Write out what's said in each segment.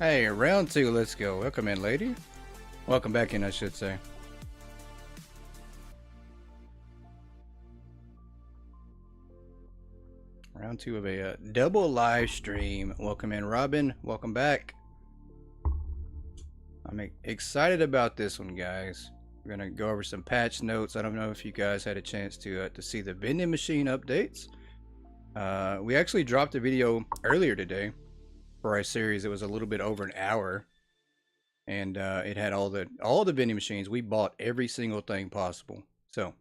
Hey, round two, let's go. Welcome in, lady. Welcome back in, I should say. Round two of a double live stream. Welcome in, Robin. Welcome back. I'm excited about this one, guys. We're gonna go over some patch notes. I don't know if you guys had a chance to see the vending machine updates. We actually dropped a video earlier today for our series. It was a little bit over an hour, and it had all the vending machines. We bought every single thing possible. So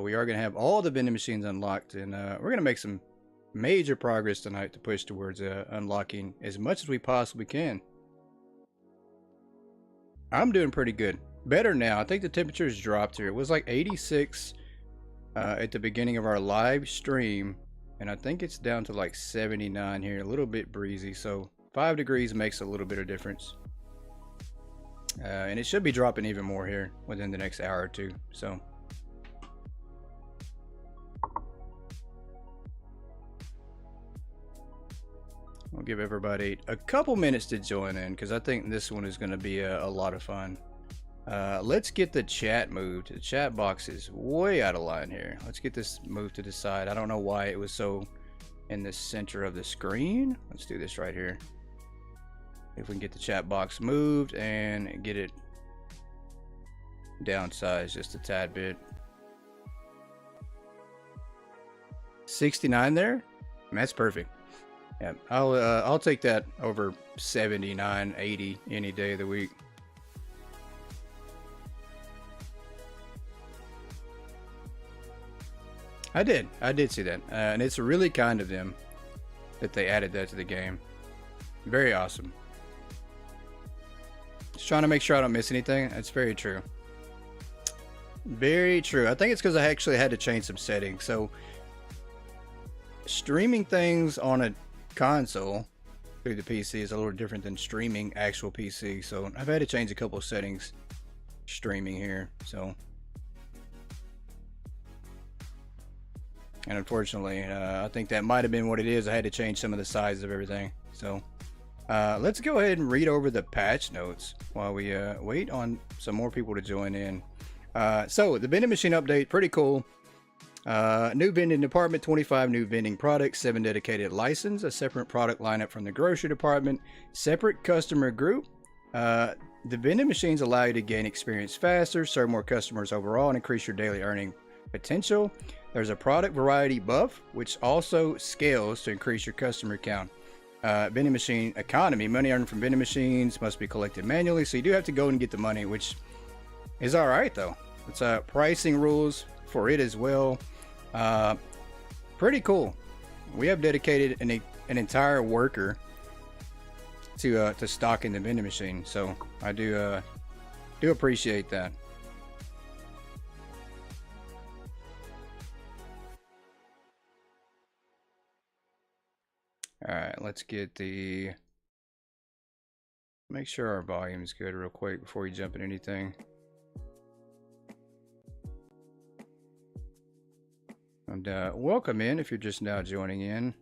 we are gonna have all the vending machines unlocked, and we're gonna make some major progress tonight to push towards unlocking as much as we possibly can. I'm doing pretty good. Better now. I think the temperature's dropped here. It was like 86 at the beginning of our live stream, and I think it's down to like 79 here. A little bit breezy, so 5 degrees makes a little bit of difference. And it should be dropping even more here within the next hour or two. So I'll give everybody a couple minutes to join in, because I think this one is going to be a lot of fun. Let's get the chat moved. The chat box is way out of line here. Let's get this moved to the side. I don't know why it was so in the center of the screen. Let's do this right here. If we can get the chat box moved and get it downsized just a tad bit. 69 there? That's perfect. Yeah, I'll take that over 79, 80 any day of the week. I did see that, and it's really kind of them that they added that to the game. Very awesome. Just trying to make sure I don't miss anything. That's very true. Very true. I think it's because I actually had to change some settings. So streaming things on a console through the PC is a little different than streaming actual PC, so I've had to change a couple of settings streaming here. So, and unfortunately I think that might have been what it is. I had to change some of the sizes of everything. So let's go ahead and read over the patch notes while we wait on some more people to join in. So the vending machine update, pretty cool. New vending department, 25 new vending products, 7 dedicated license, a separate product lineup from the grocery department, separate customer group. The vending machines allow you to gain experience faster, serve more customers overall, and increase your daily earning potential. There's a product variety buff, which also scales to increase your customer count. Vending machine economy, money earned from vending machines must be collected manually, so you do have to go and get the money, which is all right though. It's pricing rules for it as well. Pretty cool. We have dedicated an entire worker to stocking the vending machine, so I do appreciate that. All right, let's get make sure our volume is good real quick before we jump in anything. And welcome in if you're just now joining in.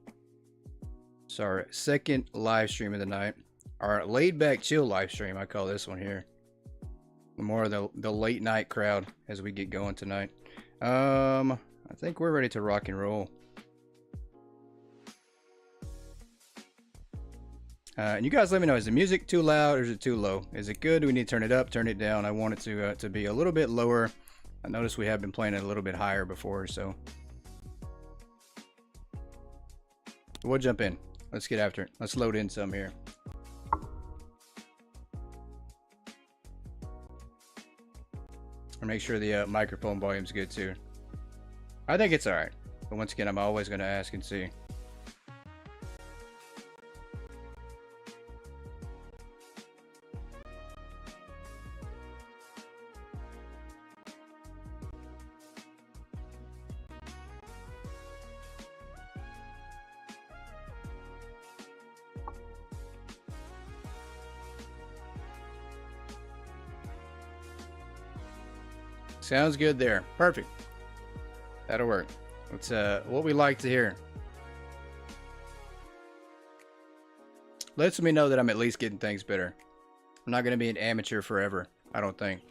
It's our second live stream of the night. Our laid back chill live stream, I call this one here. More of the late night crowd as we get going tonight. I think we're ready to rock and roll. And you guys let me know, is the music too loud or is it too low? Is it good? Do we need to turn it up, turn it down? I want it to be a little bit lower. I noticed we have been playing it a little bit higher before, so we'll jump in. Let's get after it. Let's load in some here. And make sure the microphone volume's good too. I think it's alright. But once again, I'm always going to ask and see. Sounds good there. Perfect. That'll work. It's what we like to hear. lets me know that I'm at least getting things better. I'm not going to be an amateur forever, I don't think.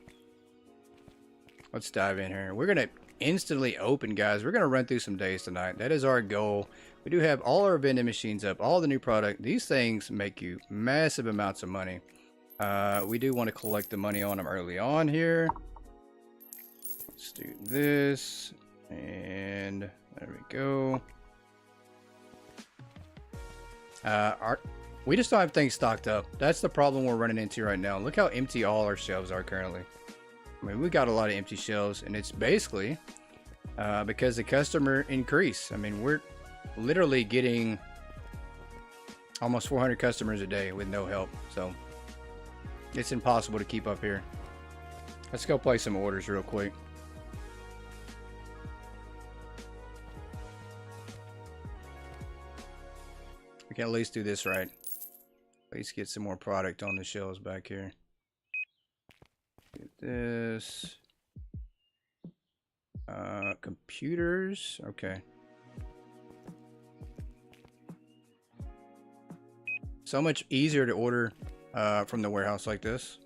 Let's dive in here. We're going to instantly open, guys. We're going to run through some days tonight. That is our goal. We do have all our vending machines up, all the new product. These things make you massive amounts of money. We do want to collect the money on them early on here. Let's do this. And there we go. We just don't have things stocked up. That's the problem we're running into right now. Look how empty all our shelves are currently. I mean, we got a lot of empty shelves, and it's basically because the customer increase. I mean, we're literally getting almost 400 customers a day with no help. So it's impossible to keep up here. Let's go place some orders real quick. We can at least do this right. At least get some more product on the shelves back here. Get this. Computers. Okay. So much easier to order from the warehouse like this.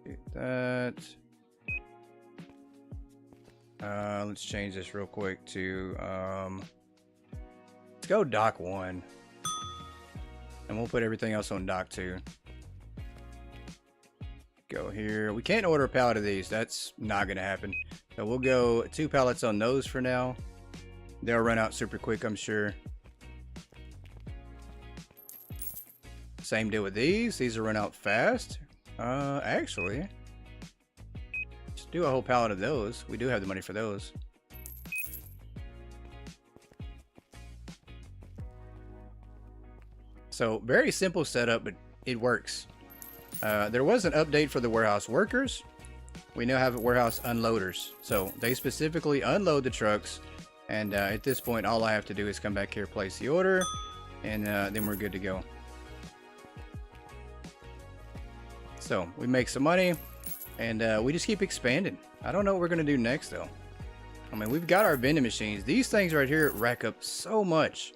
Get that. Let's change this real quick to let's go dock 1, and we'll put everything else on dock 2. Go here. We can't order a pallet of these. That's not gonna happen. So we'll go 2 pallets on those for now. They'll run out super quick, I'm sure. Same deal with these. These will run out fast. Actually, let's do a whole pallet of those. We do have the money for those. So very simple setup, but it works. There was an update for the warehouse workers. We now have warehouse unloaders. So they specifically unload the trucks. And at this point, all I have to do is come back here, place the order, and then we're good to go. So we make some money, and we just keep expanding. I don't know what we're going to do next, though. I mean, we've got our vending machines. These things right here rack up so much.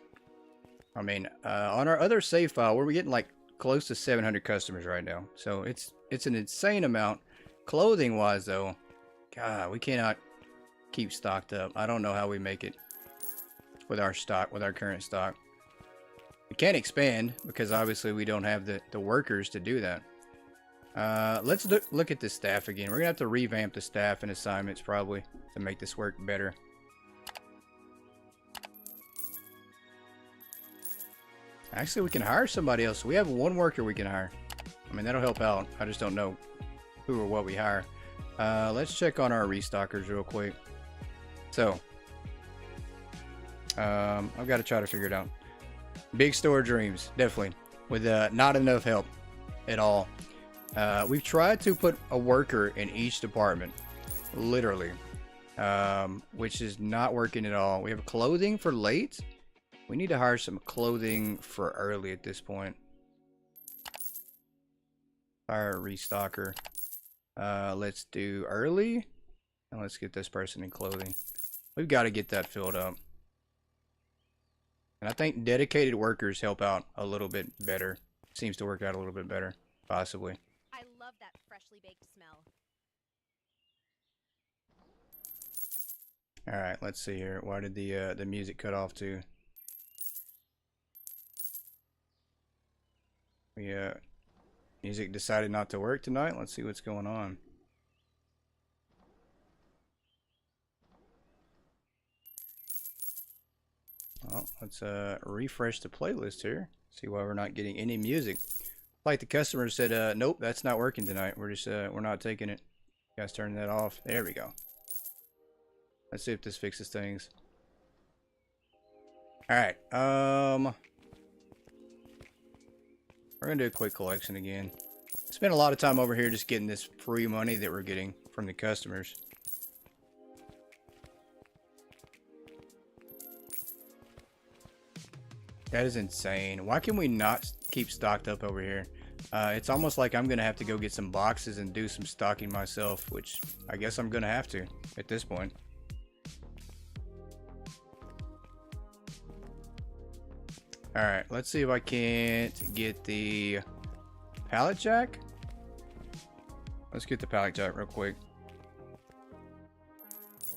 I mean, on our other save file, we're getting like close to 700 customers right now. So it's an insane amount. Clothing wise, though, God, we cannot keep stocked up. I don't know how we make it with our stock, with our current stock. We can't expand because obviously we don't have the workers to do that. Let's look at the staff again. We're gonna have to revamp the staff and assignments probably to make this work better. Actually, we can hire somebody else. We have 1 worker we can hire. I mean, that'll help out. I just don't know who or what we hire. Let's check on our restockers real quick. So, I've got to try to figure it out. Big store dreams, definitely, with not enough help at all. We've tried to put a worker in each department, literally, which is not working at all. We have clothing for late. We need to hire some clothing for early at this point. Hire a restocker. Let's do early, and let's get this person in clothing. We've got to get that filled up. And I think dedicated workers help out a little bit better. Seems to work out a little bit better, possibly. I love that freshly baked smell. All right, let's see here. Why did the music cut off too? Music decided not to work tonight. Let's see what's going on. Well, let's refresh the playlist here. See why we're not getting any music. Like the customer said, nope, that's not working tonight. We're just we're not taking it. You guys turn that off. There we go. Let's see if this fixes things. All right. We're gonna do a quick collection again. Spent a lot of time over here just getting this free money that we're getting from the customers. That is insane. Why can we not keep stocked up over here? It's almost like I'm gonna have to go get some boxes and do some stocking myself, which I guess I'm gonna have to at this point. Alright, let's see if I can't get the pallet jack. Let's get the pallet jack real quick.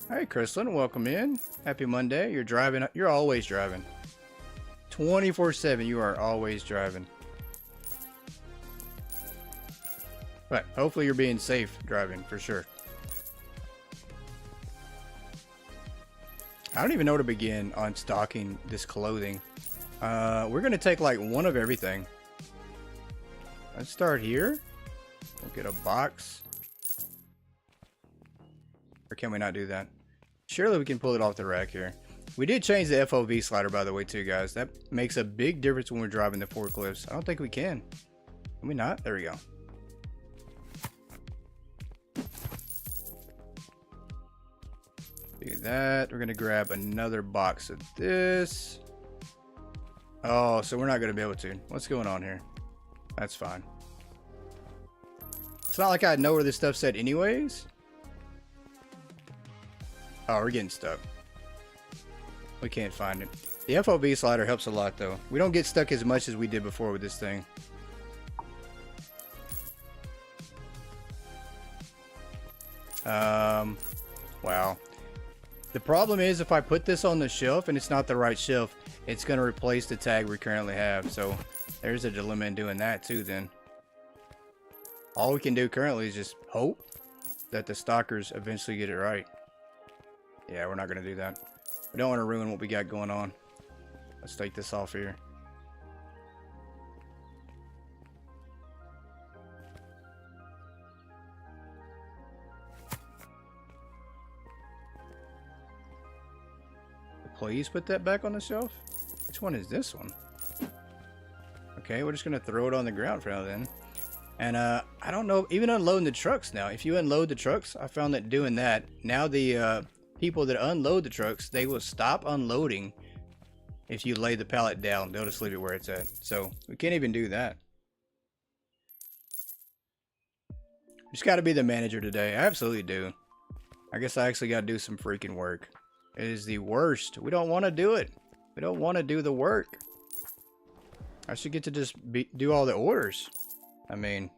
Alright, Chrislyn, welcome in. Happy Monday. You're driving. You're always driving. 24/7, you are always driving. But hopefully you're being safe driving, for sure. I don't even know where to begin on stocking this clothing. We're going to take like one of everything. Let's start here. We'll get a box. Or can we not do that? Surely we can pull it off the rack here. We did change the FOV slider, by the way, too, guys. That makes a big difference when we're driving the forklifts. I don't think we can. Can we not? There we go. Do that. We're going to grab another box of this. Oh, so we're not going to be able to. What's going on here? That's fine. It's not like I know where this stuff's at anyways. Oh, we're getting stuck. We can't find it. The FOV slider helps a lot, though. We don't get stuck as much as we did before with this thing. Wow. The problem is if I put this on the shelf and it's not the right shelf, it's going to replace the tag we currently have. So there's a dilemma in doing that too then. All we can do currently is just hope that the stockers eventually get it right. Yeah, we're not going to do that. We don't want to ruin what we got going on. Let's take this off here. Please put that back on the shelf. Which one is this one? Okay, we're just gonna throw it on the ground for now then. And I don't know, even unloading the trucks now. If you unload the trucks, I found that doing that, now the people that unload the trucks, they will stop unloading if you lay the pallet down. They'll just leave it where it's at. So we can't even do that. Just got to be the manager today. I absolutely do. I guess I actually got to do some freaking work. It is the worst. We don't want to do it. We don't want to do the work. I should get to just do all the orders. I mean,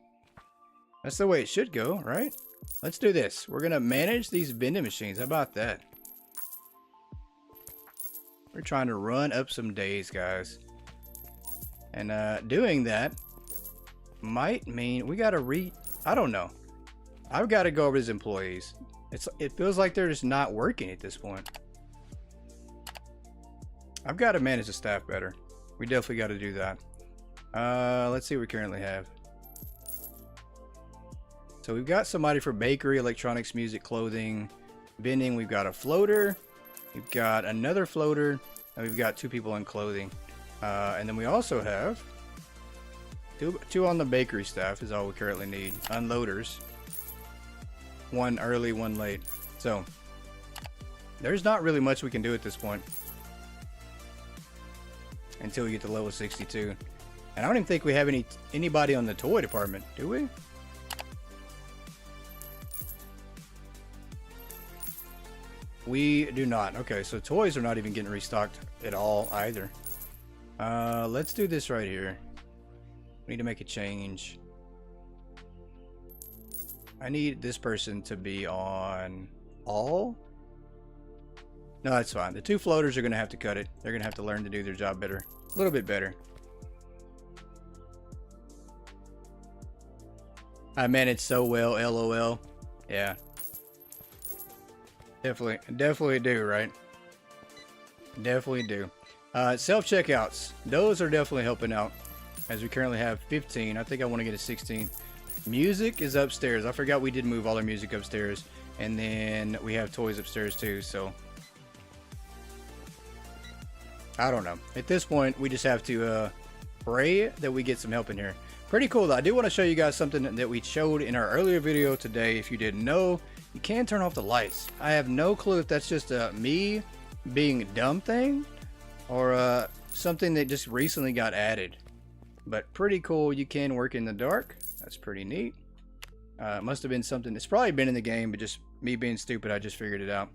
that's the way it should go, right? Let's do this. We're going to manage these vending machines. How about that? We're trying to run up some days, guys. And doing that might mean we got to I don't know. I've got to go over his employees. It feels like they're just not working at this point. I've got to manage the staff better. We definitely got to do that. Let's see what we currently have. So we've got somebody for bakery, electronics, music, clothing, vending. We've got a floater. We've got another floater. And we've got 2 people in clothing. And then we also have two on the bakery staff is all we currently need. Unloaders. 1 early, 1 late. So there's not really much we can do at this point. Until we get to level 62. And I don't even think we have anybody on the toy department, do we? We do not. Okay, so toys are not even getting restocked at all either. Let's do this right here. We need to make a change. I need this person to be on all. No, that's fine. The 2 floaters are going to have to cut it. They're going to have to learn to do their job better. A little bit better. I managed so well, LOL. Yeah. Definitely do, right? Definitely do. Self-checkouts. Those are definitely helping out. As we currently have 15. I think I want to get a 16. Music is upstairs. I forgot we did move all our music upstairs. And then we have toys upstairs too, so I don't know. At this point, we just have to pray that we get some help in here. Pretty cool though. I do want to show you guys something that we showed in our earlier video today. If you didn't know, you can turn off the lights. I have no clue if that's just me being a dumb thing or something that just recently got added. But pretty cool. You can work in the dark. That's pretty neat. It must have been something. It's probably been in the game, but just me being stupid, I just figured it out.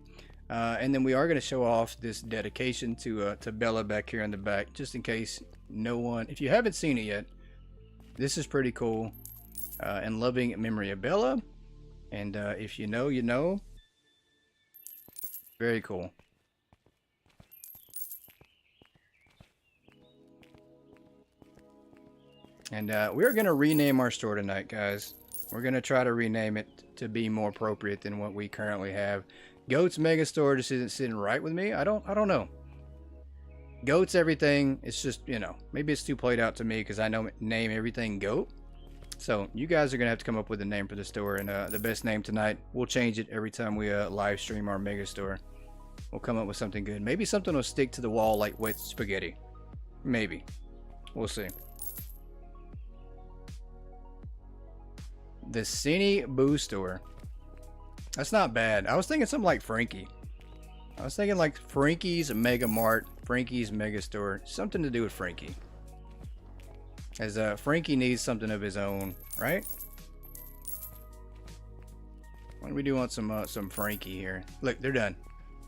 And then we are going to show off this dedication to Bella back here in the back, just in case no one, if you haven't seen it yet, this is pretty cool. In loving memory of Bella. And if you know, you know. Very cool. And we're going to rename our store tonight, guys. We're going to try to rename it to be more appropriate than what we currently have. Goat's Megastore just isn't sitting right with me. I don't know. Goat's everything. It's just, you know, maybe it's too played out to me because I know name everything Goat. So you guys are going to have to come up with a name for the store. And the best name tonight, we'll change it every time we live stream our Megastore. We'll come up with something good. Maybe something will stick to the wall like wet spaghetti. Maybe. We'll see. The Cine Boo Store. That's not bad. I was thinking something like Frankie. I was thinking like Frankie's Mega Mart, Frankie's Megastore, something to do with Frankie. As Frankie needs something of his own, right? Why do we do want some Frankie here? Look, they're done.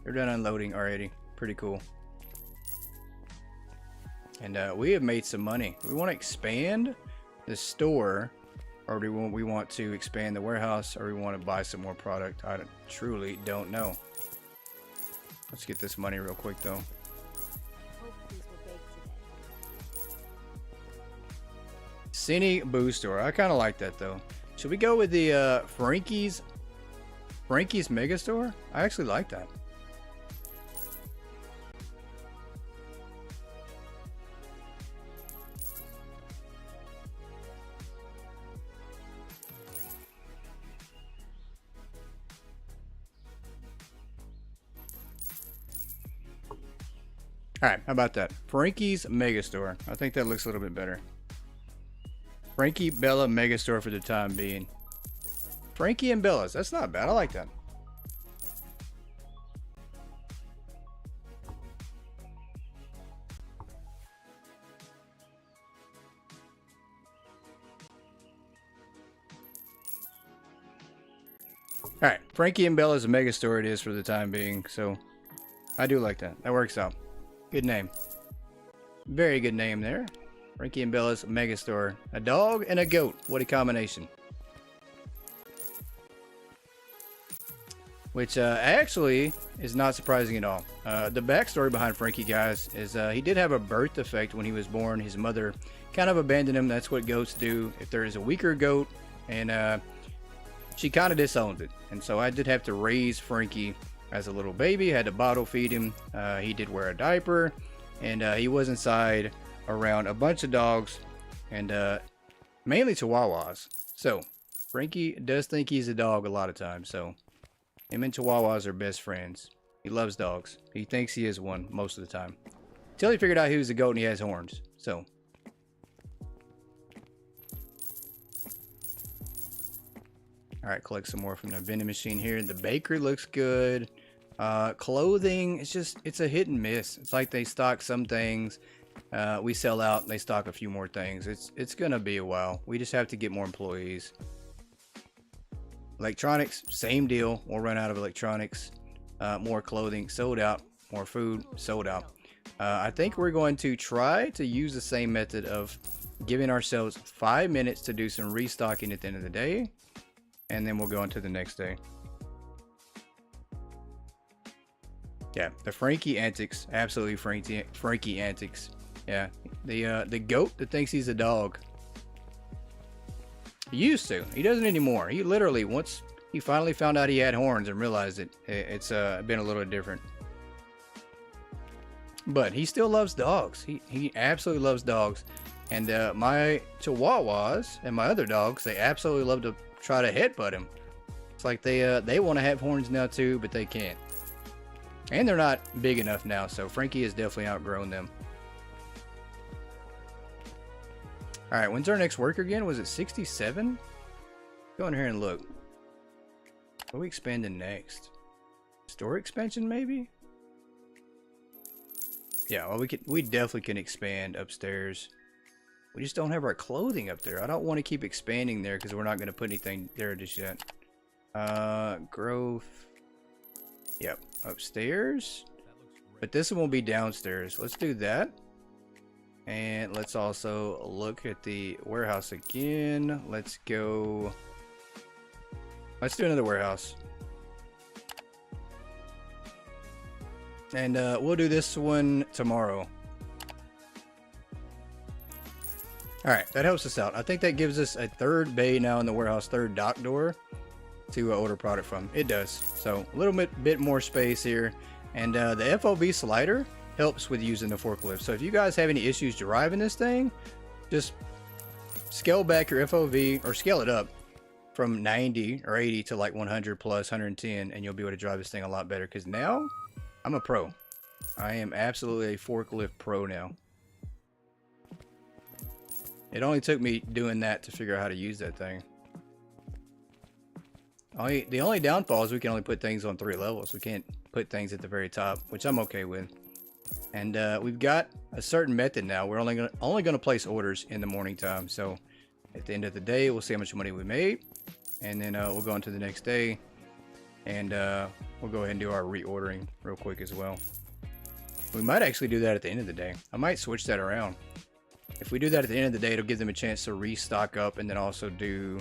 They're done unloading already. Pretty cool. And we have made some money. We want to expand the store, or do we want to expand the warehouse, or we want to buy some more product? I truly don't know. Let's get this money real quick though. Cine Boo Store. I kind of like that though. Should we go with the Frankie's Megastore? I actually like that. Alright, how about that? Frankie's Megastore. I think that looks a little bit better. Frankie Bella Megastore for the time being. Frankie and Bella's. That's not bad. I like that. Alright, Frankie and Bella's a Megastore it is for the time being. So, I do like that. That works out. Good name. Very good name there. Frankie and Bella's Megastore. A dog and a goat. What a combination. Which actually is not surprising at all. The backstory behind Frankie, guys, is he did have a birth defect when he was born. His mother kind of abandoned him. That's what goats do. If there is a weaker goat, and she kind of disowned it. And so I did have to raise Frankie as a little baby. Had to bottle feed him. He did wear a diaper, and he was inside around a bunch of dogs, and mainly Chihuahuas. So Frankie does think he's a dog a lot of times. So him and Chihuahuas are best friends. He loves dogs. He thinks he is one most of the time. Till he figured out he was a goat and he has horns. So alright, collect some more from the vending machine here. The bakery looks good. Clothing, it's a hit and miss. It's like they stock some things, we sell out, and they stock a few more things. It's gonna be a while. We just have to get more employees. Electronics, same deal. We'll run out of electronics. More clothing, sold out. More food, sold out. I think we're going to try to use the same method of giving ourselves 5 minutes to do some restocking at the end of the day, and then we'll go on to the next day. Yeah, the Frankie antics, absolutely Frankie antics. Yeah, the goat that thinks he's a dog. He used to. He doesn't anymore. He literally, once he finally found out he had horns and realized it's been a little different. But he still loves dogs. He absolutely loves dogs. And my Chihuahuas and my other dogs, they absolutely love to try to headbutt him. It's like they want to have horns now too, but they can't. And they're not big enough now, so Frankie has definitely outgrown them. Alright, when's our next work again? Was it 67? Go in here and look. What are we expanding next? Store expansion, maybe? Yeah, well, we definitely can expand upstairs. We just don't have our clothing up there. I don't want to keep expanding there because we're not going to put anything there just yet. Growth. Yep, upstairs. But this one will be downstairs. Let's do that. And let's also look at the warehouse again. Let's go. Let's do another warehouse. And we'll do this one tomorrow. Alright, that helps us out. I think that gives us a third bay now in the warehouse, third dock door to order product from. It does. So a little bit more space here. And the FOV slider helps with using the forklift. So if you guys have any issues driving this thing, just scale back your FOV or scale it up from 90 or 80 to like 100 plus 110 and you'll be able to drive this thing a lot better. Because now I'm a pro. I am absolutely a forklift pro now. It only took me doing that to figure out how to use that thing. The only downfall is we can only put things on 3 levels. We can't put things at the very top, which I'm okay with. And we've got a certain method now. We're only gonna place orders in the morning time. So at the end of the day, we'll see how much money we made, and then we'll go on to the next day, and we'll go ahead and do our reordering real quick as well. We might actually do that at the end of the day. I might switch that around. If we do that at the end of the day, it'll give them a chance to restock up and then also do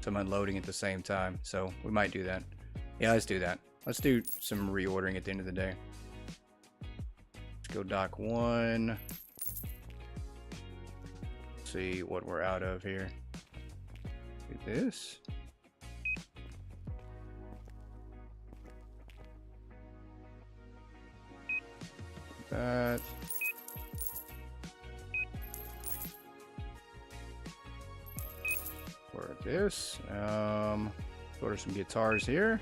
some unloading at the same time. So we might do that. Yeah, let's do that. Let's do some reordering at the end of the day. Let's go dock 1. See what we're out of here. Do this. That. Or this. Order some guitars here.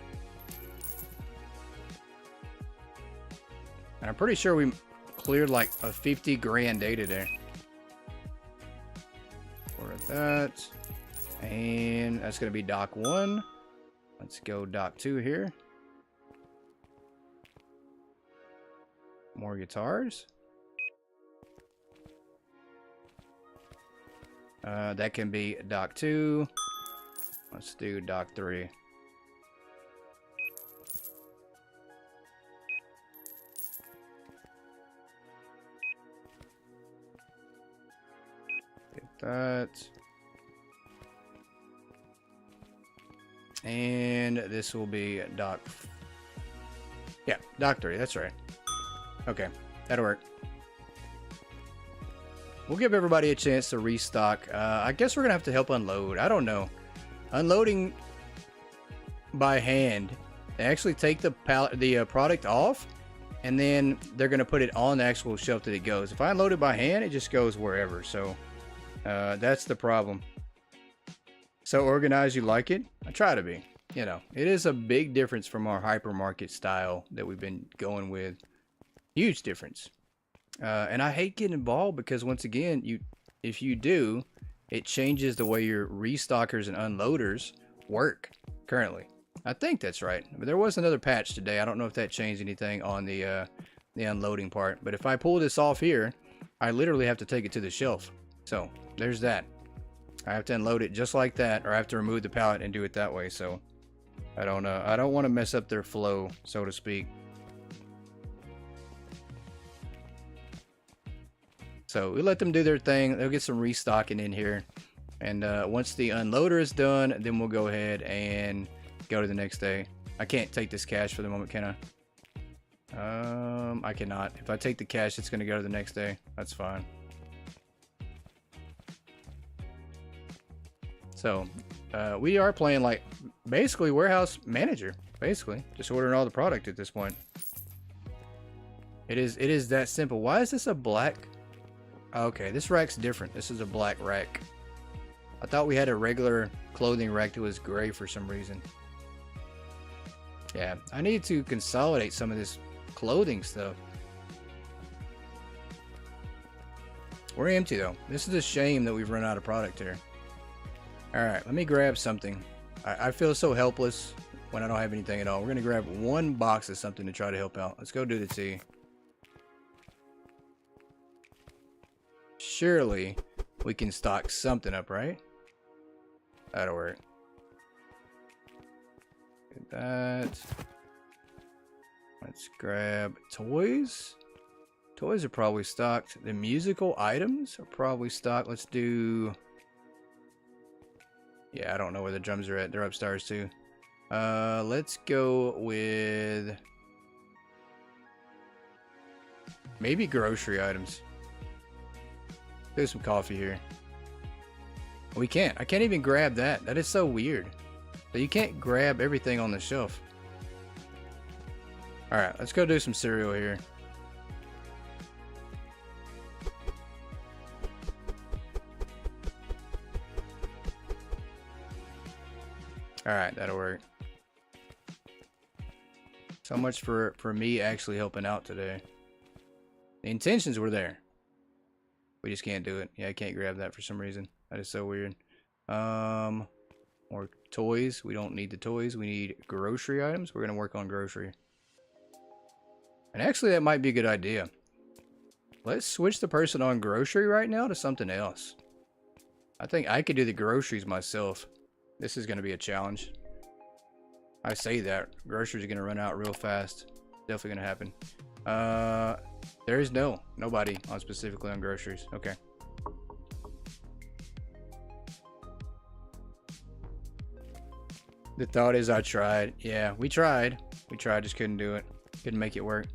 And I'm pretty sure we cleared like a 50 grand day today. Order that. And that's going to be dock 1. Let's go dock 2 here. More guitars. That can be dock 2. Let's do dock 3. Get that. And this will be dock. Yeah, dock 3. That's right. Okay, that'll work. We'll give everybody a chance to restock. I guess we're gonna have to help unload. I don't know. Unloading by hand. They actually take the product off, and then they're gonna put it on the actual shelf that it goes. If I unload it by hand, it just goes wherever. So that's the problem. So organized, you like it? I try to be. You know, it is a big difference from our hypermarket style that we've been going with. Huge difference. And I hate getting involved because once again, if you do, it changes the way your restockers and unloaders work currently. I think that's right. But there was another patch today. I don't know if that changed anything on the unloading part. But if I pull this off here, I literally have to take it to the shelf. So there's that. I have to unload it just like that, or I have to remove the pallet and do it that way. So I don't want to mess up their flow, so to speak. So we let them do their thing. They'll get some restocking in here. And once the unloader is done, then we'll go ahead and go to the next day. I can't take this cash for the moment, can I? I cannot. If I take the cash, it's going to go to the next day. That's fine. So we are playing like basically warehouse manager. Basically, just ordering all the product at this point. It is that simple. Why is this a black? Okay, this rack's different. This is a black rack. I thought we had a regular clothing rack that was gray for some reason. Yeah, I need to consolidate some of this clothing stuff. We're empty though. This is a shame that we've run out of product here. Alright, let me grab something. I feel so helpless when I don't have anything at all. We're going to grab one box of something to try to help out. Let's go do the tea. Surely we can stock something up, right? That'll work. Get that. Let's grab toys. Toys are probably stocked. The musical items are probably stocked. Let's do... Yeah, I don't know where the drums are at. They're upstairs too. Let's go with... maybe grocery items. Do some coffee here. We can't. I can't even grab that. That is so weird. So you can't grab everything on the shelf. Alright, let's go do some cereal here. Alright, that'll work. So much for me actually helping out today. The intentions were there. We just can't do it. Yeah, I can't grab that for some reason. That is so weird. More toys. We don't need the toys. We need grocery items. We're going to work on grocery. And actually, that might be a good idea. Let's switch the person on grocery right now to something else. I think I could do the groceries myself. This is going to be a challenge. I say that. Groceries are going to run out real fast. Definitely going to happen. There is nobody on specifically on groceries. Okay. The thought is I tried. Yeah, we tried. We tried, just couldn't do it. Couldn't make it work.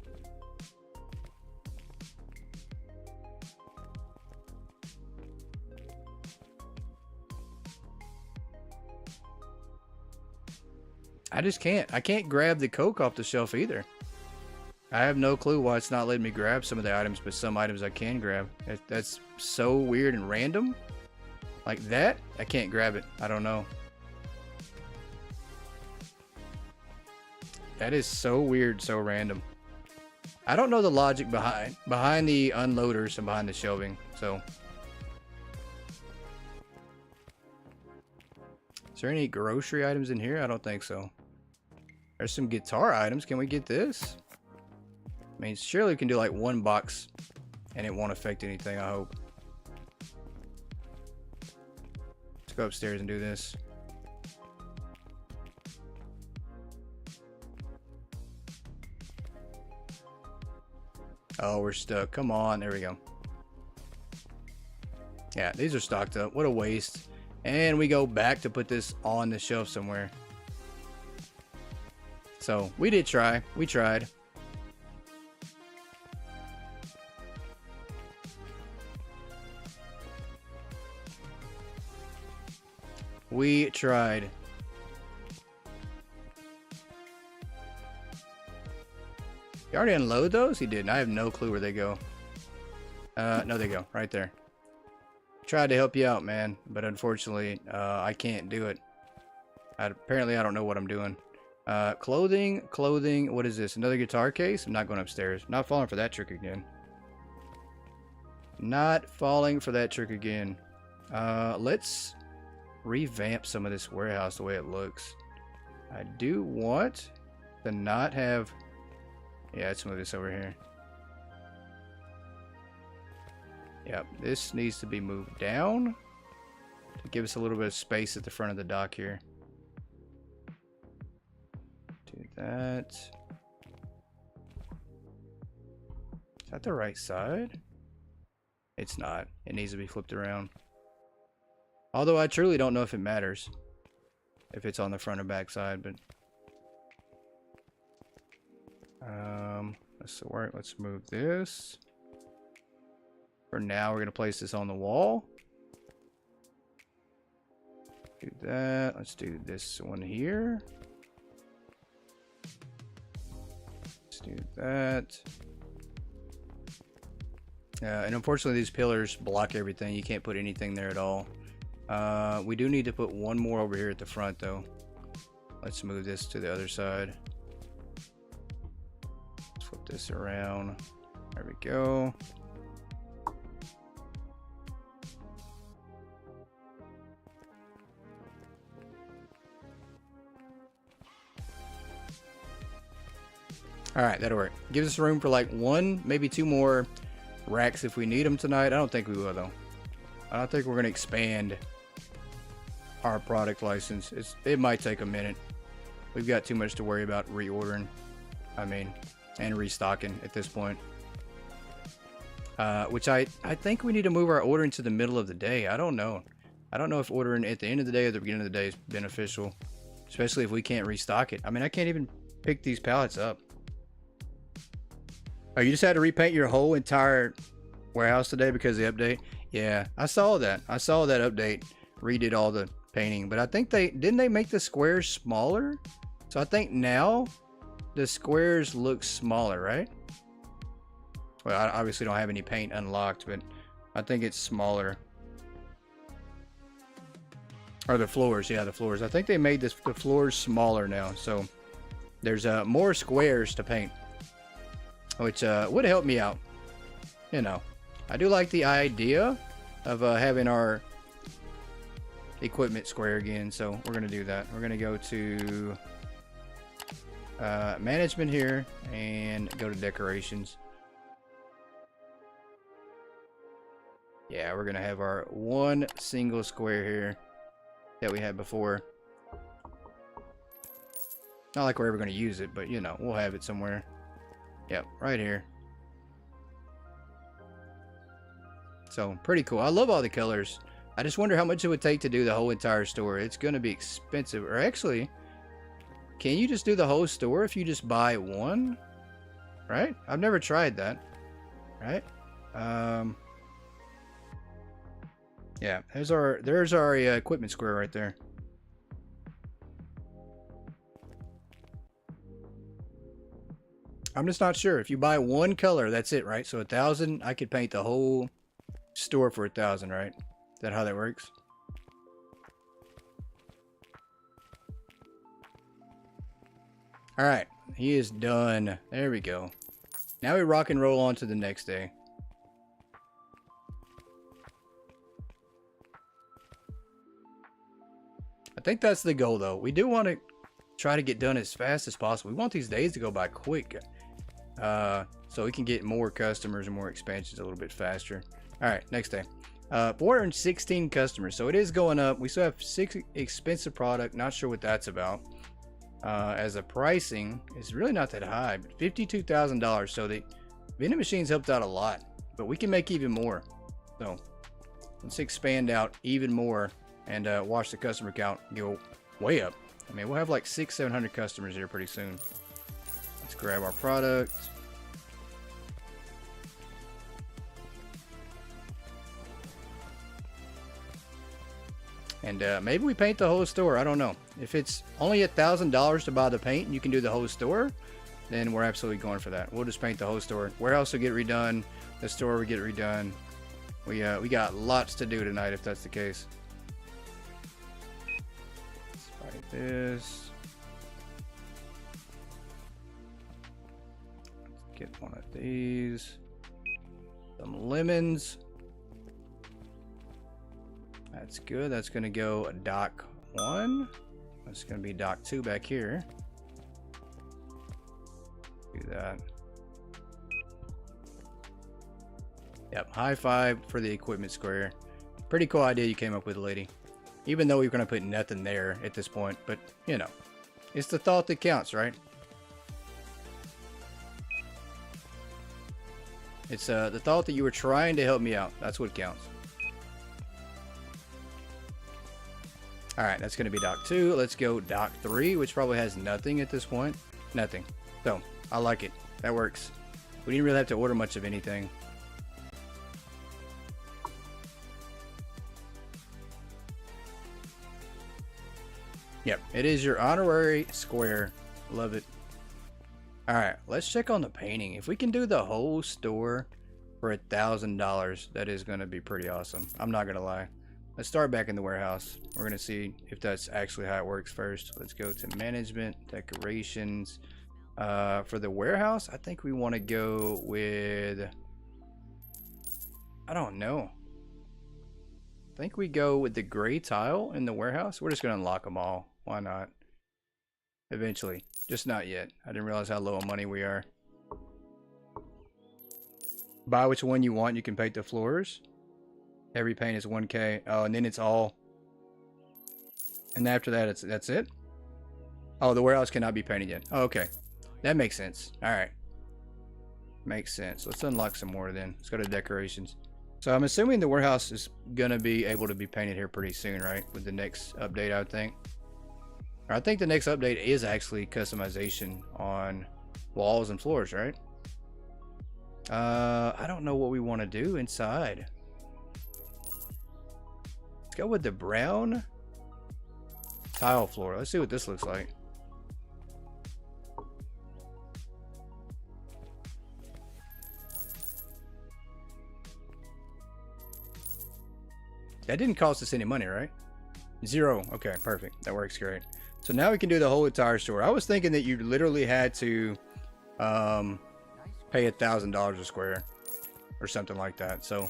I just can't. I can't grab the Coke off the shelf either. I have no clue why it's not letting me grab some of the items, but some items I can grab. That's so weird and random. Like that, I can't grab it. I don't know. That is so weird, so random. I don't know the logic behind the unloaders and behind the shelving, so. Is there any grocery items in here? I don't think so. There's some guitar items. Can we get this? I mean, surely we can do like one box and it won't affect anything, I hope. Let's go upstairs and do this. Oh, we're stuck. Come on. There we go. Yeah, these are stocked up. What a waste. And we go back to put this on the shelf somewhere. So, we did try. We tried. We tried. You already unload those? He didn't. I have no clue where they go. No, they go right there. Tried to help you out, man, but unfortunately, I can't do it. Apparently, I don't know what I'm doing. Clothing. What is this? Another guitar case? I'm not going upstairs. Not falling for that trick again. Not falling for that trick again. Let's revamp some of this warehouse the way it looks. I do want to not have... Yeah, let's move this over here. Yep, this needs to be moved down to give us a little bit of space at the front of the dock here. Do that. Is that the right side? It's not. It needs to be flipped around. Although I truly don't know if it matters. If it's on the front or back side, but... Let's work. Let's move this. For now, we're going to place this on the wall. Do that. Let's do this one here. Let's do that. And unfortunately, these pillars block everything. You can't put anything there at all. We do need to put one more over here at the front, though. Let's move this to the other side. Let's flip this around. There we go. Alright, that'll work. Gives us room for like one, maybe two more racks if we need them tonight. I don't think we will, though. I don't think we're going to expand our product license. It might take a minute. We've got too much to worry about reordering. I mean, and restocking at this point. Which I think we need to move our ordering to the middle of the day. I don't know. I don't know if ordering at the end of the day or the beginning of the day is beneficial, especially if we can't restock it. I mean, I can't even pick these pallets up. Oh, you just had to repaint your whole entire warehouse today because of the update? Yeah, I saw that. I saw that update. Redid all the painting, but I think didn't they make the squares smaller? So I think now the squares look smaller, right? Well, I obviously don't have any paint unlocked, but I think it's smaller. Or the floors, yeah, the floors. I think they made the floors smaller now, so there's more squares to paint, which would help me out. You know, I do like the idea of having our equipment square again, so we're gonna do that. We're gonna go to management here and go to decorations. Yeah, we're gonna have our one single square here that we had before. Not like we're ever gonna use it, but you know, we'll have it somewhere. Yep, right here. So pretty cool. I love all the colors. I just wonder how much it would take to do the whole entire store. It's gonna be expensive. Or actually, can you just do the whole store if you just buy one? Right? I've never tried that. Right? Yeah, there's our equipment square right there. I'm just not sure. If you buy one color, that's it, right? So 1,000, I could paint the whole store for 1,000, right? Is that how that works? All right, he is done. There we go. Now we rock and roll on to the next day. I think that's the goal, though. We do want to try to get done as fast as possible. We want these days to go by quick, so we can get more customers and more expansions a little bit faster. All right, next day. 416 customers, so it is going up. We still have 6 expensive product. Not sure what that's about. As a pricing, it's really not that high, but $52,000. So the vending machines helped out a lot, but we can make even more. So let's expand out even more and watch the customer count go way up. I mean, we'll have like 600-700 customers here pretty soon. Let's grab our product. And maybe we paint the whole store. I don't know. If it's only $1,000 to buy the paint and you can do the whole store, then we're absolutely going for that. We'll just paint the whole store. Warehouse will get redone. The store will get redone. We got lots to do tonight if that's the case. Let's fight this. Let's get one of these. Some lemons. That's good. That's going to go dock 1. That's going to be dock 2 back here. Do that. Yep, high five for the equipment square. Pretty cool idea you came up with, lady. Even though we're going to put nothing there at this point, but you know, it's the thought that counts, right? It's the thought that you were trying to help me out. That's what counts. Alright, that's going to be dock 2. Let's go dock 3, which probably has nothing at this point. Nothing. So, I like it. That works. We didn't really have to order much of anything. Yep, it is your honorary square. Love it. Alright, let's check on the painting. If we can do the whole store for $1,000, that is going to be pretty awesome. I'm not going to lie. Let's start back in the warehouse. We're going to see if that's actually how it works first. Let's go to management, decorations. For the warehouse, I think we want to go with... I don't know. I think we go with the gray tile in the warehouse. We're just going to unlock them all. Why not? Eventually. Just not yet. I didn't realize how low on money we are. Buy which one you want. You can paint the floors. Every paint is 1K. Oh, and then it's all. And after that, that's it. Oh, the warehouse cannot be painted yet. Oh, okay, that makes sense. All right, Makes sense. Let's unlock some more then. Let's go to decorations. So I'm assuming the warehouse is gonna be able to be painted here pretty soon, right? With the next update, I would think. Or I think the next update is actually customization on walls and floors, right? I don't know what we want to do inside. Let's go with the brown tile floor. Let's see what this looks like. That didn't cost us any money, right? 0. Okay, perfect. That works great. So now we can do the whole entire store. I was thinking that you literally had to pay $1,000 a square or something like that. So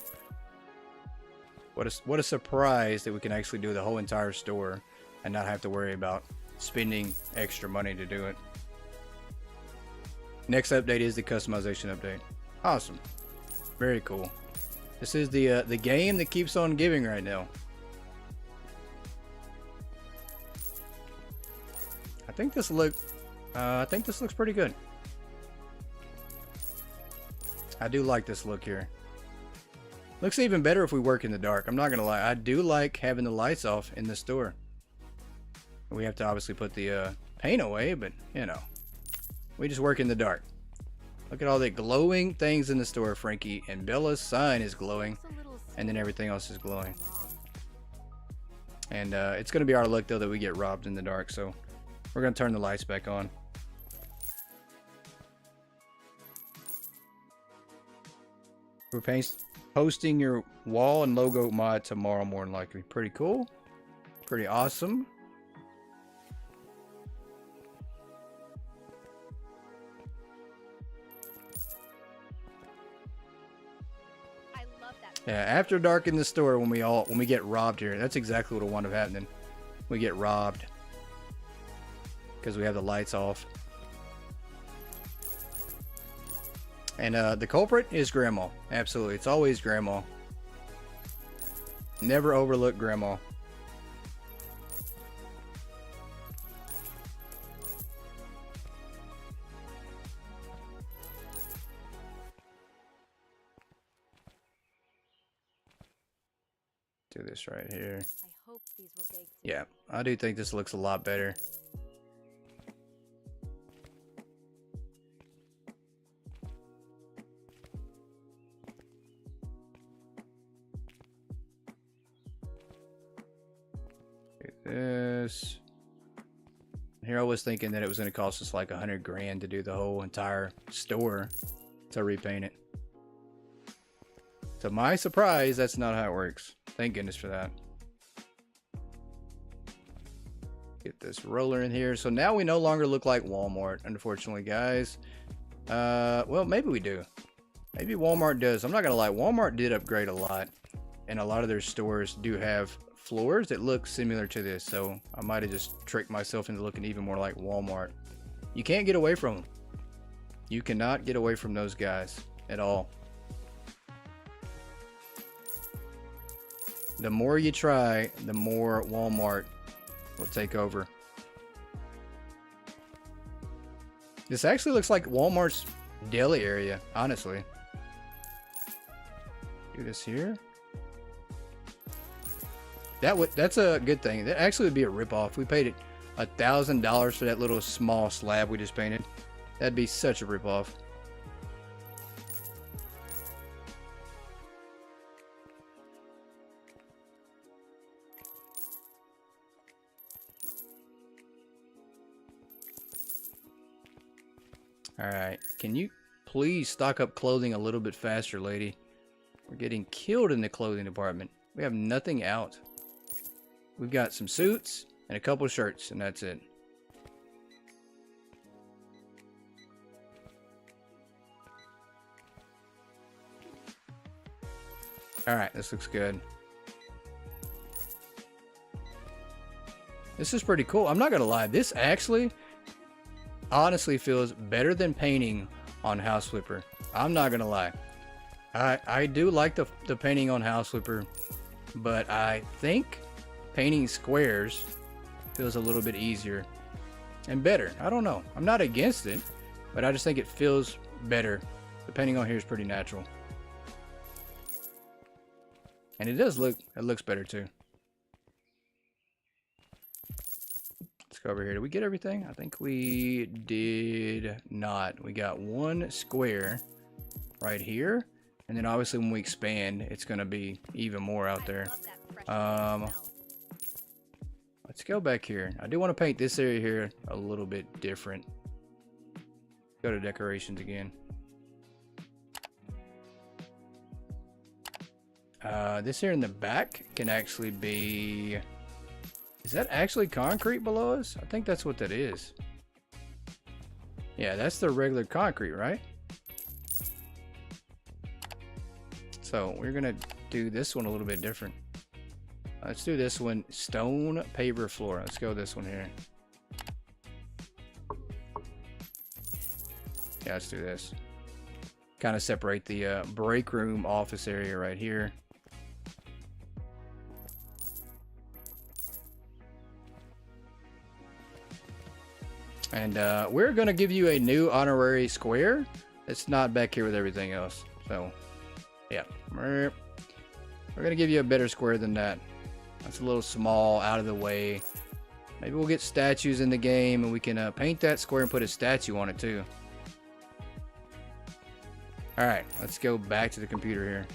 what a surprise that we can actually do the whole entire store and not have to worry about spending extra money to do it. Next update is the customization update. Awesome. Very cool. This is the game that keeps on giving right now. I think this looks pretty good. I do like this look here. Looks even better if we work in the dark. I'm not gonna lie. I do like having the lights off in the store. We have to obviously put the paint away, but you know, we just work in the dark. Look at all the glowing things in the store, Frankie. And Bella's sign is glowing. And then everything else is glowing. And it's going to be our luck, though, that we get robbed in the dark. So we're going to turn the lights back on. We're posting your wall and logo mod tomorrow, more than likely. Pretty cool. Pretty awesome. Yeah, after dark in the store, when we get robbed here, that's exactly what will wind up happening. We get robbed because we have the lights off. And the culprit is Grandma. Absolutely, it's always Grandma. Never overlook Grandma. Do this right here. I hope these were baked. Yeah, I do think this looks a lot better. Do this. Here I was thinking that it was going to cost us like 100 grand to do the whole entire store to repaint it. To my surprise, that's not how it works. Thank goodness for that. Get this roller in here. So now we no longer look like Walmart, unfortunately, guys. Well, maybe we do. Maybe Walmart does. I'm not gonna lie, Walmart did upgrade a lot, and a lot of their stores do have floors that look similar to this. So I might have just tricked myself into looking even more like Walmart. You can't get away from them. You cannot get away from those guys at all. The more you try, the more Walmart will take over. This actually looks like Walmart's deli area, honestly. Do this here. That's a good thing. That actually would be a ripoff. We paid it $1,000 for that little small slab we just painted. That'd be such a ripoff. Alright, can you please stock up clothing a little bit faster, lady? We're getting killed in the clothing department. We have nothing out. We've got some suits and a couple shirts, and that's it. Alright, this looks good. This is pretty cool. I'm not gonna lie, this actually honestly feels better than painting on House Flipper. I'm not gonna lie. I do like the painting on House Flipper, but I think painting squares feels a little bit easier and better. I don't know. I'm not against it, but I just think it feels better The painting on here is pretty natural. And it does look, it looks better too. Let's go over here. Did we get everything? I think we did not. We got one square right here. And then obviously when we expand, it's going to be even more out there. Let's go back here. I do want to paint this area here a little bit different. Go to decorations again. This here in the back can actually be... Is that actually concrete below us? I think that's what that is. Yeah, that's the regular concrete, right? So we're gonna do this one a little bit different. Let's do this one, stone paver floor. Let's go this one here. Yeah, let's do this. Kind of separate the break room office area right here. And we're gonna give you a new honorary square. It's not back here with everything else. So yeah, we're gonna give you a better square than that. That's a little small, out of the way. Maybe we'll get statues in the game and we can paint that square and put a statue on it too. Alright, let's go back to the computer here.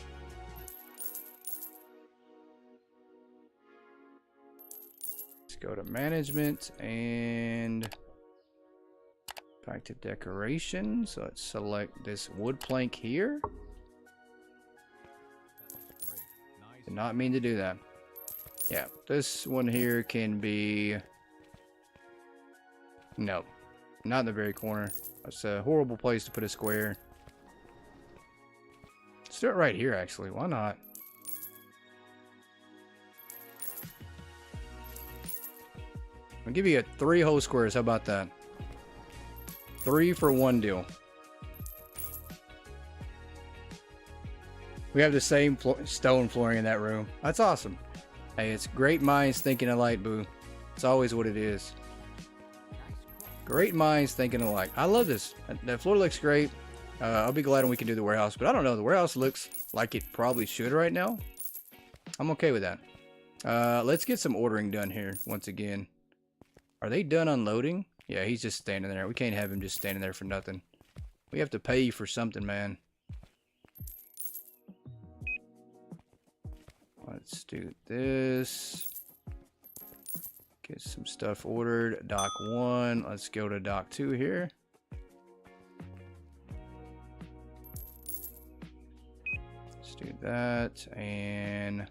Let's go to management and back to decoration. So let's select this wood plank here. Did not mean to do that. Yeah, this one here can be... No, not in the very corner. That's a horrible place to put a square. Let's do it right here, actually. Why not? I'll give you 3 whole squares. How about that? 3 for 1 deal. We have the same stone flooring in that room. That's awesome. Hey, it's great minds thinking alike, boo. It's always what it is. Great minds thinking alike. I love this. That floor looks great. I'll be glad when we can do the warehouse, but I don't know. The warehouse looks like it probably should right now. I'm okay with that. Let's get some ordering done here once again. Are they done unloading? Yeah, he's just standing there. We can't have him just standing there for nothing. We have to pay you for something, man. Let's do this. Get some stuff ordered. Dock 1. Let's go to Dock 2 here. Let's do that. And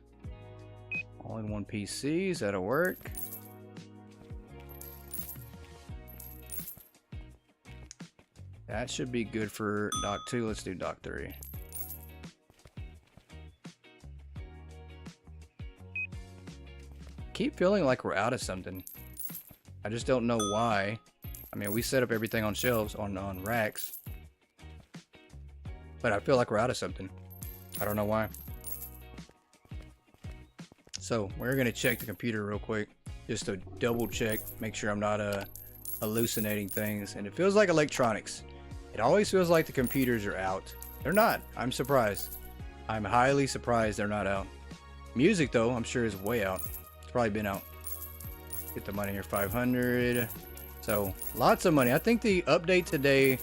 all-in-one PCs. That'll work. That should be good for Dock 2. Let's do Dock 3. Keep feeling like we're out of something. I just don't know why. I mean, we set up everything on shelves, on racks. But I feel like we're out of something. I don't know why. So, we're going to check the computer real quick. Just to double check, make sure I'm not hallucinating things. And it feels like electronics. It always feels like the computers are out. They're not. I'm surprised. I'm highly surprised they're not out. Music, though, I'm sure is way out. Probably been out. Get the money here, 500. So lots of money. I think the update today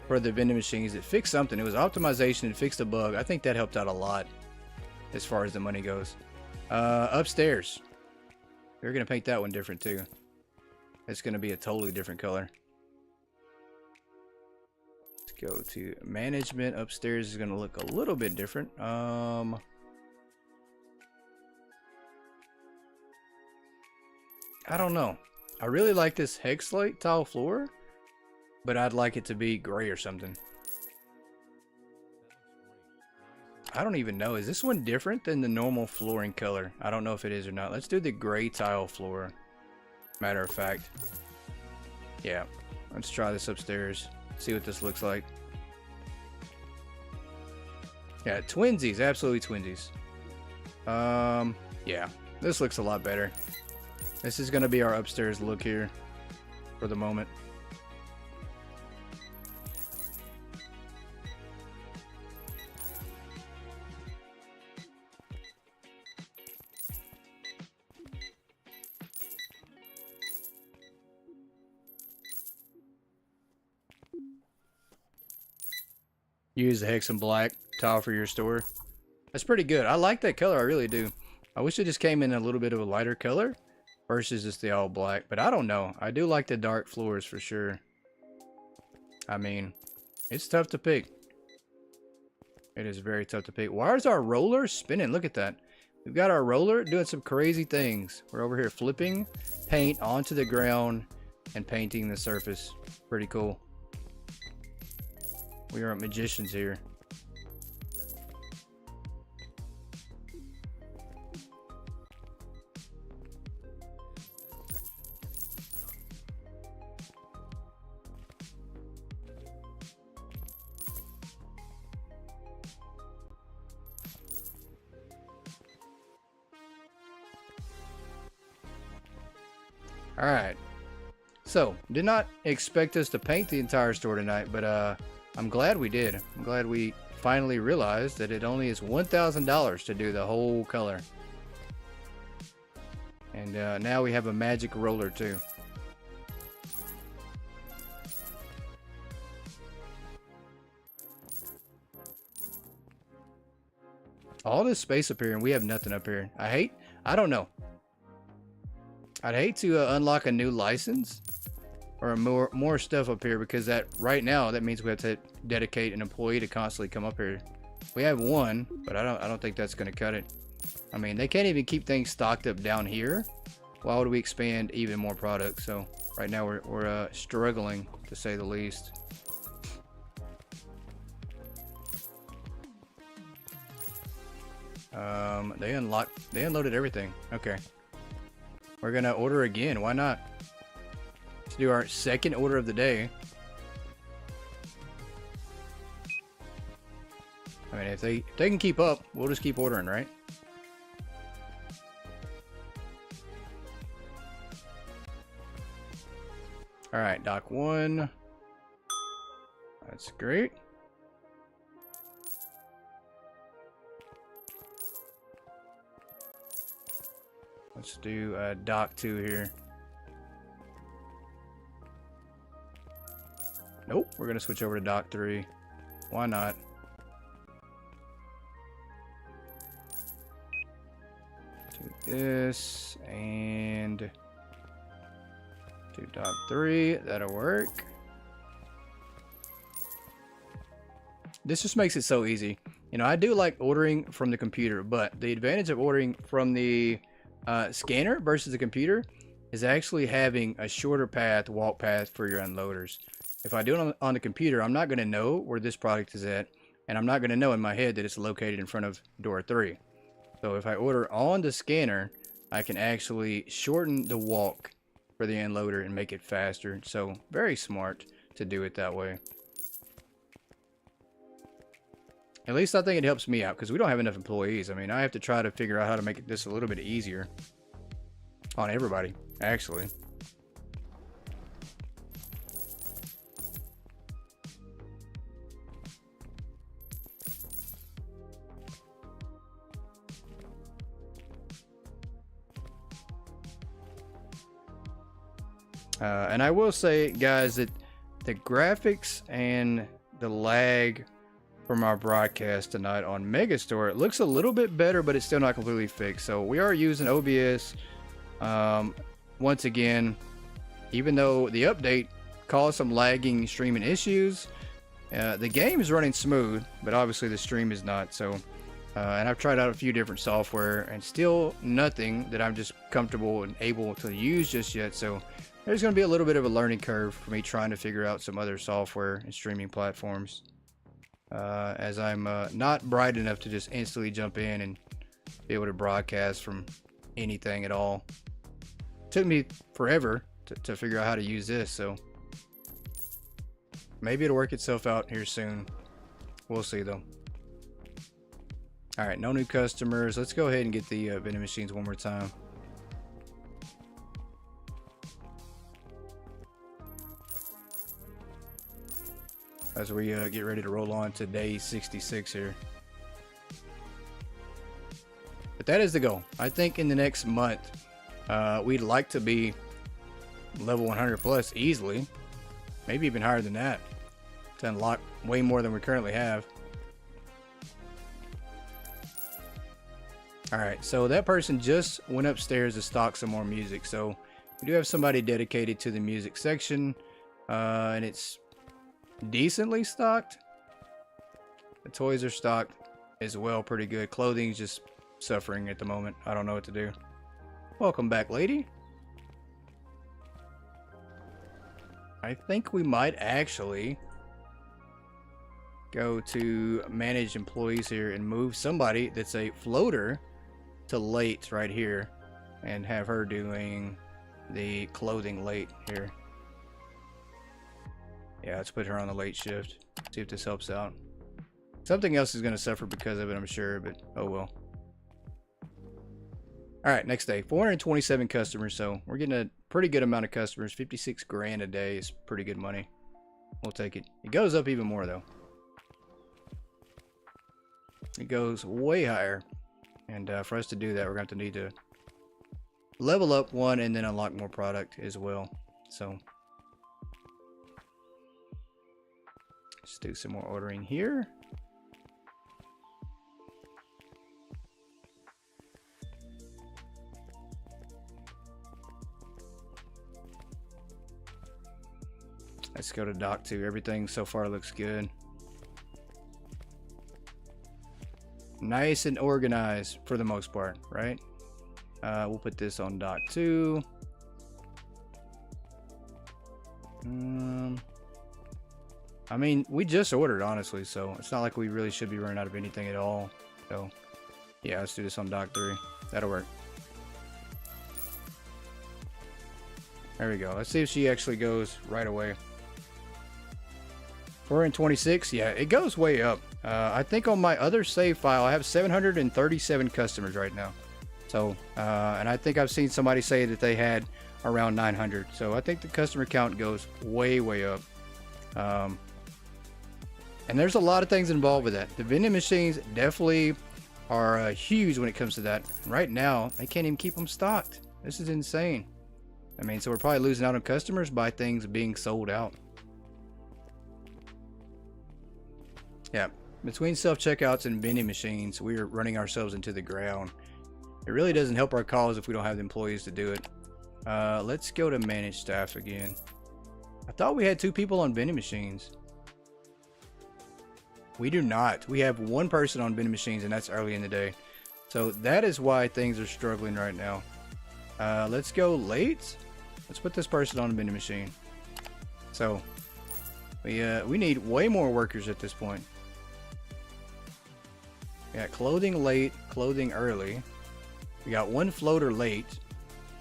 for the vending machines, it fixed something. It was optimization and fixed a bug. I think that helped out a lot as far as the money goes. Upstairs, we're gonna paint that one different too. It's gonna be a totally different color. Let's go to management. Upstairs is gonna look a little bit different. I don't know. I really like this hex slate tile floor, but I'd like it to be gray or something. I don't even know. Is this one different than the normal flooring color? I don't know if it is or not. Let's do the gray tile floor. Matter of fact. Yeah. Let's try this upstairs. See what this looks like. Yeah, twinsies. Absolutely twinsies. Yeah. This looks a lot better. This is going to be our upstairs look here for the moment. use the Hexam Black tile for your store. That's pretty good. I like that color, I really do. I wish it just came in a little bit of a lighter color versus just the all black, but I don't know. I do like the dark floors for sure. I mean, it's tough to pick. It is very tough to pick. Why is our roller spinning? Look at that. We've got our roller doing some crazy things. We're over here flipping paint onto the ground and painting the surface. Pretty cool. We are magicians here. Alright, so did not expect us to paint the entire store tonight, but I'm glad we did. I'm glad we finally realized that it only is $1,000 to do the whole color. And now we have a magic roller too. All this space up here and we have nothing up here. I don't know. I'd hate to unlock a new license or more stuff up here, because that right now that means we have to dedicate an employee to constantly come up here. We have one, but I don't think that's going to cut it. I mean, they can't even keep things stocked up down here. Why would we expand even more products? So right now we're struggling, to say the least. They unloaded everything. Okay. We're gonna order again. Why not? Let's do our second order of the day. I mean, if they can keep up, we'll just keep ordering, right? All right, dock 1. That's great. Let's do dock 2 here. Nope, we're gonna switch over to dock 3. Why not? Do this and do dock 3. That'll work. This just makes it so easy. You know, I do like ordering from the computer, but the advantage of ordering from the scanner versus the computer is actually having a shorter walk path for your unloaders. If I do it on the computer, I'm not going to know where this product is at, and I'm not going to know in my head that it's located in front of door 3. So if I order on the scanner, I can actually shorten the walk for the unloader and make it faster. So very smart to do it that way. At least I think it helps me out, because we don't have enough employees. I mean, I have to try to figure out how to make this a little bit easier on everybody, actually. And I will say, guys, that the graphics and the lag from our broadcast tonight on Megastore, it looks a little bit better, but it's still not completely fixed. So we are using OBS once again, even though the update caused some lagging streaming issues. The game is running smooth, but obviously the stream is not. So and I've tried out a few different software and still nothing that I'm just comfortable and able to use just yet. So there's going to be a little bit of a learning curve for me trying to figure out some other software and streaming platforms. As I'm not bright enough to just instantly jump in and be able to broadcast from anything at all. It took me forever to figure out how to use this, so maybe it'll work itself out here soon. We'll see though. Alright, no new customers. Let's go ahead and get the vending machines one more time. As we get ready to roll on to day 66 here. But that is the goal. I think in the next month, we'd like to be level 100 plus easily. Maybe even higher than that. To unlock way more than we currently have. Alright, so that person just went upstairs to stock some more music. So we do have somebody dedicated to the music section. And it's decently stocked. The toys are stocked as well, pretty good. Clothing's just suffering at the moment. I don't know what to do. Welcome back, lady. I think we might actually go to manage employees here and move somebody that's a floater to late right here and have her doing the clothing late here. Yeah, let's put her on the late shift. See if this helps out. Something else is going to suffer because of it, I'm sure, but oh well. Alright, next day. 427 customers, so we're getting a pretty good amount of customers. 56 grand a day is pretty good money. We'll take it. It goes up even more, though. It goes way higher. And for us to do that, we're going to need to level up one and then unlock more product as well. So let's do some more ordering here. Let's go to dock 2. Everything so far looks good. Nice and organized for the most part, right? We'll put this on dock 2. I mean, we just ordered, honestly, so it's not like we really should be running out of anything at all. So, yeah, let's do this on dock 3. That'll work. There we go. Let's see if she actually goes right away. 426, yeah, it goes way up. I think on my other save file, I have 737 customers right now. So, and I think I've seen somebody say that they had around 900. So I think the customer count goes way, way up. And there's a lot of things involved with that. The vending machines definitely are huge when it comes to that. Right now, they can't even keep them stocked. This is insane. I mean, so we're probably losing out on customers by things being sold out. Yeah, between self-checkouts and vending machines, we are running ourselves into the ground. It really doesn't help our cause if we don't have the employees to do it. Let's go to manage staff again. I thought we had 2 people on vending machines. We do not. We have 1 person on vending machines, and that's early in the day. So that is why things are struggling right now. Let's go late. Let's put this person on a vending machine. So we need way more workers at this point. We got clothing late, clothing early. We got 1 floater late.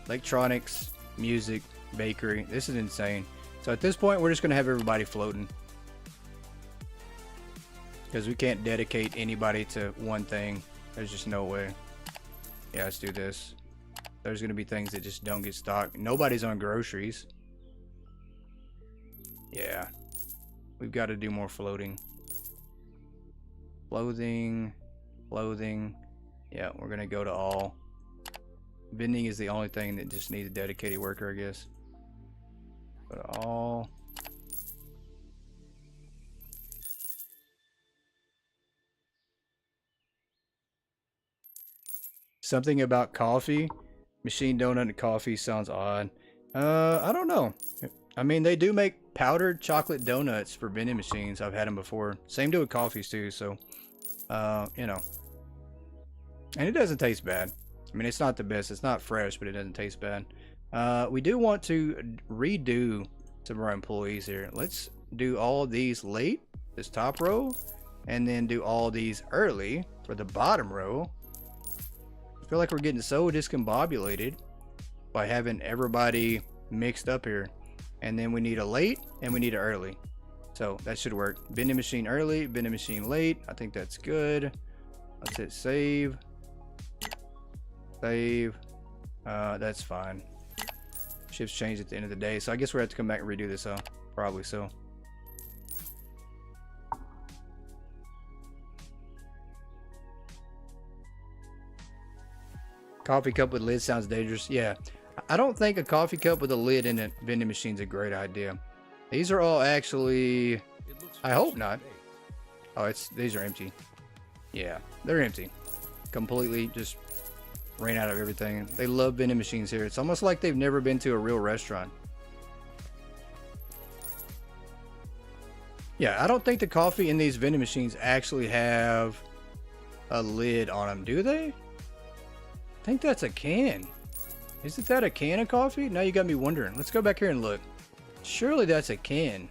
Electronics, music, bakery. This is insane. So at this point, we're just going to have everybody floating. Because we can't dedicate anybody to one thing. There's just no way. Yeah, let's do this. There's going to be things that just don't get stocked. Nobody's on groceries. Yeah. We've got to do more floating. Clothing. Clothing. Yeah, we're going to go to all. Vending is the only thing that just needs a dedicated worker, I guess. Go to all. Something about coffee. Machine donut and coffee sounds odd. I don't know. I mean, they do make powdered chocolate donuts for vending machines. I've had them before. Same deal with coffees too, so you know. And it doesn't taste bad. I mean, it's not the best. It's not fresh, but it doesn't taste bad. We do want to redo some of our employees here. Let's do all of these late, this top row, and then do all these early for the bottom row. I feel like we're getting so discombobulated by having everybody mixed up here. And then we need a late and we need an early. So that should work. Vending machine early, vending machine late. I think that's good. Let's hit save. Save. That's fine. Shifts change at the end of the day. So I guess we're going to have to come back and redo this, huh? Probably so. Coffee cup with lid sounds dangerous. Yeah. I don't think a coffee cup with a lid in a vending machine is a great idea. These are all actually... I hope not. Oh, these are empty. Yeah, they're empty. Completely just ran out of everything. They love vending machines here. It's almost like they've never been to a real restaurant. Yeah, I don't think the coffee in these vending machines actually have a lid on them, do they? I think that's a can. Isn't that a can of coffee? Now you got me wondering. Let's go back here and look. Surely that's a can.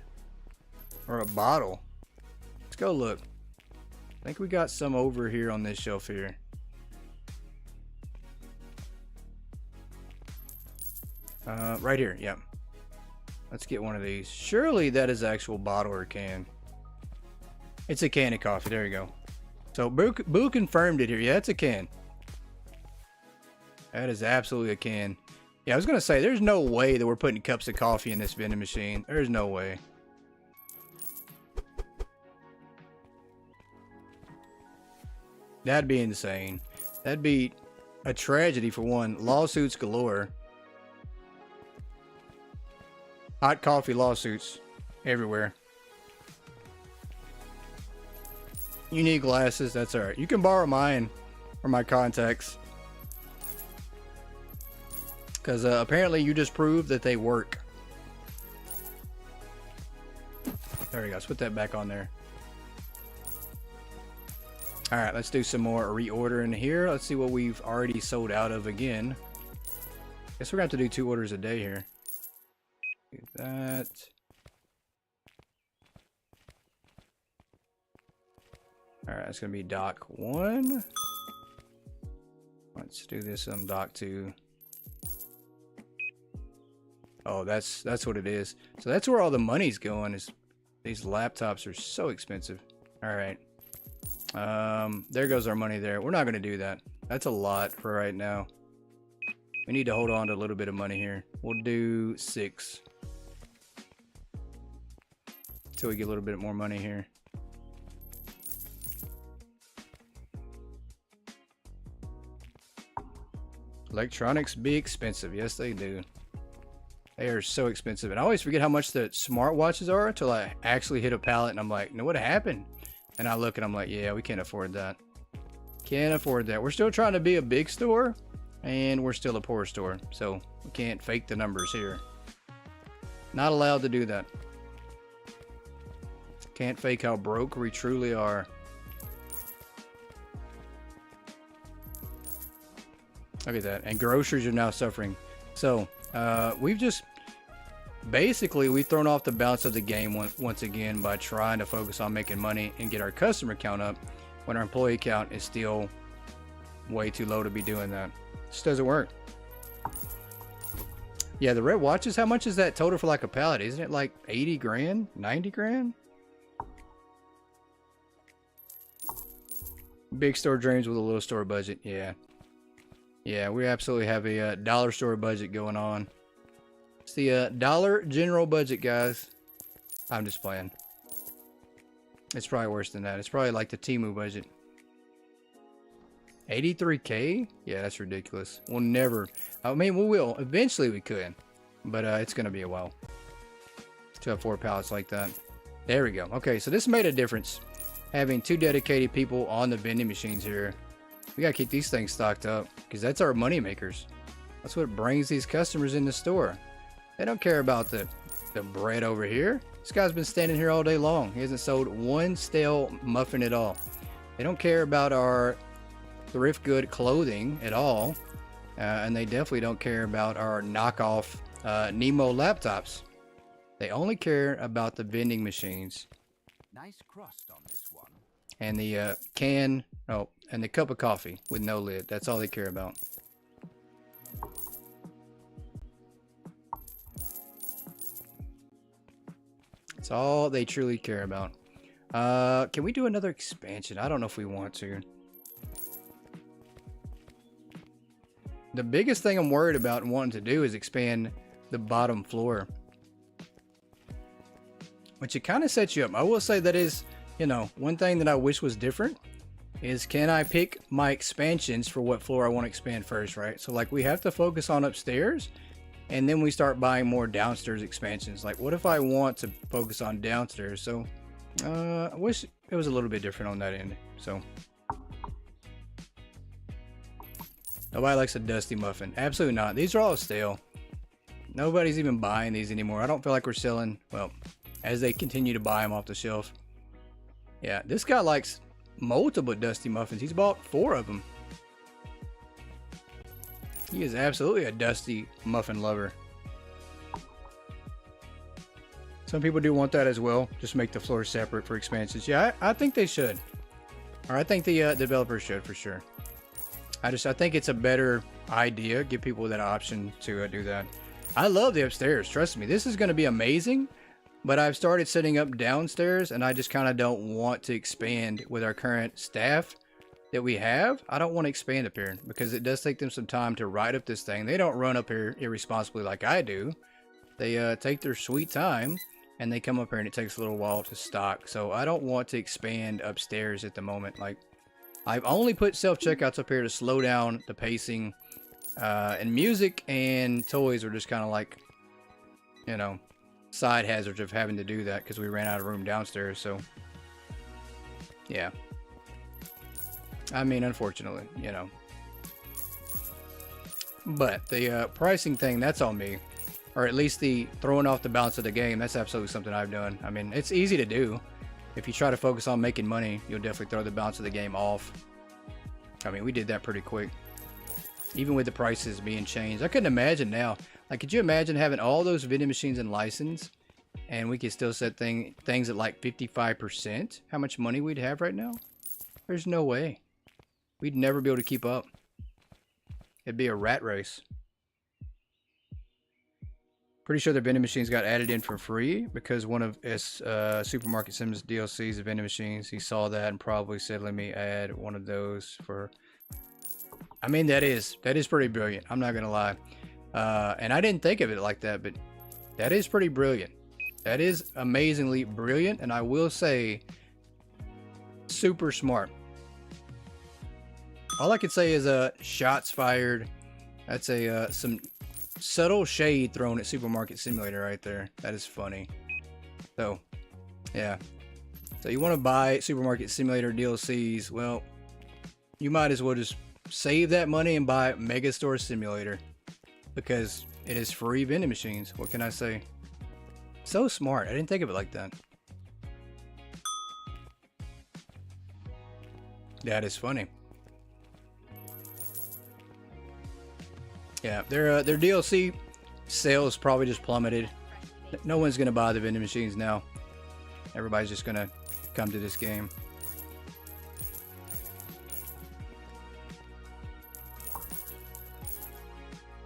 Or a bottle. Let's go look. I think we got some over here on this shelf here. Right here, yeah. Let's get one of these. Surely that is actual bottle or can. It's a can of coffee. There you go. So Boo confirmed it here. Yeah, it's a can. That is absolutely a can. Yeah, I was going to say, there's no way that we're putting cups of coffee in this vending machine. There's no way. That'd be insane. That'd be a tragedy for one. Lawsuits galore. Hot coffee lawsuits everywhere. You need glasses, that's alright. You can borrow mine or my contacts. Because apparently you just proved that they work. There we go, let's put that back on there. Alright, let's do some more reordering here. Let's see what we've already sold out of again. Guess we're going to have to do 2 orders a day here. Do that. Alright, it's going to be dock 1. Let's do this on dock 2. Oh, that's what it is. So that's where all the money's going, is these laptops are so expensive. Alright. There goes our money there. We're not going to do that. That's a lot for right now. We need to hold on to a little bit of money here. We'll do 6. Until we get a little bit more money here. Electronics be expensive. Yes, they do. They are so expensive. And I always forget how much the smartwatches are until I actually hit a pallet and I'm like, no, what happened? And I look and I'm like, yeah, we can't afford that. Can't afford that. We're still trying to be a big store and we're still a poor store. So we can't fake the numbers here. Not allowed to do that. Can't fake how broke we truly are. Look at that. And groceries are now suffering. So we've just basically we've thrown off the balance of the game once again by trying to focus on making money and get our customer count up when our employee count is still way too low to be doing that. Just doesn't work. Yeah, the red watches, how much is that total for like a pallet? Isn't it like 80 grand? 90 grand? Big store dreams with a little store budget. Yeah. Yeah, we absolutely have a dollar store budget going on. It's the Dollar General budget, guys. I'm just playing. It's probably worse than that. It's probably like the Temu budget. 83K? Yeah, that's ridiculous. We'll never... I mean, we will. Eventually we could. But it's going to be a while to have 4 pallets like that. There we go. Okay, so this made a difference. Having 2 dedicated people on the vending machines here. We got to keep these things stocked up. Because that's our money makers. That's what brings these customers in the store. They don't care about the bread over here. This guy's been standing here all day long. He hasn't sold one stale muffin at all. They don't care about our thrift good clothing at all. And they definitely don't care about our knockoff Nemo laptops. They only care about the vending machines. Nice crust on this one. And the can, oh, and the cup of coffee with no lid. That's all they care about. That's all they truly care about. Can we do another expansion? I don't know if we want to. The biggest thing I'm worried about and wanting to do is expand the bottom floor. Which it kind of sets you up. I will say that is, you know, one thing that I wish was different is can I pick my expansions for what floor I want to expand first, right? So like we have to focus on upstairs and then we start buying more downstairs expansions. Like what if I want to focus on downstairs? So I wish it was a little bit different on that end. So nobody likes a dusty muffin. Absolutely not. These are all stale. Nobody's even buying these anymore. I don't feel like we're selling, well, as they continue to buy them off the shelf. Yeah, this guy likes multiple dusty muffins. He's bought 4 of them. He is absolutely a dusty muffin lover. Some people do want that as well. Just make the floor separate for expansions. Yeah, I think they should. Or I think the developers should for sure. I think it's a better idea. Give people that option to do that. I love the upstairs. Trust me, this is going to be amazing. But I've started setting up downstairs, and I just kind of don't want to expand with our current staff that we have. I don't want to expand up here because it does take them some time to write up this thing. They don't run up here irresponsibly like I do. They take their sweet time, and they come up here, and it takes a little while to stock. So I don't want to expand upstairs at the moment. Like, I've only put self-checkouts up here to slow down the pacing. And music and toys are just kind of like, you know, side hazards of having to do that because we ran out of room downstairs. So yeah, I mean, unfortunately, you know, but the pricing thing, that's on me, or at least the throwing off the balance of the game. That's absolutely something I've done. I mean, it's easy to do. If you try to focus on making money, you'll definitely throw the balance of the game off. I mean, we did that pretty quick. Even with the prices being changed. I couldn't imagine now. Like, could you imagine having all those vending machines in license and we could still set things at like 55%? How much money we'd have right now? There's no way. We'd never be able to keep up. It'd be a rat race. Pretty sure the vending machines got added in for free because one of Supermarket Sims DLC's vending machines, he saw that and probably said, let me add one of those for... I mean, that is pretty brilliant. I'm not gonna lie, and I didn't think of it like that, but that is pretty brilliant. That is amazingly brilliant, and I will say, super smart. All I can say is shots fired. That's some subtle shade thrown at Supermarket Simulator right there. That is funny. So, yeah. So you want to buy Supermarket Simulator DLCs? Well, you might as well just save that money and buy Megastore Simulator because it is free vending machines. What can I say? So smart. I didn't think of it like that. That is funny. Yeah, their DLC sales probably just plummeted. No one's gonna buy the vending machines now. Everybody's just gonna come to this game.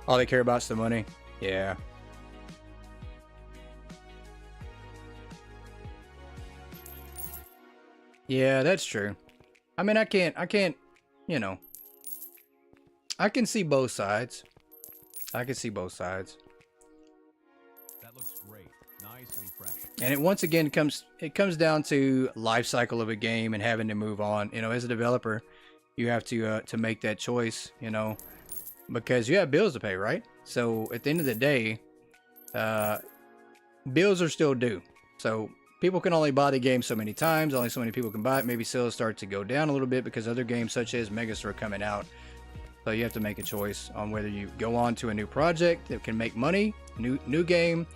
All they care about is the money. Yeah. Yeah, that's true. I mean, I can't, you know. I can see both sides. I can see both sides. That looks great. Nice and fresh. And it once again comes down to life cycle of a game and having to move on. You know, as a developer, you have to make that choice, you know, because you have bills to pay, right? So at the end of the day, bills are still due. So people can only buy the game so many times, only so many people can buy it. Maybe sales start to go down a little bit because other games such as Megastore are coming out. So you have to make a choice on whether you go on to a new project that can make money, new game,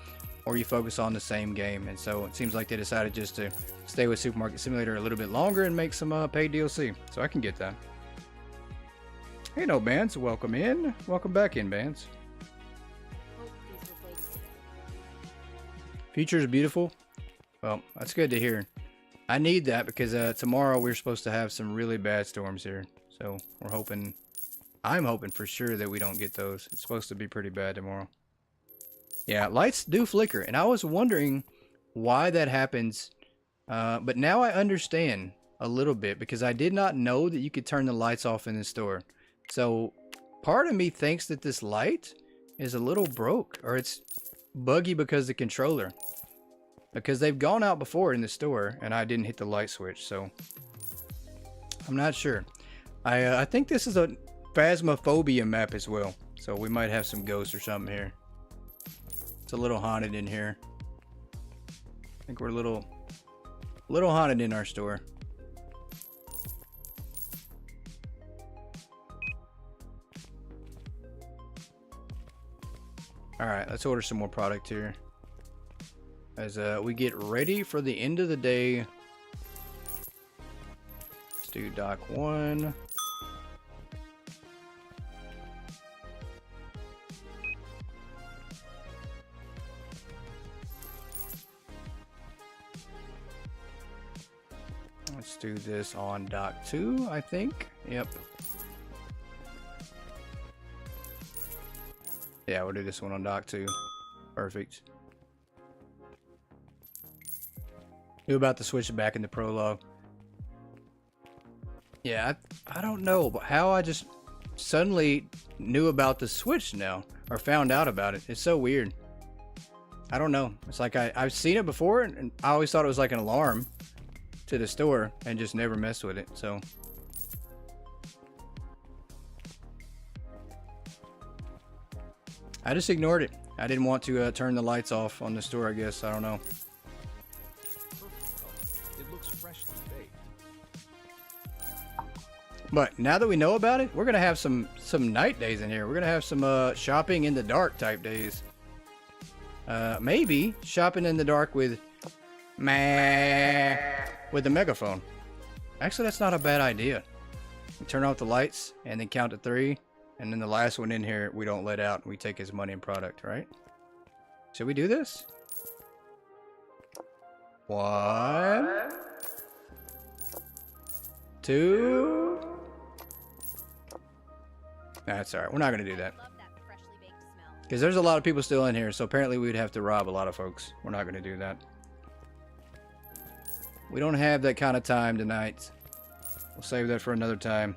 or you focus on the same game. And so it seems like they decided just to stay with Supermarket Simulator a little bit longer and make some paid DLC. So I can get that. Hey, no, Bands. Welcome in. Welcome back in, Bands. Hope these will play together. Future is beautiful. Well, that's good to hear. I need that because tomorrow we're supposed to have some really bad storms here. So we're hoping... I'm hoping for sure that we don't get those. It's supposed to be pretty bad tomorrow. Yeah, lights do flicker. And I was wondering why that happens. But now I understand a little bit because I did not know that you could turn the lights off in the store. So part of me thinks that this light is a little broke or it's buggy because of the controller. Because they've gone out before in the store and I didn't hit the light switch. So I'm not sure. I think this is a Phasmophobia map as well, so we might have some ghosts or something here. It's a little haunted in here. I think we're a little Little haunted in our store. Alright, let's order some more product here. As we get ready for the end of the day. Let's do dock 1. Let's do this on dock 2, I think. Yep. Yeah, we'll do this one on dock 2. Perfect. Knew about to switch it back into prologue. Yeah, I don't know how I just suddenly knew about the switch now, or found out about it. It's so weird. I don't know. It's like I've seen it before, and I always thought it was like an alarm to the store, and just never messed with it. So I just ignored it. I didn't want to turn the lights off on the store, I guess. I don't know. It looks freshly baked. But now that we know about it, we're gonna have some night days in here. We're gonna have some shopping in the dark type days. Maybe shopping in the dark with the megaphone. Actually, that's not a bad idea. We turn off the lights and then count to 3, and then the last one in here we don't let out. We take his money and product, right? Should we do this? 1, 2. That's alright. We're not gonna do that. Love that freshly baked smell. Because there's a lot of people still in here, so apparently we'd have to rob a lot of folks. We're not going to do that. We don't have that kind of time tonight. We'll save that for another time.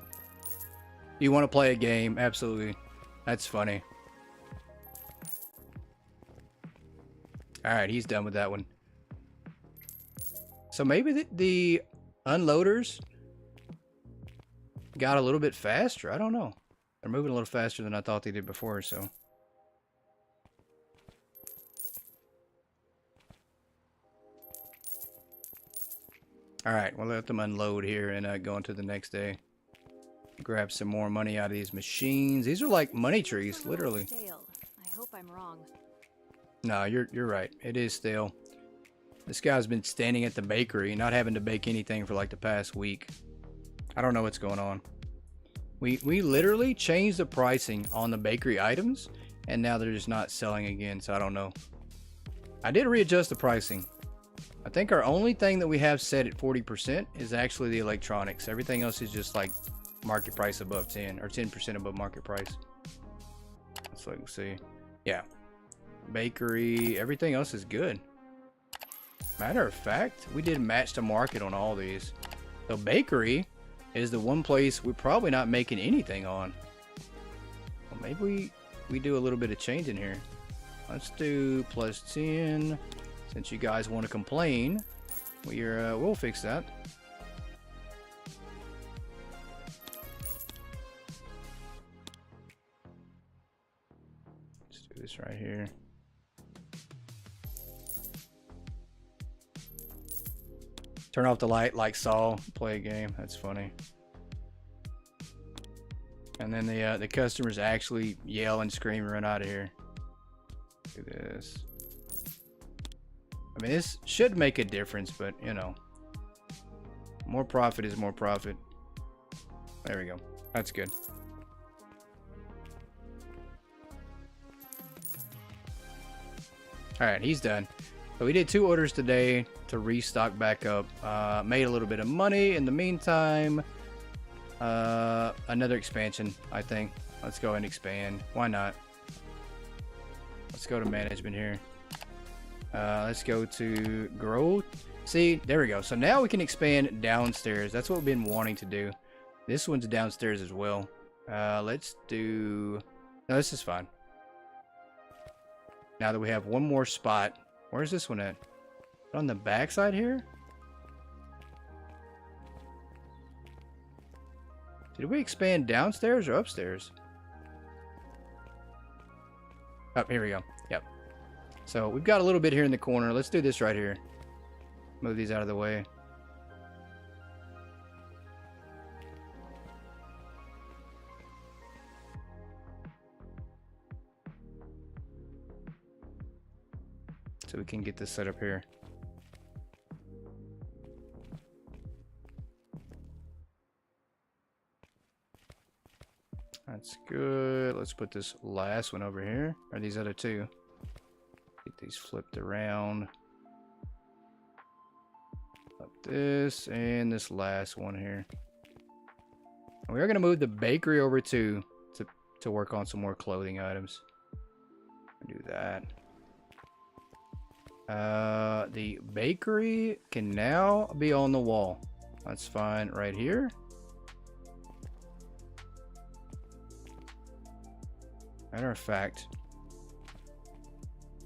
You want to play a game? Absolutely. That's funny. Alright, he's done with that one. So maybe the unloaders got a little bit faster. I don't know. They're moving a little faster than I thought they did before, so... Alright, we'll let them unload here and go into the next day. Grab some more money out of these machines. These are like money trees, literally. Stale. I hope I'm wrong. No, you're right. It is stale. This guy's been standing at the bakery, not having to bake anything for like the past week. I don't know what's going on. We literally changed the pricing on the bakery items, and now they're just not selling again, so I don't know. I did readjust the pricing. I think our only thing that we have set at 40% is actually the electronics. Everything else is just like market price above 10 or 10% above market price. So let's see. Yeah. Bakery, everything else is good. Matter of fact, we did match to market on all these. So bakery is the one place we're probably not making anything on. Well, maybe we do a little bit of change in here. Let's do plus 10. Since you guys want to complain, we'll fix that. Let's do this right here. Turn off the light like Saul, play a game. That's funny. And then the customers actually yell and scream and run out of here. Do this. I mean, this should make a difference, but you know, more profit is more profit. There we go. That's good. All right, he's done. So we did 2 orders today to restock back up. Made a little bit of money in the meantime. Another expansion, I think. Let's go and expand. Why not? Let's go to management here. Let's go to growth. See, there we go. So now we can expand downstairs. That's what we've been wanting to do. This one's downstairs as well. Let's do... No, this is fine. Now that we have one more spot. Where's this one at? On the back side here? Did we expand downstairs or upstairs? Oh, here we go. Yep. So we've got a little bit here in the corner. Let's do this right here. Move these out of the way. so we can get this set up here. That's good. Let's put this last one over here, or these other two. Get these flipped around. Up this and this last one here. And we are going to move the bakery over to work on some more clothing items. Do that. The bakery can now be on the wall. That's fine right here. Matter of fact,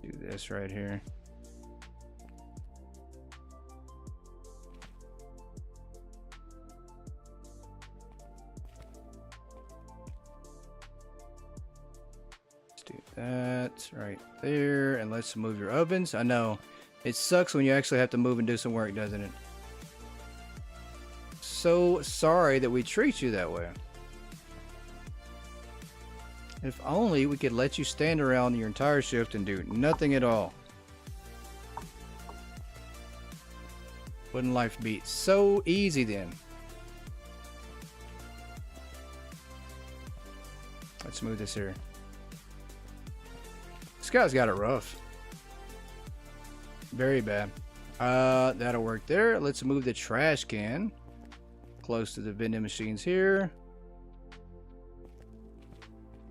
do this right here. Let's do that right there, and let's move your ovens. I know it sucks when you actually have to move and do some work, doesn't it? So sorry that we treat you that way. If only we could let you stand around your entire shift and do nothing at all. Wouldn't life be so easy then? Let's move this here. This guy's got it rough. Very bad. That'll work there. Let's move the trash can close to the vending machines here.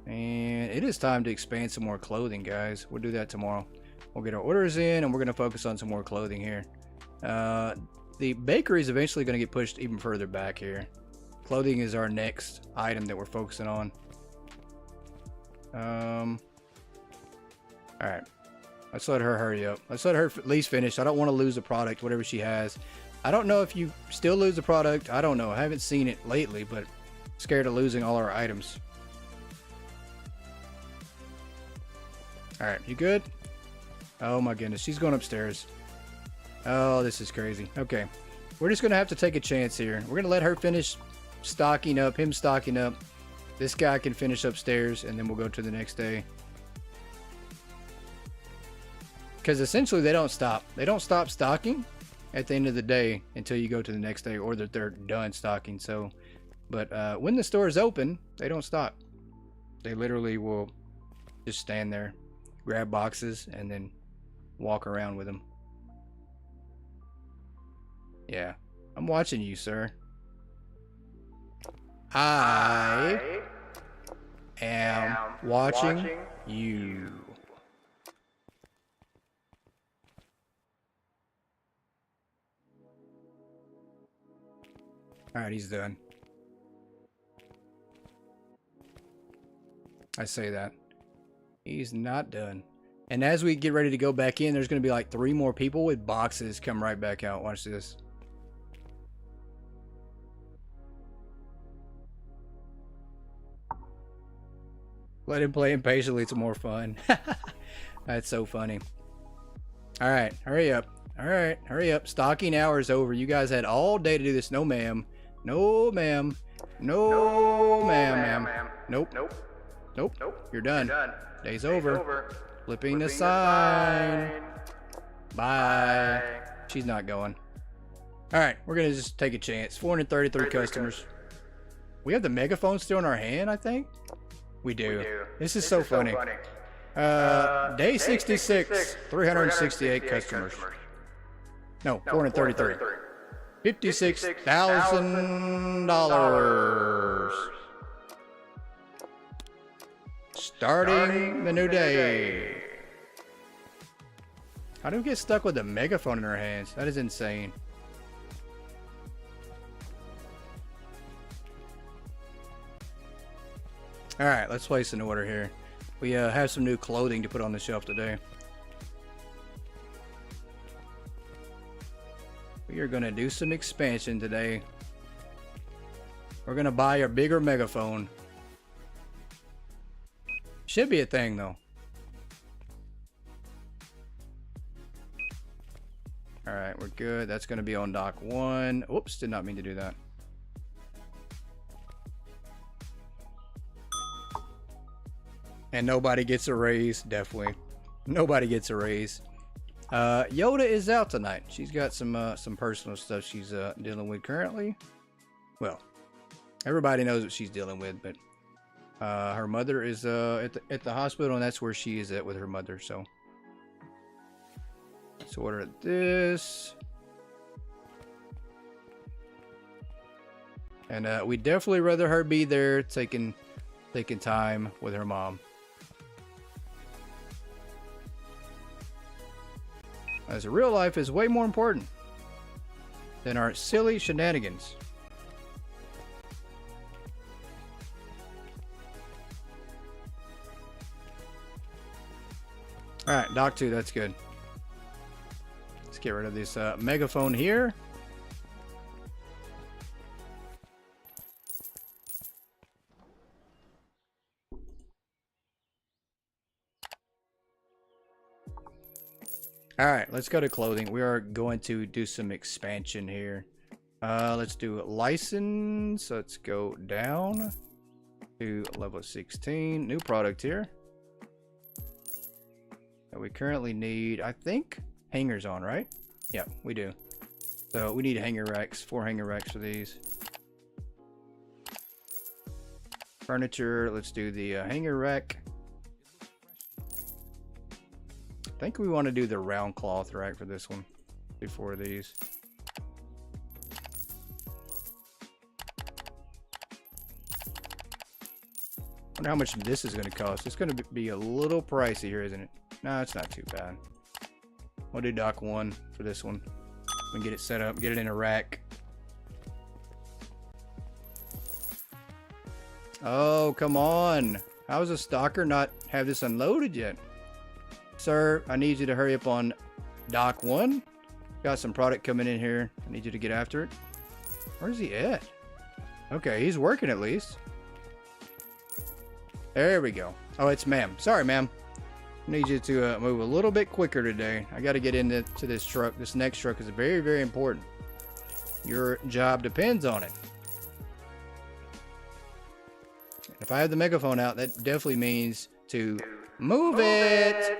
And it is time to expand some more clothing, guys. We'll do that tomorrow. We'll get our orders in, and we're going to focus on some more clothing here. The bakery is eventually going to get pushed even further back here. Clothing is our next item that we're focusing on. Alright. Let's let her hurry up. Let's let her at least finish. I don't want to lose the product, whatever she has. I don't know if you still lose the product. I don't know. I haven't seen it lately, but scared of losing all our items. Alright, you good? Oh my goodness, she's going upstairs. Oh, this is crazy. Okay, we're just going to have to take a chance here. We're going to let her finish stocking up, him stocking up. This guy can finish upstairs, and then we'll go to the next day. Because essentially they don't stop. They don't stop stocking at the end of the day until you go to the next day, or that they're done stocking. So, but when the store is open, they don't stop. They literally will just stand there, grab boxes, and then walk around with them. Yeah, I'm watching you, sir. I am watching you. Alright, he's done. I say that. He's not done. And as we get ready to go back in, there's going to be like 3 more people with boxes come right back out. Watch this. Let him play impatiently. It's more fun. That's so funny. Alright, hurry up. Alright, hurry up. Stocking hours over. You guys had all day to do this. No, ma'am. No, ma'am. No, ma'am. Nope. Nope. You're done. Day's over. Flipping the sign. Bye. She's not going. Alright, we're going to just take a chance. 433 customers. We have the megaphone still in our hand, I think? We do. This is so funny. Day 66, 368 customers. No, 433. $56,000. Starting the new day. How do we get stuck with a megaphone in our hands? That is insane. Alright, let's place an order here. We have some new clothing to put on the shelf today. We are going to do some expansion today. We're going to buy a bigger megaphone. Should be a thing though. Alright, we're good. That's going to be on dock 1. Oops, did not mean to do that. And nobody gets a raise, definitely. Nobody gets a raise. Yoda is out tonight. She's got some personal stuff she's dealing with currently. Well, everybody knows what she's dealing with, but her mother is at the hospital, and that's where she is at with her mother. So let's order this. And we'd definitely rather her be there taking time with her mom. As real life is way more important than our silly shenanigans. Alright, Doc 2, that's good. Let's get rid of this megaphone here. Alright, let's go to clothing. We are going to do some expansion here. Let's do license. Let's go down to level 16. New product here. We currently need, I think, hangers on, right? Yeah, we do. So we need hanger racks, 4 hanger racks for these. Furniture, let's do the hanger rack. I think we want to do the round cloth rack for this one. Do 4 of these. Wonder how much this is going to cost. It's going to be a little pricey here, isn't it? No, it's not too bad. We'll do Dock 1 for this one. We can get it set up, get it in a rack. Oh, come on. How does a stalker not have this unloaded yet? Sir, I need you to hurry up on Dock 1. Got some product coming in here. I need you to get after it. Where's he at? Okay, he's working at least. There we go. Oh, it's ma'am. Sorry, ma'am. I need you to move a little bit quicker today. I got to get into this truck. This next truck is very, very important. Your job depends on it. If I have the megaphone out, that definitely means to move it.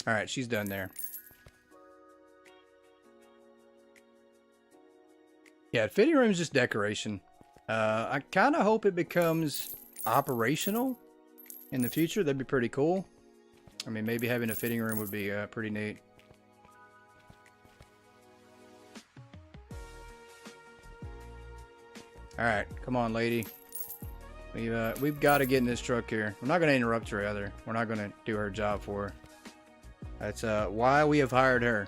All right, she's done there. Yeah, fitting room is just decoration. I kind of hope it becomes operational in the future. That'd be pretty cool. I mean, maybe having a fitting room would be pretty neat. All right, come on, lady. We've got to get in this truck here. We're not going to interrupt her either. We're not going to do her job for her. That's why we have hired her.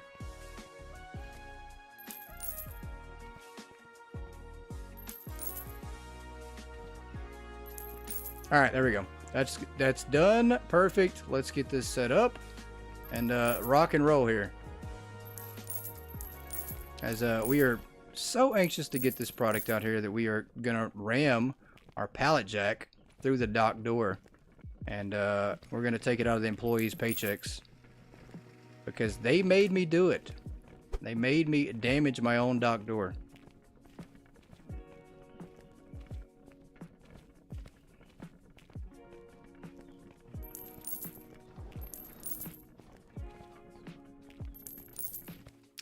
All right, there we go. That's done. Perfect. Let's get this set up and rock and roll here. As we are so anxious to get this product out here that we are gonna ram our pallet jack through the dock door, and we're gonna take it out of the employees' paychecks because they made me do it. They made me damage my own dock door.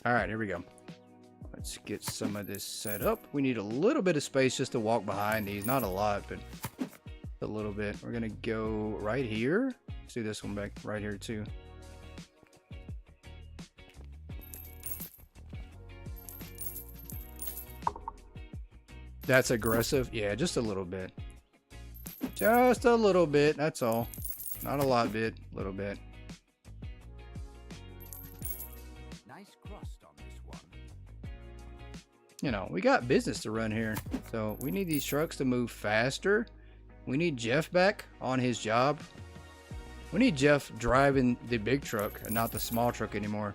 All right, here we go. Let's get some of this set up. We need a little bit of space just to walk behind these. Not a lot, but a little bit. We're gonna go right here. Let's do this one back right here too. That's aggressive. Yeah, just a little bit. Just a little bit, that's all. Not a lot bit, a little bit. You know, we got business to run here, so we need these trucks to move faster. We need Jeff back on his job. We need Jeff driving the big truck and not the small truck anymore.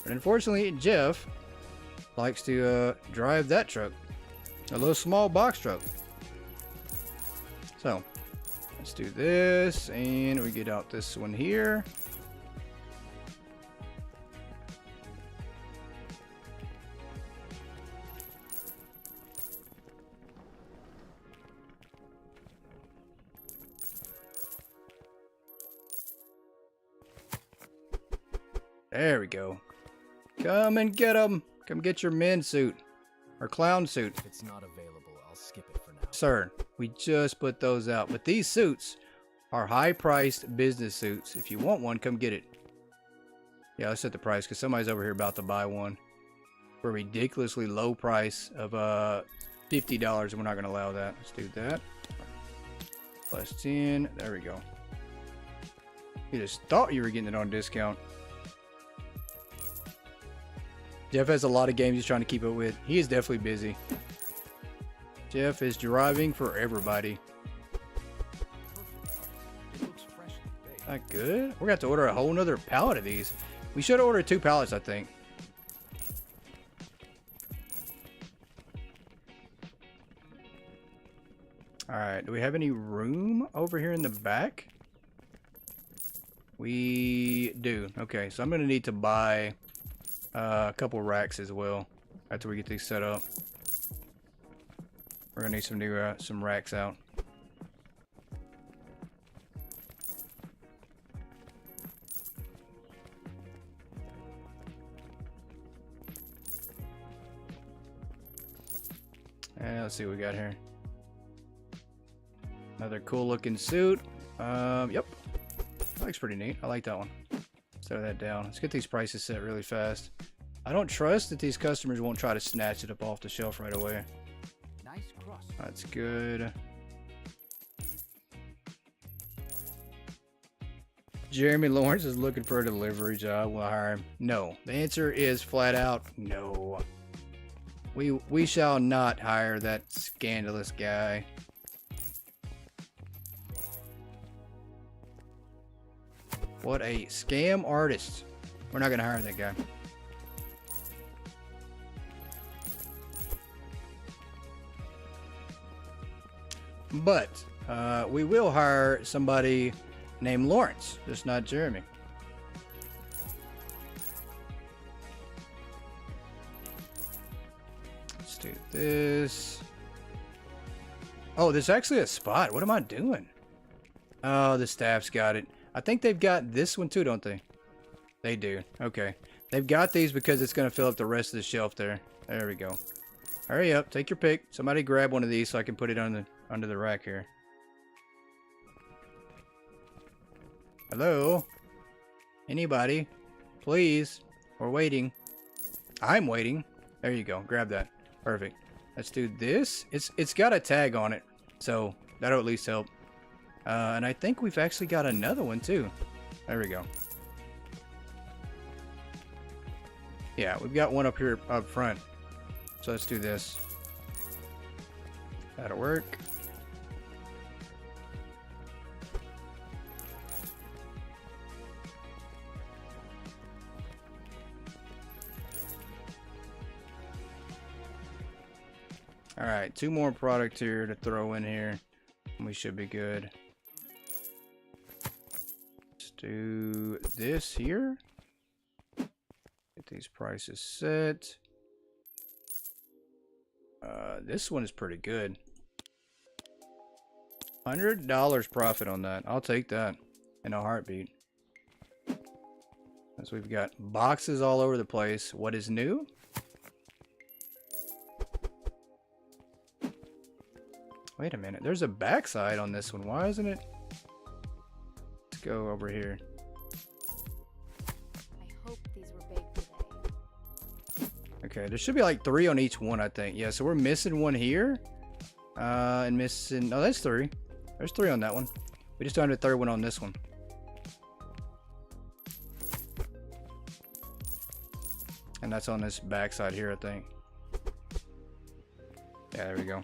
But unfortunately, Jeff likes to drive that truck, a little small box truck. So let's do this, and we get out this one here. There we go. Come and get them. Come get your men suit. Or clown suit. If it's not available, I'll skip it for now. Sir, we just put those out. But these suits are high-priced business suits. If you want one, come get it. Yeah, let's set the price because somebody's over here about to buy one for a ridiculously low price of $50, and we're not going to allow that. Let's do that. Plus 10. There we go. You just thought you were getting it on discount. Jeff has a lot of games he's trying to keep up with. He is definitely busy. Jeff is driving for everybody. It looks freshly baked. Not good. We're going to have to order a whole nother pallet of these. We should order 2 pallets, I think. Alright, do we have any room over here in the back? We do. Okay, so I'm going to need to buy a couple racks as well after we get these set up. We're going to need some new some racks out. And let's see what we got here. Another cool looking suit. Yep. That looks pretty neat. I like that one. Set that down. Let's get these prices set really fast. I don't trust that these customers won't try to snatch it up off the shelf right away. Nice cross. That's good. Jeremy Lawrence is looking for a delivery job. We'll hire him. No. The answer is flat out no. We shall not hire that scandalous guy. What a scam artist. We're not going to hire that guy. But we will hire somebody named Lawrence, just not Jeremy. Let's do this. Oh, there's actually a spot. What am I doing? Oh, the staff's got it. I think they've got this one too, don't they? They do. Okay. They've got these because it's going to fill up the rest of the shelf there. There we go. Hurry up. Take your pick. Somebody grab one of these so I can put it on under the rack here. Hello? Anybody? Please. We're waiting. I'm waiting. There you go. Grab that. Perfect. Let's do this. It's got a tag on it, so that'll at least help. And I think we've actually got another one too. There we go. Yeah, we've got one up here up front. So let's do this. That'll work. All right, 2 more product here to throw in here. We should be good. Let's do this here. Get these prices set. This one is pretty good. $100 profit on that. I'll take that in a heartbeat. As we've got boxes all over the place. What is new? Wait a minute. There's a backside on this one. Why isn't it? Let's go over here. I hope these were baked today. Okay, there should be like 3 on each one, I think. Yeah, so we're missing one here. And missing... Oh, that's 3. There's 3 on that one. We just don't have the 3rd one on this one. And that's on this backside here, I think. Yeah, there we go.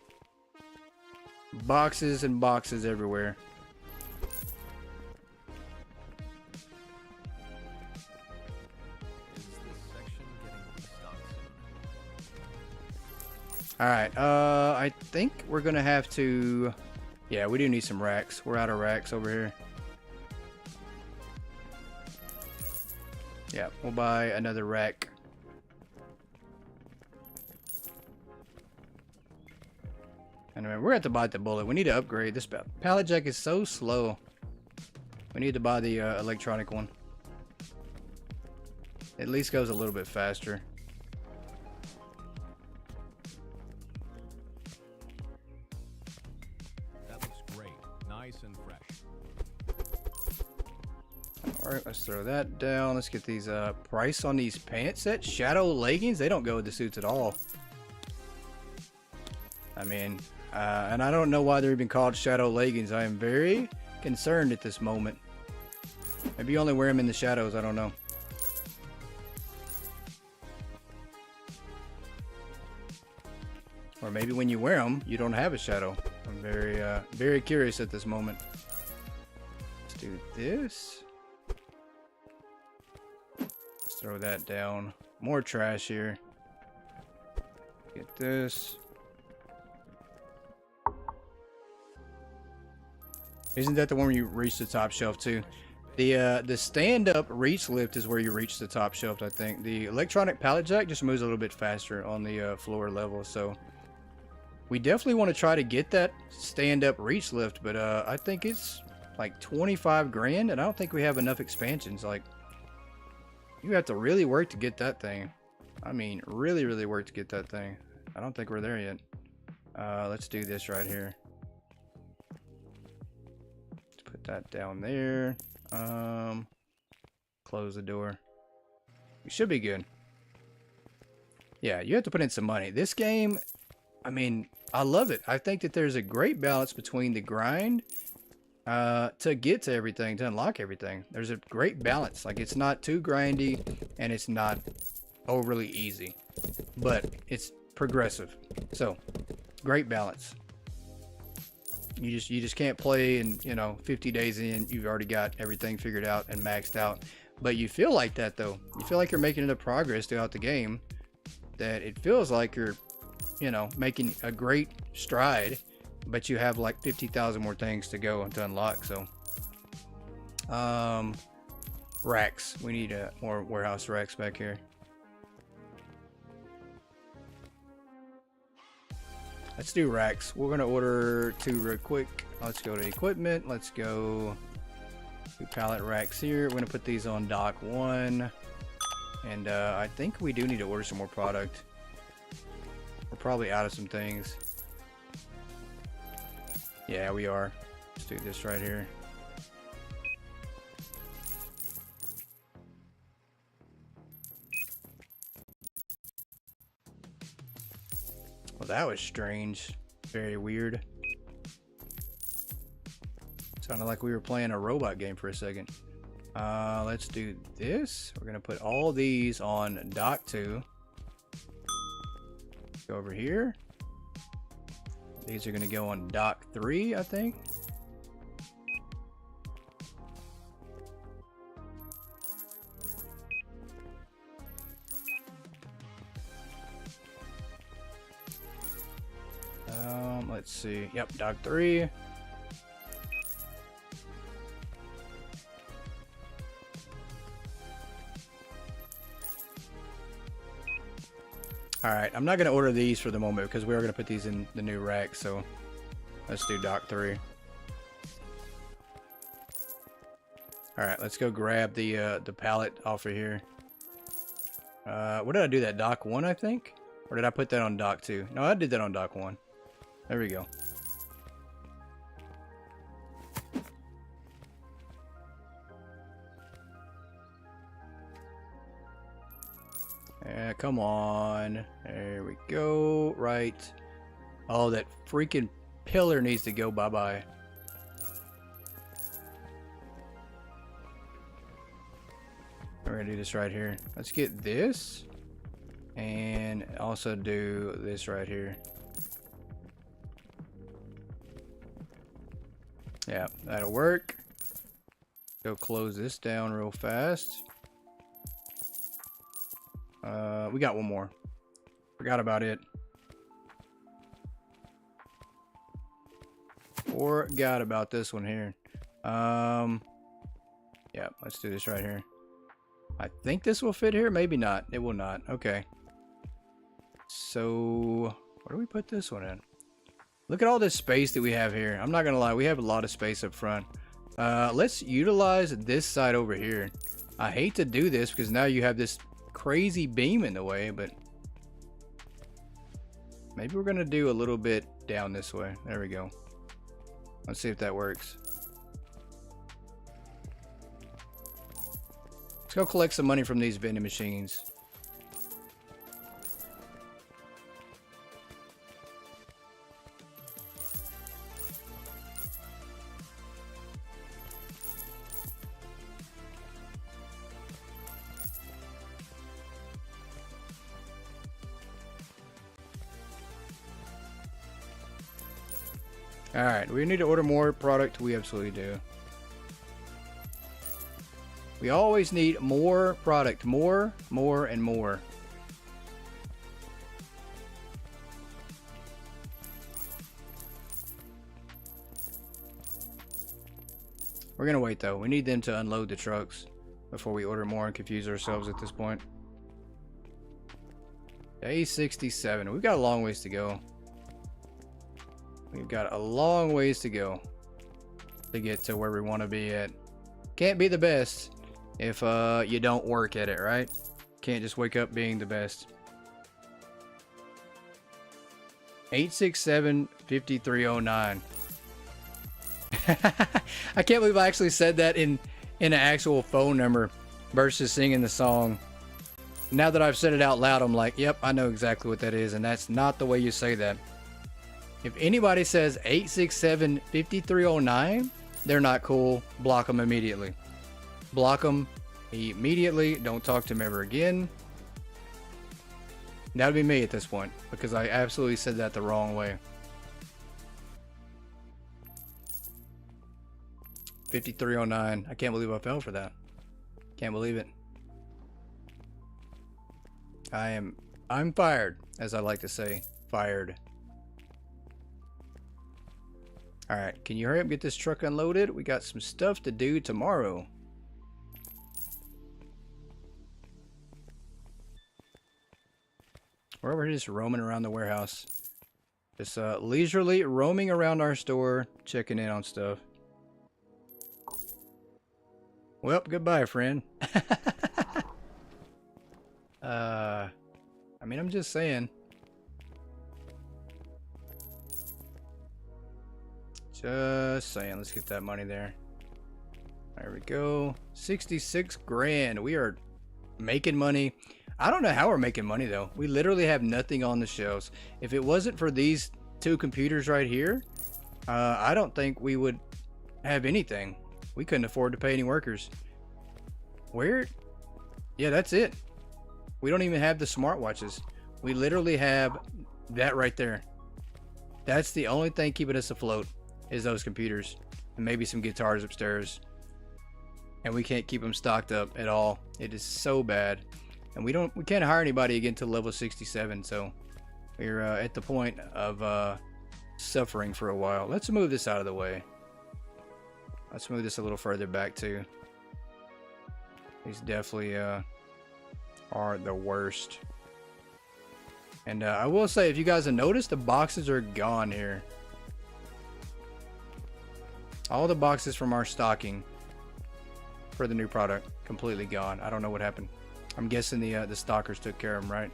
Boxes and boxes everywhere. Is this section getting restocked soon? Alright, I think we're gonna have to... Yeah, we do need some racks. We're out of racks over here. Yeah, we'll buy another rack. Anyway, we're gonna have to buy the bullet. We need to upgrade. This pallet jack is so slow. We need to buy the electronic one. at least goes a little bit faster. That looks great. Nice and fresh. Alright, let's throw that down. Let's get these price on these pant sets. Shadow leggings, they don't go with the suits at all. I mean, and I don't know why they're even called shadow leggings. I am very concerned at this moment. Maybe you only wear them in the shadows, I don't know. Or maybe when you wear them, you don't have a shadow. I'm very curious at this moment. Let's do this. Let's throw that down. More trash here. Get this. Isn't that the one where you reach the top shelf too? The stand-up reach lift is where you reach the top shelf, I think. The electronic pallet jack just moves a little bit faster on the floor level, so we definitely want to try to get that stand-up reach lift, but I think it's like 25 grand, and I don't think we have enough expansions. Like, you have to really work to get that thing. I mean, really work to get that thing. I don't think we're there yet. Let's do this right here. Let's put that down there. Close the door. We should be good. Yeah, you have to put in some money. This game, I mean, I love it. I think that there's a great balance between the grind to get to everything, to unlock everything. There's a great balance. Like, it's not too grindy and it's not overly easy, but it's progressive. So, great balance. You just can't play and, you know, 50 days in, you've already got everything figured out and maxed out. But you feel like that, though. You feel like you're making enough progress throughout the game that it feels like you're, you know, making a great stride, but you have like 50,000 more things to go and to unlock. So, racks. We need more warehouse racks back here. Let's do racks. We're gonna order 2 real quick. Let's go to equipment. Let's go to pallet racks here. We're gonna put these on dock 1, and I think we do need to order some more product. We're probably out of some things. Yeah, we are. Let's do this right here. Well, that was strange. Very weird. Sounded like we were playing a robot game for a second. Let's do this. We're gonna put all these on dock 2. Go over here. These are gonna go on dock 3, I think. Let's see. Yep, dock 3. Alright, I'm not going to order these for the moment because we are going to put these in the new rack, so let's do dock 3. Alright, let's go grab the pallet off of here. What did I do that? Dock 1, I think? Or did I put that on dock 2? No, I did that on dock 1. There we go. Come on. There we go. Right. Oh, that freaking pillar needs to go bye-bye. We're gonna do this right here. Let's get this. And also do this right here. Yeah, that'll work. Go close this down real fast. We got one more. Forgot about it. Forgot about this one here. Yeah, let's do this right here. I think this will fit here. Maybe not. It will not. Okay. So, where do we put this one in? Look at all this space that we have here. I'm not gonna lie, we have a lot of space up front. Let's utilize this side over here. I hate to do this because now you have this crazy beam in the way, but maybe we're gonna do a little bit down this way. There we go. Let's see if that works. Let's go collect some money from these vending machines. Alright, we need to order more product. We absolutely do. We always need more product. More, and more. We're gonna wait though. We need them to unload the trucks before we order more and confuse ourselves at this point. Day 67. We've got a long ways to go. We've got a long ways to go to get to where we want to be at. Can't be the best if you don't work at it, right? Can't just wake up being the best. 867-5309. I can't believe I actually said that in an actual phone number versus singing the song. Now that I've said it out loud, I'm like, yep, I know exactly what that is, and that's not the way you say that. If anybody says 867-5309, they're not cool. Block them immediately. Block them immediately. Don't talk to them ever again. That would be me at this point, because I absolutely said that the wrong way. 5309. I can't believe I fell for that. Can't believe it. I'm fired, as I like to say. Fired. Alright, can you hurry up and get this truck unloaded? We got some stuff to do tomorrow. We're over here just roaming around the warehouse. Just leisurely roaming around our store, checking in on stuff. Well, goodbye, friend. I mean, I'm just saying. Just saying. Let's get that money there. There we go. 66 grand. We are making money. I don't know how we're making money though. We literally have nothing on the shelves. If it wasn't for these two computers right here, I don't think we would have anything. We couldn't afford to pay any workers. Where? Yeah, that's it. We don't even have the smartwatches. We literally have that right there. That's the only thing keeping us afloat, is those computers and maybe some guitars upstairs. And we can't keep them stocked up at all. It is so bad. And we can't hire anybody again till level 67, so we're at the point of suffering for a while. Let's move this out of the way. Let's move this a little further back too. These definitely are the worst. And I will say, if you guys have noticed, the boxes are gone here. All the boxes from our stocking for the new product completely gone. I don't know what happened. I'm guessing the stockers took care of them, right?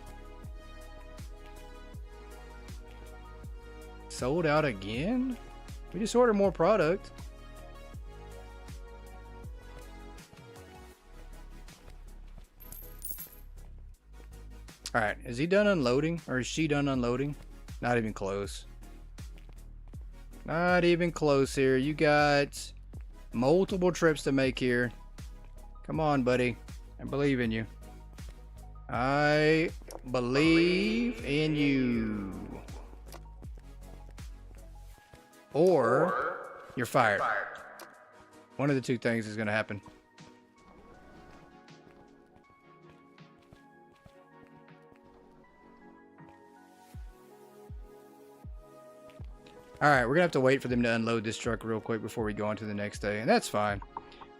Sold out again? We just ordered more product. Alright, is he done unloading? Or is she done unloading? Not even close. Not even close here. You got multiple trips to make here. Come on, buddy. I believe in you. I believe in you. Or you're fired. One of the two things is going to happen. Alright, we're going to have to wait for them to unload this truck real quick before we go on to the next day. And that's fine.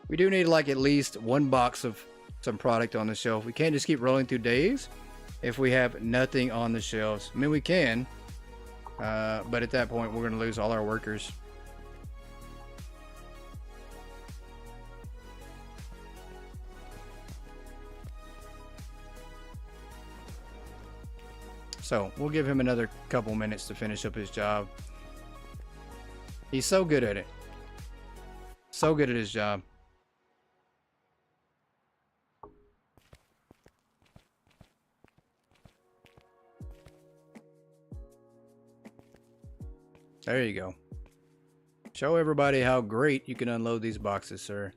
We do need like at least one box of some product on the shelf. We can't just keep rolling through days if we have nothing on the shelves. I mean, we can. But at that point, we're going to lose all our workers. So we'll give him another couple minutes to finish up his job. He's so good at it. So good at his job. There you go. Show everybody how great you can unload these boxes, sir.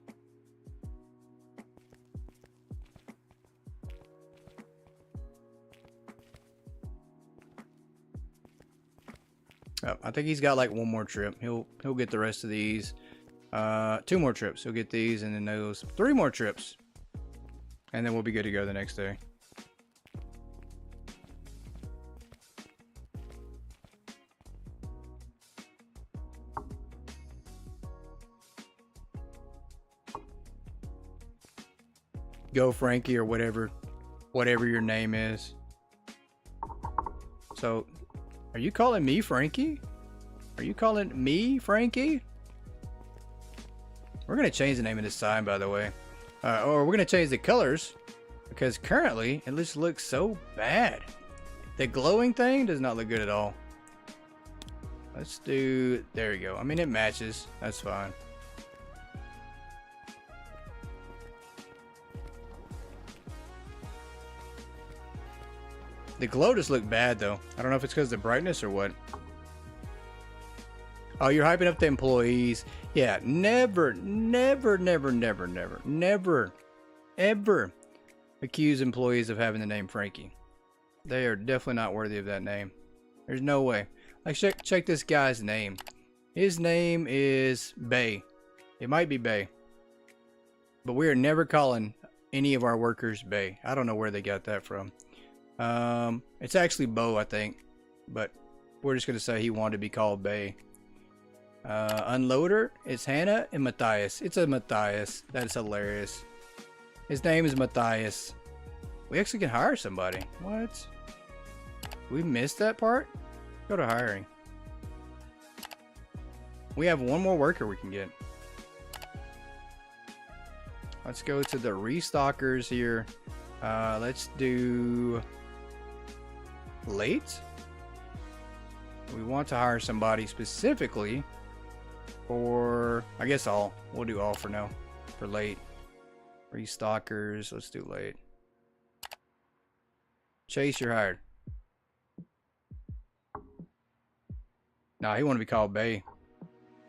Oh, I think he's got like one more trip. He'll get the rest of these. 2 more trips. He'll get these and then those. 3 more trips. And then we'll be good to go the next day. Go Frankie or whatever your name is. So, are you calling me Frankie? Are you calling me Frankie? We're gonna change the name of this sign, by the way, or we're gonna change the colors because currently it just looks so bad. The glowing thing does not look good at all. Let's do. There we go. I mean, it matches. That's fine. The glow just looked bad though. I don't know if it's because of the brightness or what. Oh, you're hyping up the employees. Yeah, never, ever accuse employees of having the name Frankie. They are definitely not worthy of that name. There's no way. Like, check this guy's name. His name is Bay. It might be Bay. But we are never calling any of our workers Bay. I don't know where they got that from. It's actually Bo, I think, but we're just gonna say he wanted to be called Bay. Unloader, it's Hannah and Matthias. It's a Matthias. That's hilarious. His name is Matthias. We actually can hire somebody. What? We missed that part? Go to hiring. We have one more worker we can get. Let's go to the restockers here. Let's do late. We want to hire somebody specifically for, I guess all. We'll do all for now. For late. Restockers. Let's do late. Chase, you're hired. Nah, he wanted to be called Bay.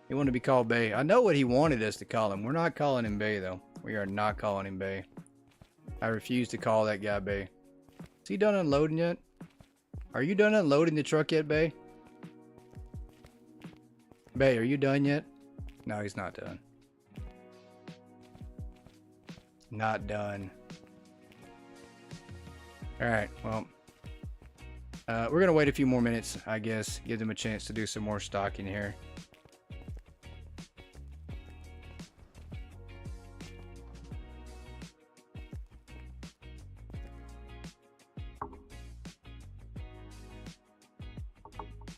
He wanted to be called Bay. I know what he wanted us to call him. We're not calling him Bay, though. We are not calling him Bay. I refuse to call that guy Bay. Is he done unloading yet? Are you done unloading the truck yet, Bay? Bay, are you done yet? No, he's not done. Not done. Alright, well. We're going to wait a few more minutes, I guess. Give them a chance to do some more stocking here.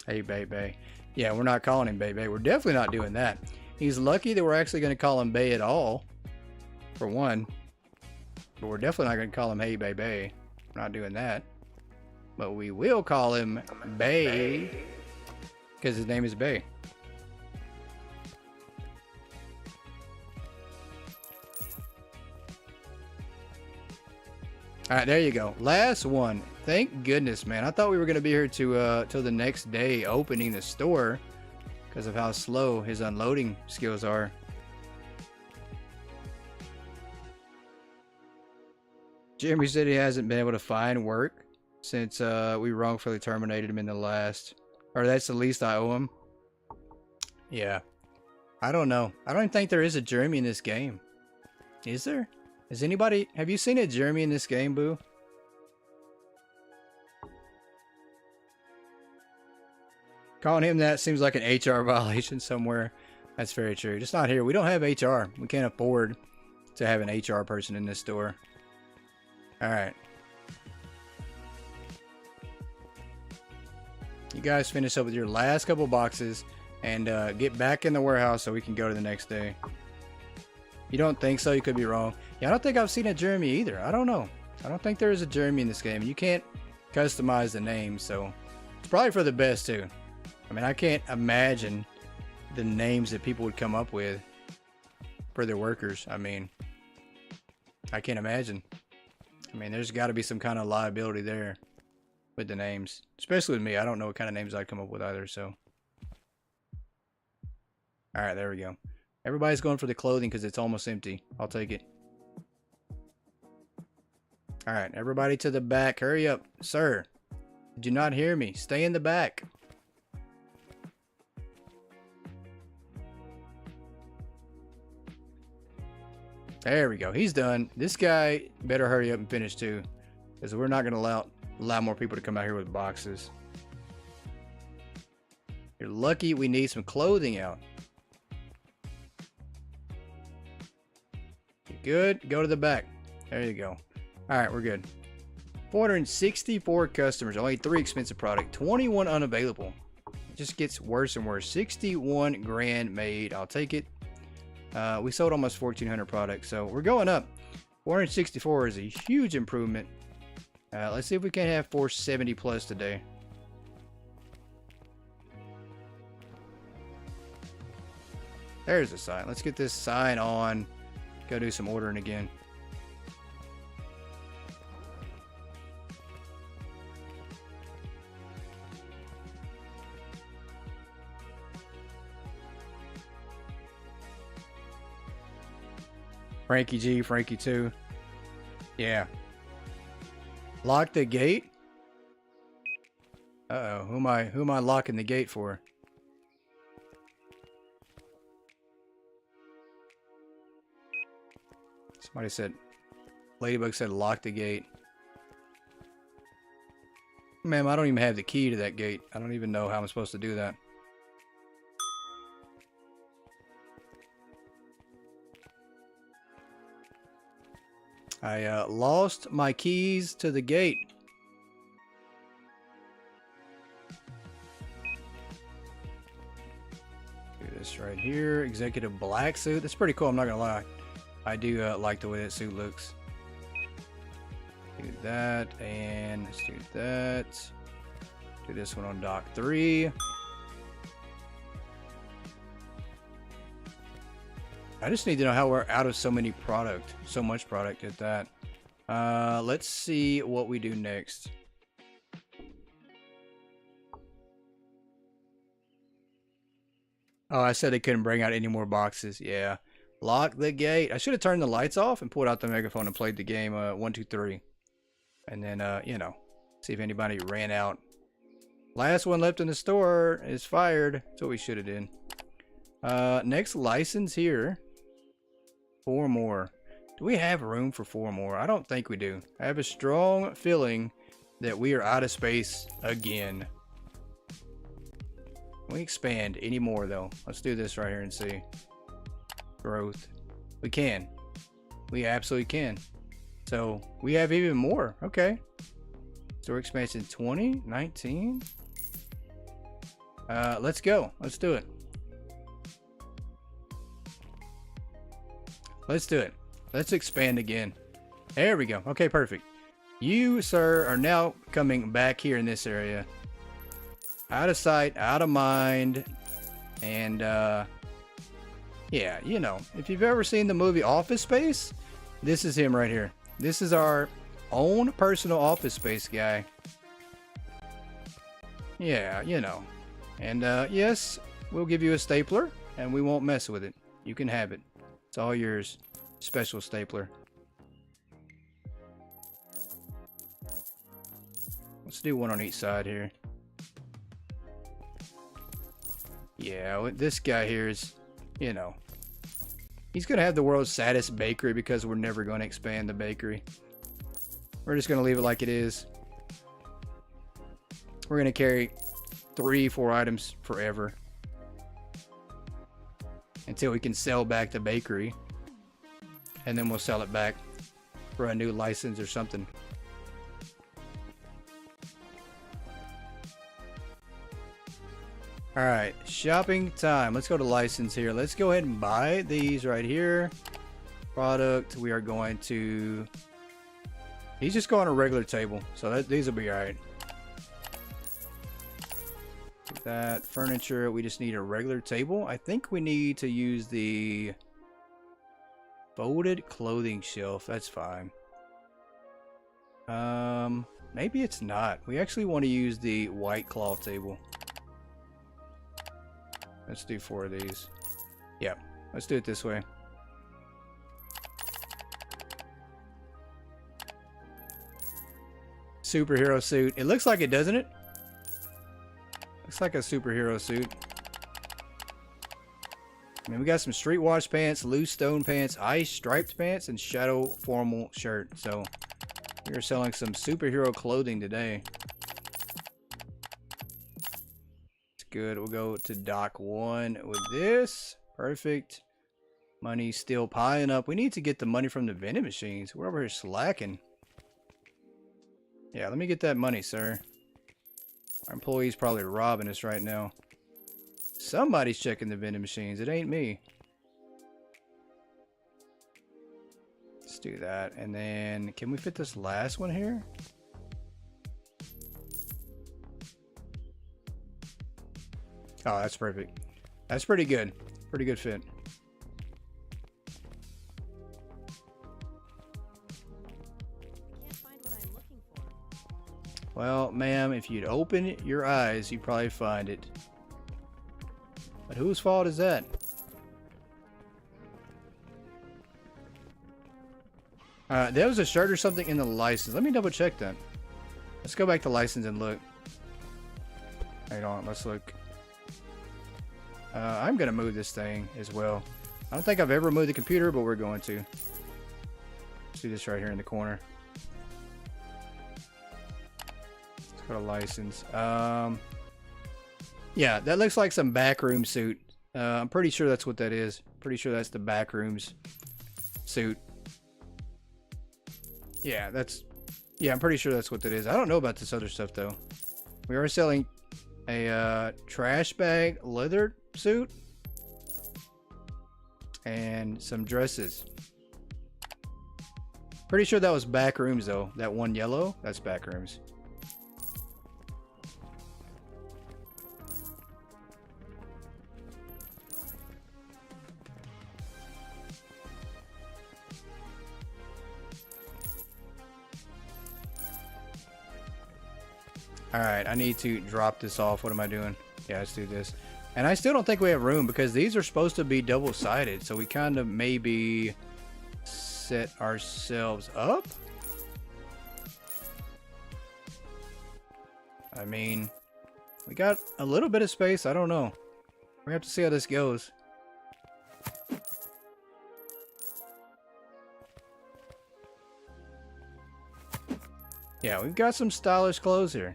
Hey, Bay Bay. Yeah, we're not calling him Bay Bay. We're definitely not doing that. He's lucky that we're actually going to call him Bay at all. For one. But we're definitely not going to call him Hey Bay Bay. We're not doing that. But we will call him Bay. Because his name is Bay. Alright, there you go. Last one. Thank goodness, man. I thought we were going to be here to till the next day opening the store because of how slow his unloading skills are. Jeremy said he hasn't been able to find work since we wrongfully terminated him in the last. Or that's the least I owe him. Yeah. I don't know. I don't even think there is a Jeremy in this game. Is there? Is anybody... Have you seen a Jeremy in this game, Boo? Calling him that seems like an HR violation somewhere. That's very true. Just not here. We don't have HR. We can't afford to have an HR person in this store. Alright. You guys finish up with your last couple boxes and get back in the warehouse so we can go to the next day. You don't think so? You could be wrong. Yeah, I don't think I've seen a Jeremy either. I don't know. I don't think there is a Jeremy in this game. You can't customize the name, so it's probably for the best too. I mean, I can't imagine the names that people would come up with for their workers. I mean, I can't imagine. I mean, there's got to be some kind of liability there with the names, especially with me. I don't know what kind of names I'd come up with either, so. All right, there we go. Everybody's going for the clothing because it's almost empty. I'll take it. All right, everybody to the back. Hurry up, sir. Did you not hear me? Stay in the back. There we go. He's done. This guy better hurry up and finish too, because we're not going to allow more people to come out here with boxes. You're lucky we need some clothing out. You good? Go to the back. There you go. All right, we're good. 464 customers. Only 3 expensive product. 21 unavailable. It just gets worse and worse. 61 grand made. I'll take it. We sold almost 1,400 products, so we're going up. 464 is a huge improvement. Let's see if we can have 470 plus today. There's the sign. Let's get this sign on. Go do some ordering again. Frankie G, Frankie 2. Yeah. Lock the gate? Uh-oh. Who am I locking the gate for? Somebody said, Ladybug said lock the gate. Ma'am, I don't even have the key to that gate. I don't even know how I'm supposed to do that. I lost my keys to the gate. Do this right here. Executive black suit. That's pretty cool. I'm not gonna lie. I do like the way that suit looks. Do that, and let's do that. Do this one on dock 3. I just need to know how we're out of so much product at that. Let's see what we do next. Oh, I said they couldn't bring out any more boxes. Yeah. Lock the gate. I should have turned the lights off and pulled out the megaphone and played the game 1, 2, 3. And then, you know, see if anybody ran out. Last one left in the store is fired. That's what we should have done. Next license here. 4 more. Do we have room for 4 more? I don't think we do. I have a strong feeling that we are out of space again. Can we expand any more though? Let's do this right here and see. Growth. We can. We absolutely can. So we have even more. Okay. Store expansion 20, 19. Let's go. Let's do it. Let's do it. Let's expand again. There we go. Okay, perfect. You, sir, are now coming back here in this area. Out of sight, out of mind. And, yeah, you know, if you've ever seen the movie Office Space, this is him right here. This is our own personal Office Space guy. Yeah, you know. And, yes, we'll give you a stapler, and we won't mess with it. You can have it. It's all yours. Special stapler. Let's do one on each side here. Yeah, this guy here is, you know, he's going to have the world's saddest bakery because we're never going to expand the bakery. We're just going to leave it like it is. We're going to carry 3, 4 items forever. Until we can sell back the bakery. And then we'll sell it back for a new license or something. Alright, shopping time. Let's go to license here. Let's go ahead and buy these right here. Product, we are going to These just go on a regular table, so these will be alright. That furniture, we just need a regular table. I think we need to use the folded clothing shelf. That's fine. Maybe it's not. We actually want to use the white cloth table. Let's do 4 of these. Yeah, let's do it this way. Superhero suit. It looks like it, doesn't it? Looks like a superhero suit. I mean, we got some street wash pants, loose stone pants, ice striped pants, and shadow formal shirt. So we are selling some superhero clothing today. It's good. We'll go to dock 1 with this. Perfect. Money's still piling up. We need to get the money from the vending machines. We're over here slacking. Yeah, let me get that money, sir. Our employee's probably robbing us right now. Somebody's checking the vending machines. It ain't me. Let's do that. And then, can we fit this last one here? Oh, that's perfect. That's pretty good. Pretty good fit. Well, ma'am, if you'd open your eyes, you'd probably find it. But whose fault is that? There was a shirt or something in the license. Let me double check that. Let's go back to license and look. Hang on, let's look. I'm going to move this thing as well. I don't think I've ever moved the computer, but we're going to. Let's do this right here in the corner. Go to license. Yeah, that looks like some backroom suit. I'm pretty sure that's what that is. Pretty sure that's the backrooms suit. Yeah, I'm pretty sure that's what that is. I don't know about this other stuff though. We are selling a trash bag leather suit and some dresses. Pretty sure that was backrooms though. That one yellow, that's backrooms. Alright, I need to drop this off. What am I doing? Yeah, let's do this. And I still don't think we have room because these are supposed to be double-sided. So we kind of maybe set ourselves up. I mean, we got a little bit of space. I don't know. We have to see how this goes. Yeah, we've got some stylish clothes here.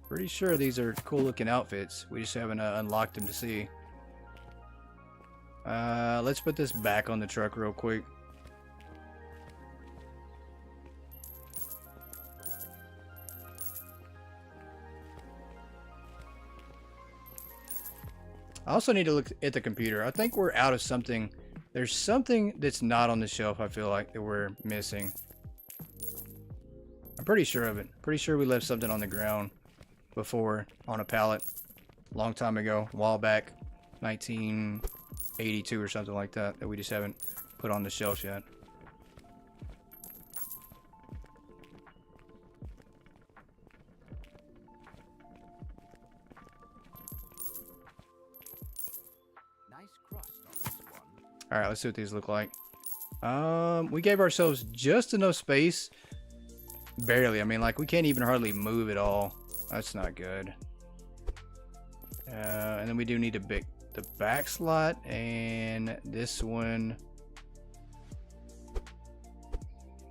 Pretty sure these are cool looking outfits. We just haven't unlocked them to see. Let's put this back on the truck real quick. I also need to look at the computer. I think we're out of something. There's something that's not on the shelf, I feel like, that we're missing. I'm pretty sure of it. Pretty sure we left something on the ground before on a pallet a long time ago, a while back, 1982 or something like that, that we just haven't put on the shelf yet. Nice crust on this one. All right, let's see what these look like. We gave ourselves just enough space. Barely. I mean, like, we can't even hardly move at all. That's not good. And then we do need the back slot and this one.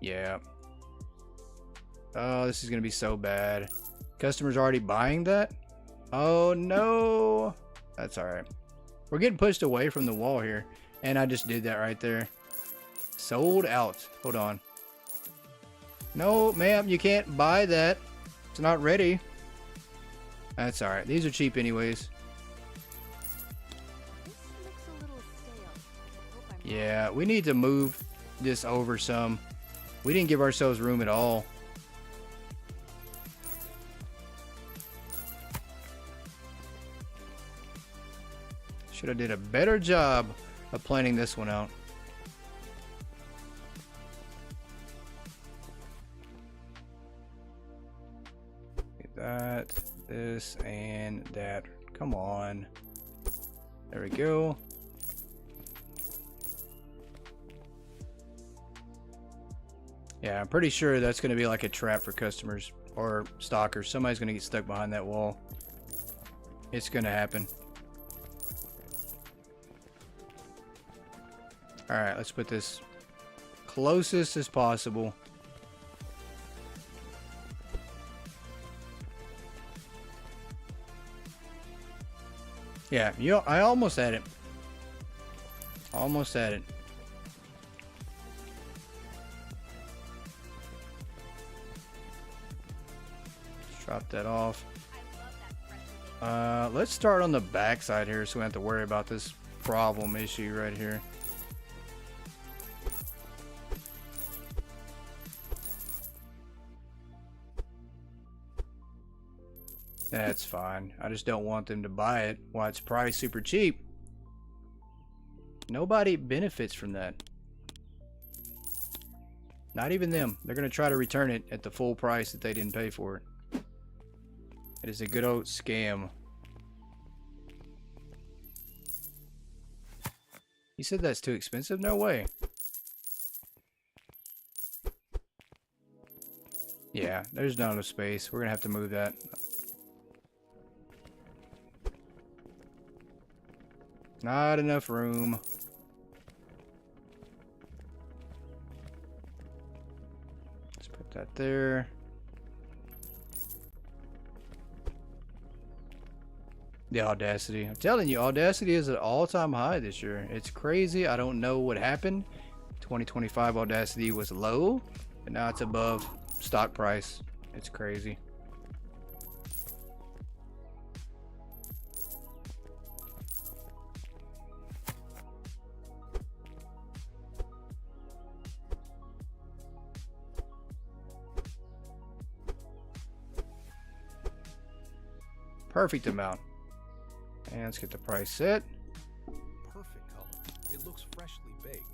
Yeah. Oh, this is gonna be so bad. Customers already buying that? Oh no. That's all right. We're getting pushed away from the wall here, and I just did that right there. Sold out. Hold on. No, ma'am, you can't buy that. It's not ready. That's alright. These are cheap anyways. This looks a little stale. I hope I'm Yeah, we need to move this over some. We didn't give ourselves room at all. Should have did a better job of planning this one out. Get that, this, and that. Come on. There we go. Yeah, I'm pretty sure that's going to be like a trap for customers or stalkers. Somebody's going to get stuck behind that wall. It's going to happen. Alright, let's put this closest as possible. Yeah, I almost had it. Almost had it. Let's drop that off. Let's start on the back side here so we don't have to worry about this problem issue right here. That's fine. I just don't want them to buy it while it's priced super cheap. Nobody benefits from that. Not even them. They're going to try to return it at the full price that they didn't pay for it. It is a good old scam. You said that's too expensive? No way. Yeah, there's not enough space. We're going to have to move that. Not enough room. Let's put that there. The Audacity. I'm telling you, Audacity is at an all-time high this year. It's crazy. I don't know what happened. 2025 Audacity was low, and now it's above stock price. It's crazy. Perfect amount. And let's get the price set. Perfect color. It looks freshly baked.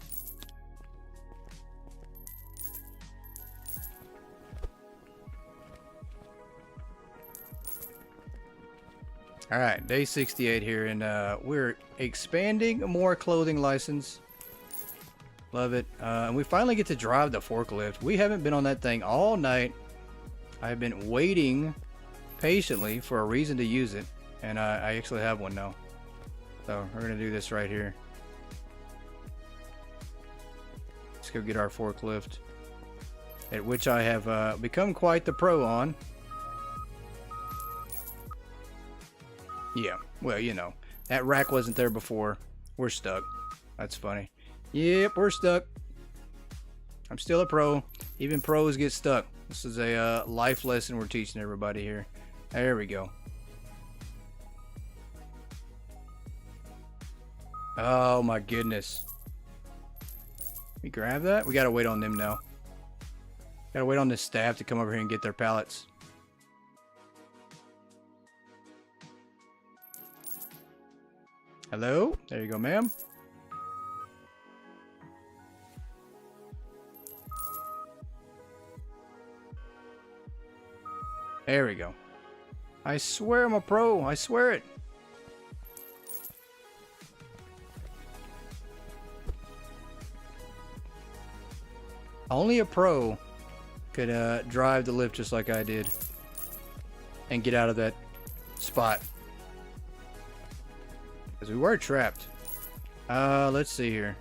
All right, day 68 here, and we're expanding more clothing license. Love it. And we finally get to drive the forklift. We haven't been on that thing all night. I've been waiting patiently for a reason to use it, and I actually have one now. So we're gonna do this right here. Let's go get our forklift, at which I have become quite the pro on. Yeah, well, you know, that rack wasn't there before. We're stuck. That's funny. Yep, we're stuck. I'm still a pro. Even pros get stuck. This is a life lesson we're teaching everybody here. There we go. Oh my goodness. We grab that? We gotta wait on them now. Gotta wait on this staff to come over here and get their pallets. Hello? There you go, ma'am. There we go. I swear I'm a pro. I swear it. Only a pro could drive the lift just like I did and get out of that spot. Because we were trapped. Let's see here.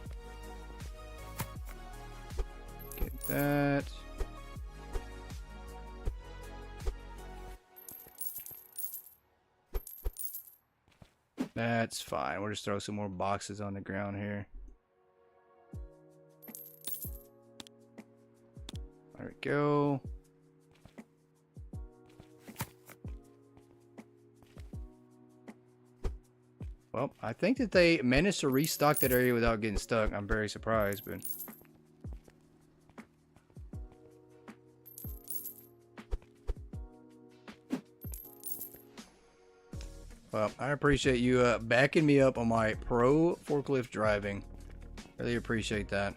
Get that. That's fine. We'll just throw some more boxes on the ground here. There we go. Well, I think that they managed to restock that area without getting stuck. I'm very surprised, but... Well, I appreciate you backing me up on my pro forklift driving. Really appreciate that.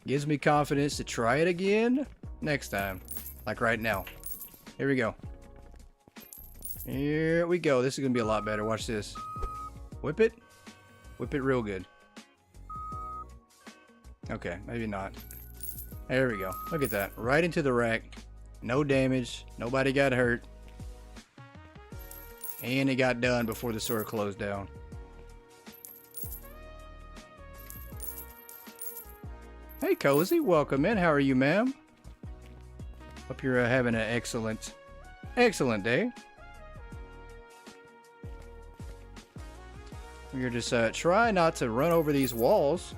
Gives me confidence to try it again next time. Like right now. Here we go. Here we go. This is going to be a lot better. Watch this. Whip it. Whip it real good. Okay, maybe not. There we go. Look at that. Right into the rack. No damage. Nobody got hurt. And it got done before the store closed down. Hey, Cozy. Welcome in. How are you, ma'am? Hope you're having an excellent day. We're just try not to run over these walls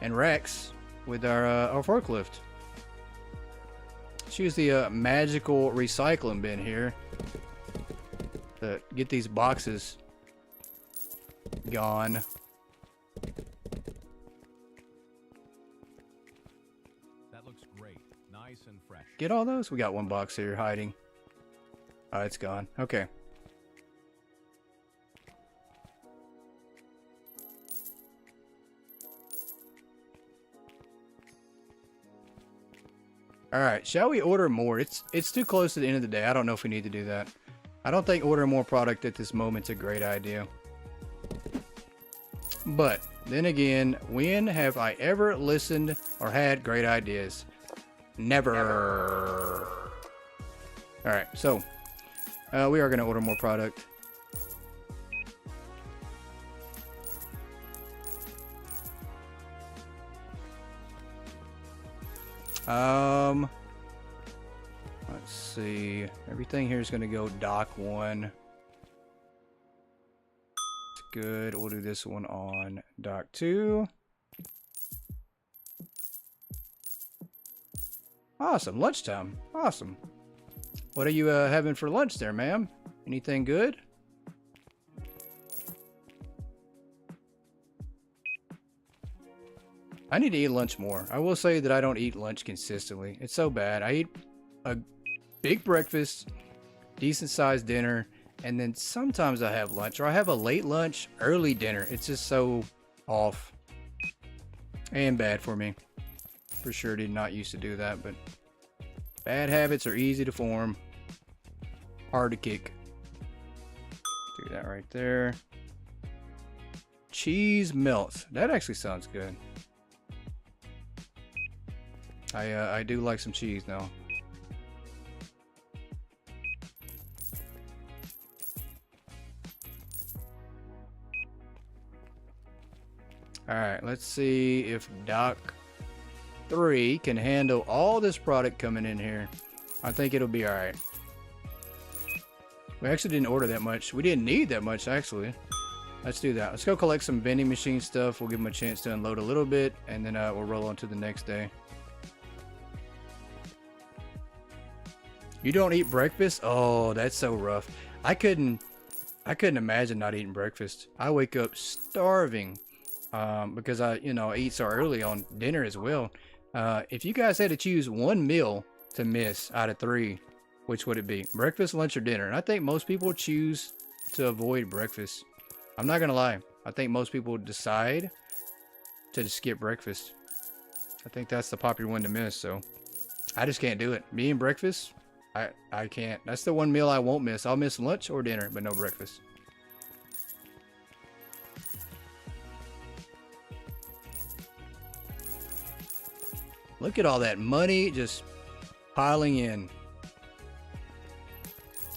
and racks with our forklift. Let's use the magical recycling bin here to get these boxes gone. That looks great. Nice and fresh. Get all those? We got one box here hiding. Oh, it's gone. Okay. Alright, shall we order more? It's too close to the end of the day. I don't know if we need to do that. I don't think ordering more product at this moment's a great idea. But, then again, when have I ever listened or had great ideas? Never. Alright, so, we are going to order more product. Let's see. Everything here is going to go dock 1. It's good. We'll do this one on dock 2. Awesome. Lunchtime. Awesome. What are you having for lunch there, ma'am? Anything good? I need to eat lunch more. I will say that I don't eat lunch consistently. It's so bad. I eat a big breakfast, decent sized dinner, and then sometimes I have lunch, or I have a late lunch, early dinner. It's just so off and bad for me. For sure did not used to do that, but bad habits are easy to form, hard to kick. Do that right there. Cheese melt. That actually sounds good. I do like some cheese now. Alright, let's see if Dock 3 can handle all this product coming in here. I think it'll be alright. We actually didn't order that much. We didn't need that much, actually. Let's do that. Let's go collect some vending machine stuff. We'll give them a chance to unload a little bit, and then we'll roll on to the next day. You don't eat breakfast? Oh, that's so rough. I couldn't imagine not eating breakfast. I wake up starving because I eat so early on dinner as well. If you guys had to choose one meal to miss out of 3, which would it be? Breakfast, lunch, or dinner? And I think most people choose to avoid breakfast. I'm not gonna lie. I think most people decide to just skip breakfast. I think that's the popular one to miss. So I just can't do it. Me and breakfast. I can't. That's the one meal I won't miss. I'll miss lunch or dinner, but no breakfast. Look at all that money just piling in.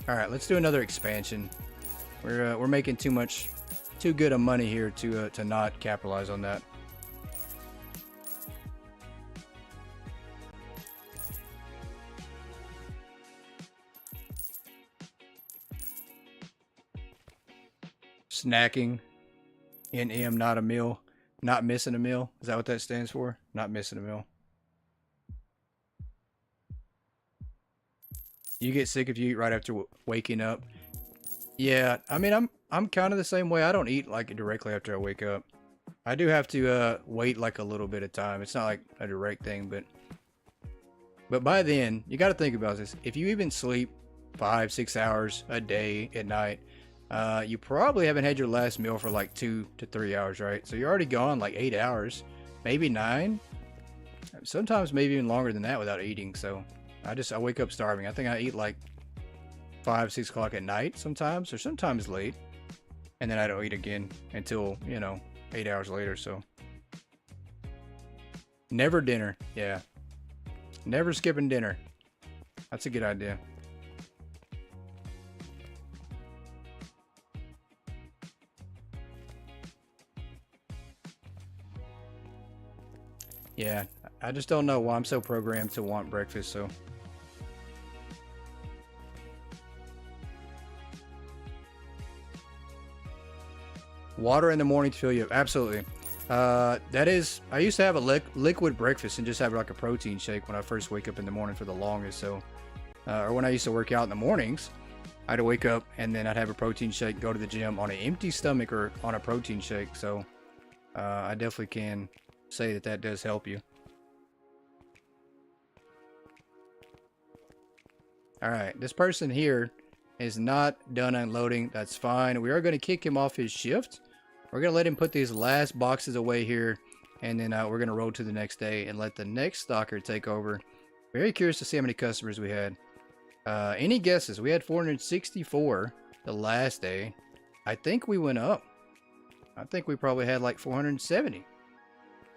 All right, let's do another expansion. We're making too good of money here to not capitalize on that. Snacking. NM, not a meal. Not missing a meal. Is that what that stands for? Not missing a meal. You get sick if you eat right after waking up. Yeah, I mean, I'm kind of the same way. I don't eat like directly after I wake up. I do have to wait like a little bit of time. It's not like a direct thing, but by then, you got to think about this. If you even sleep 5-6 hours a day at night. You probably haven't had your last meal for like 2 to 3 hours, right? So you're already gone like 8 hours, maybe 9. Sometimes maybe even longer than that without eating. So I wake up starving. I think I eat like 5-6 o'clock at night sometimes, or sometimes late, and then I don't eat again until, you know, 8 hours later. So never dinner. Yeah, never skipping dinner. That's a good idea. Yeah, I just don't know why I'm so programmed to want breakfast. So water in the morning to fill you up. Absolutely. That is, I used to have a liquid breakfast and just have like a protein shake when I first wake up in the morning for the longest. So, or when I used to work out in the mornings, I'd wake up and then I'd have a protein shake, go to the gym on an empty stomach or on a protein shake. So, I definitely can say that that does help you. All right, this person here is not done unloading. That's fine. We are going to kick him off his shift. We're going to let him put these last boxes away here, and then we're going to roll to the next day and let the next stalker take over. Very curious to see how many customers we had. Any guesses? We had 464 the last day. I think we went up. I think we probably had like 470.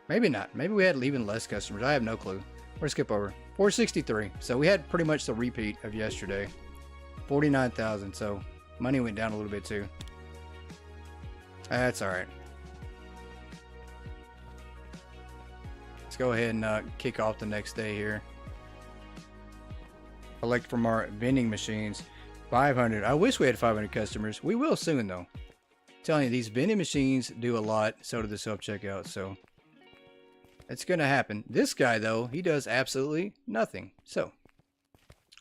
Maybe not. Maybe we had even less customers. I have no clue. We're gonna skip over. 463. So we had pretty much the repeat of yesterday. 49,000. So money went down a little bit too. That's all right. Let's go ahead and kick off the next day here. Collect from our vending machines. 500. I wish we had 500 customers. We will soon though. I'm telling you, these vending machines do a lot. So do the self-checkout. So it's going to happen. This guy, though, he does absolutely nothing. So,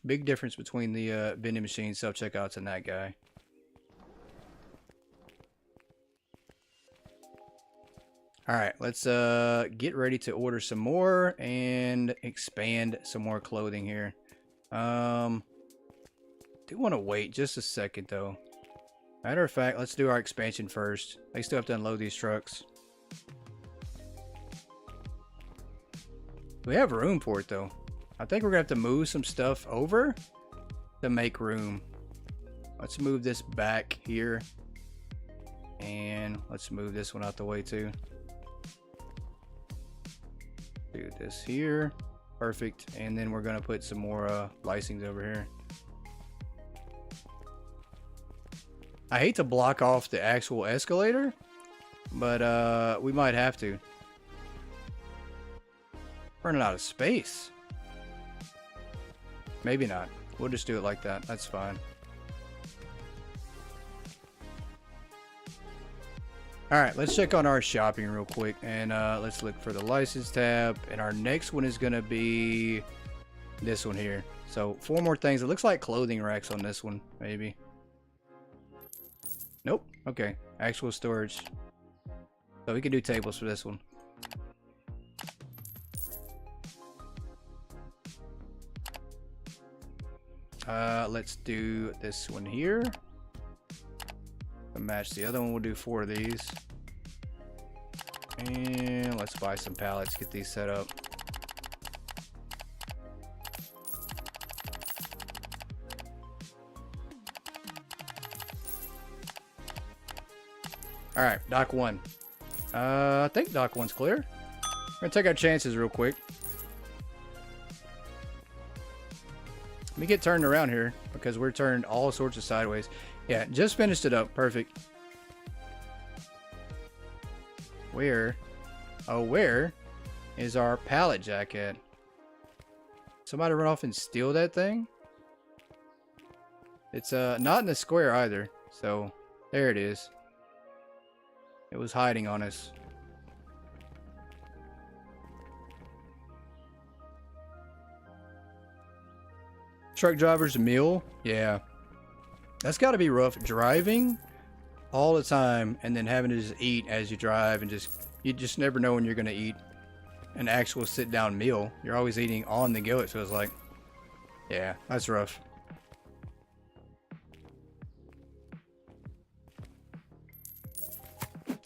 big difference between the vending machine self-checkouts and that guy. Alright, let's get ready to order some more and expand some more clothing here. Do want to wait just a second, though. Matter of fact, let's do our expansion first. They still have to unload these trucks. We have room for it though. I think we're gonna have to move some stuff over to make room. Let's move this back here, and let's move this one out the way too. Do this here. Perfect. And then we're gonna put some more licensings over here. I hate to block off the actual escalator, but we might have to. Running out of space. Maybe not. We'll just do it like that. That's fine. Alright, let's check on our shopping real quick. And let's look for the license tab. And our next one is going to be this one here. So 4 more things. It looks like clothing racks on this one. Maybe. Nope. Okay. Actual storage. So we can do tables for this one. Let's do this one here. Match the other one. We'll do 4 of these. And let's buy some pallets, get these set up. Alright, dock 1. I think dock 1's clear. We're gonna take our chances real quick. Let me get turned around here because we're turned all sorts of sideways. Yeah, just finished it up. Perfect. Where? Oh, where is our pallet jack at? Somebody run off and steal that thing? It's not in the square either. So, there it is. It was hiding on us. Truck driver's meal? Yeah. That's got to be rough. Driving all the time and then having to just eat as you drive, and you just never know when you're going to eat an actual sit-down meal. You're always eating on the go, it feels like. Yeah, that's rough.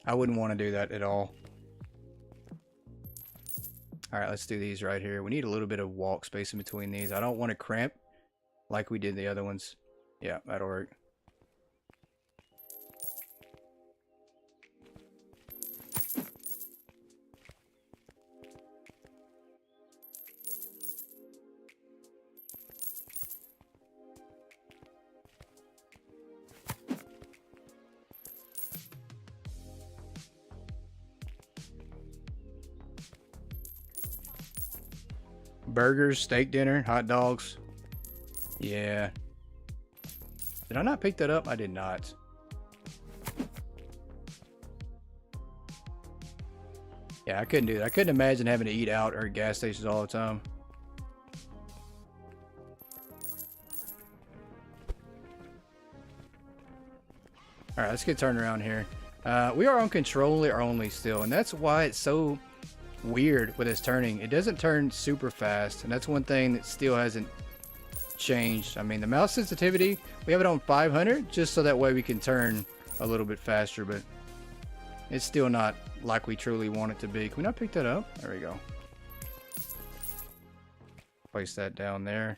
I wouldn't want to do that at all. Alright, let's do these right here. We need a little bit of walk space in between these. I don't want to cramp like we did the other ones. Yeah, that'll work. Burgers, steak dinner, hot dogs. Yeah. Did I not pick that up? I did not. Yeah, I couldn't do that. I couldn't imagine having to eat out or at gas stations all the time. Alright, let's get turned around here. We are on controller only still, and that's why it's so weird with this turning. It doesn't turn super fast, and that's one thing that still hasn't changed. I mean, the mouse sensitivity, we have it on 500 just so that way we can turn a little bit faster, but it's still not like we truly want it to be. Can we not pick that up? There we go. Place that down there.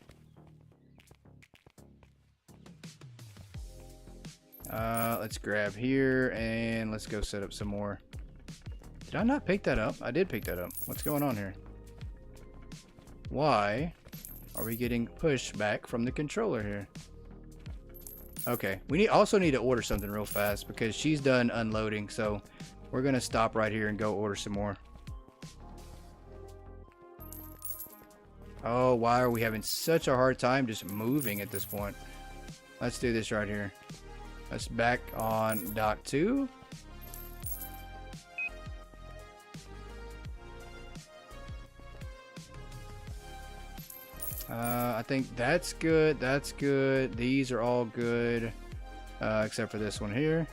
Let's grab here and let's go set up some more. Did I not pick that up? I did pick that up. What's going on here? Why are we getting pushed back from the controller here? Okay, we also need to order something real fast because she's done unloading, so we're gonna stop right here and go order some more. Oh, why are we having such a hard time just moving at this point? Let's do this right here. Let's back on dock 2. I think that's good. That's good. These are all good, except for this one here.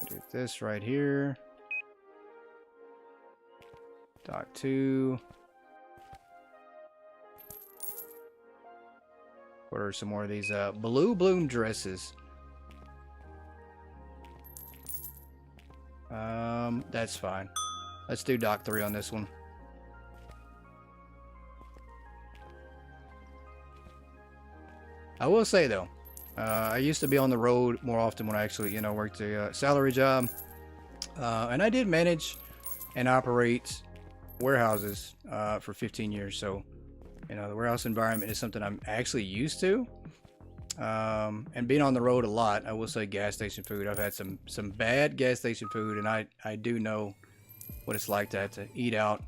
I do this right here. Dock 2. Order some more of these blue bloom dresses. That's fine. Let's do dock 3 on this one. I will say though, I used to be on the road more often when I actually, worked a salary job, and I did manage and operate warehouses for 15 years. So, the warehouse environment is something I'm actually used to. And being on the road a lot, I will say gas station food. I've had some bad gas station food, and I do know what it's like to have to eat out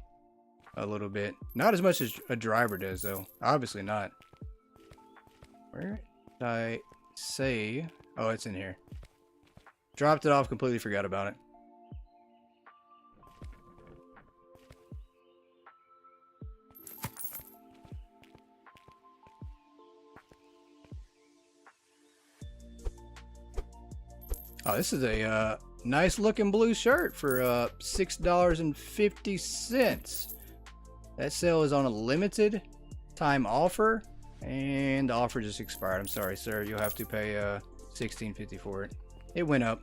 a little bit. Not as much as a driver does, though. Obviously not. Where did I say? Oh, it's in here. Dropped it off, completely forgot about it. Oh, this is a nice looking blue shirt for $6.50. That sale is on a limited time offer. And the offer just expired. I'm sorry, sir. You'll have to pay $16.50 for it. It went up.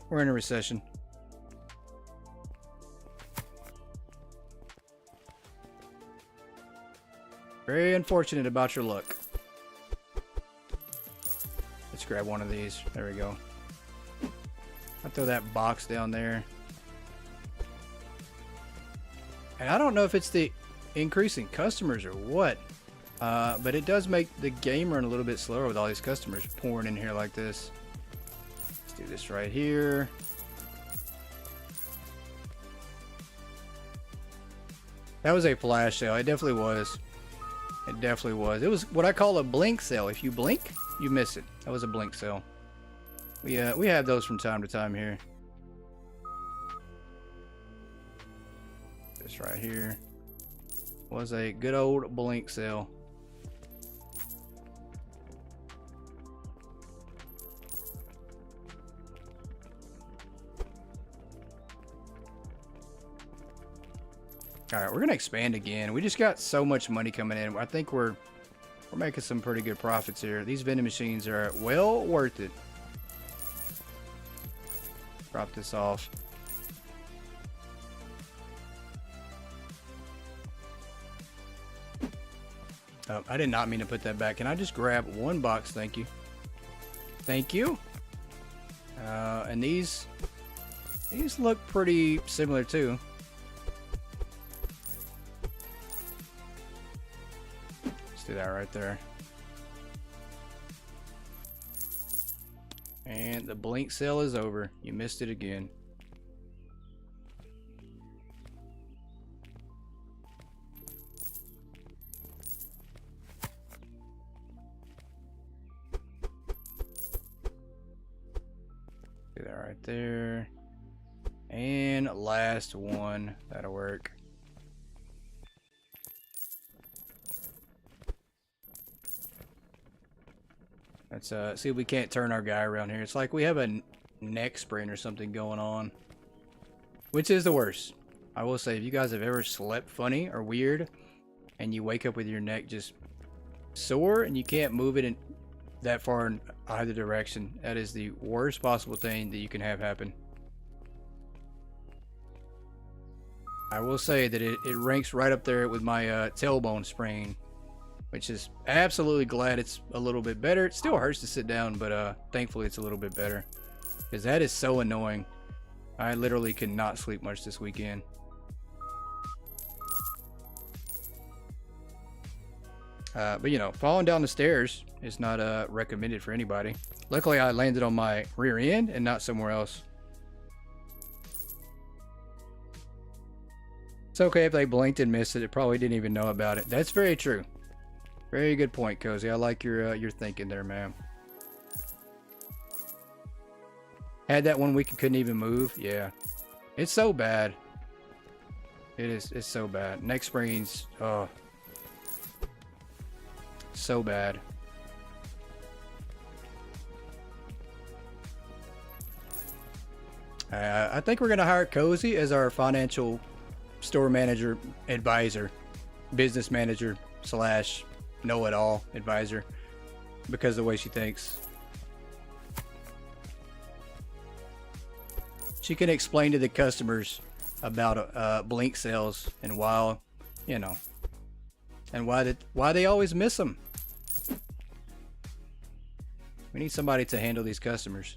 We're in a recession. Very unfortunate about your luck. Let's grab one of these. There we go. I'll throw that box down there. And I don't know if it's the increasing customers or what. But it does make the game run a little bit slower with all these customers pouring in here like this. Let's do this right here. That was a flash sale. It definitely was. It definitely was. It was what I call a blink sale. If you blink, you miss it. That was a blink sale. We have those from time to time here. This right here was a good old blink sale. All right, we're gonna expand again. We just got so much money coming in. I think we're making some pretty good profits here. These vending machines are well worth it. Drop this off. Oh, I did not mean to put that back. Can I just grab one box? Thank you. Thank you. And these look pretty similar too. Let's do that right there. And the blink sale is over. You missed it again. Do that right there. And last one. That'll work. Let's see if we can't turn our guy around here. It's like we have a neck sprain or something going on. Which is the worst. I will say, if you guys have ever slept funny or weird and you wake up with your neck just sore and you can't move it in that far in either direction, that is the worst possible thing that you can have happen. I will say that it ranks right up there with my tailbone sprain, which is absolutely glad it's a little bit better. It still hurts to sit down, but thankfully it's a little bit better, because that is so annoying. I literally could not sleep much this weekend. But you know, falling down the stairs is not recommended for anybody. Luckily I landed on my rear end and not somewhere else. It's okay if they blinked and missed it. It probably didn't even know about it. That's very true. Very good point, Cozy. I like your thinking there, man. Had that 1 week and couldn't even move. Yeah, it's so bad. It is. It's so bad. Neck sprains. Oh, so bad. I think we're gonna hire Cozy as our financial store manager advisor, business manager slash know-it-all advisor, because of the way she thinks. She can explain to the customers about blink sales and why, you know, and why they always miss them. We need somebody to handle these customers.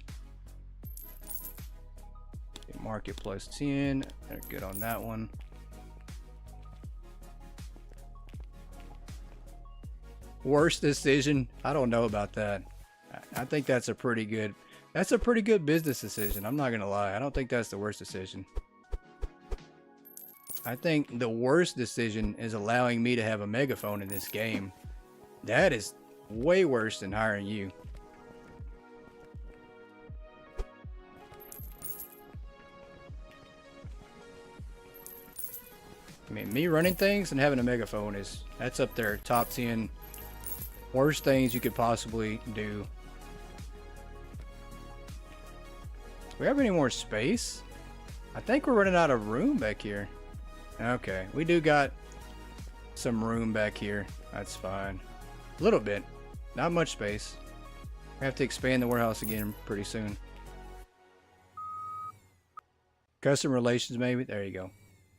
Okay, market plus 10. They're good on that one. Worst decision? I don't know about that. I think that's a pretty good business decision. I'm not gonna lie. I don't think that's the worst decision. I think the worst decision is allowing me to have a megaphone in this game. That is way worse than hiring you. I mean, me running things and having a megaphone that's up there, top 10 worst things you could possibly do. Do we have any more space? I think we're running out of room back here. Okay, we do got some room back here. That's fine. A little bit. Not much space. We have to expand the warehouse again pretty soon. Customer relations, maybe? There you go.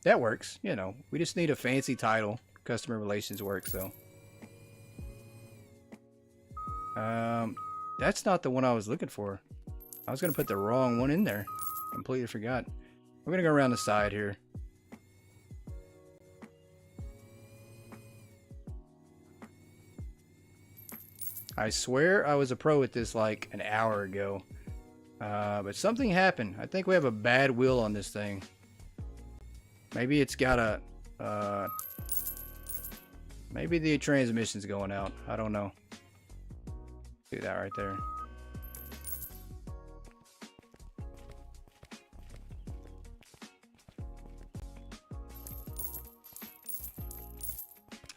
That works. You know, we just need a fancy title. Customer relations works, though. That's not the one I was looking for. I was going to put the wrong one in there. Completely forgot. We're going to go around the side here. I swear I was a pro at this like an hour ago. But something happened. I think we have a bad wheel on this thing. Maybe it's got a... maybe the transmission's going out. I don't know. Do that right there.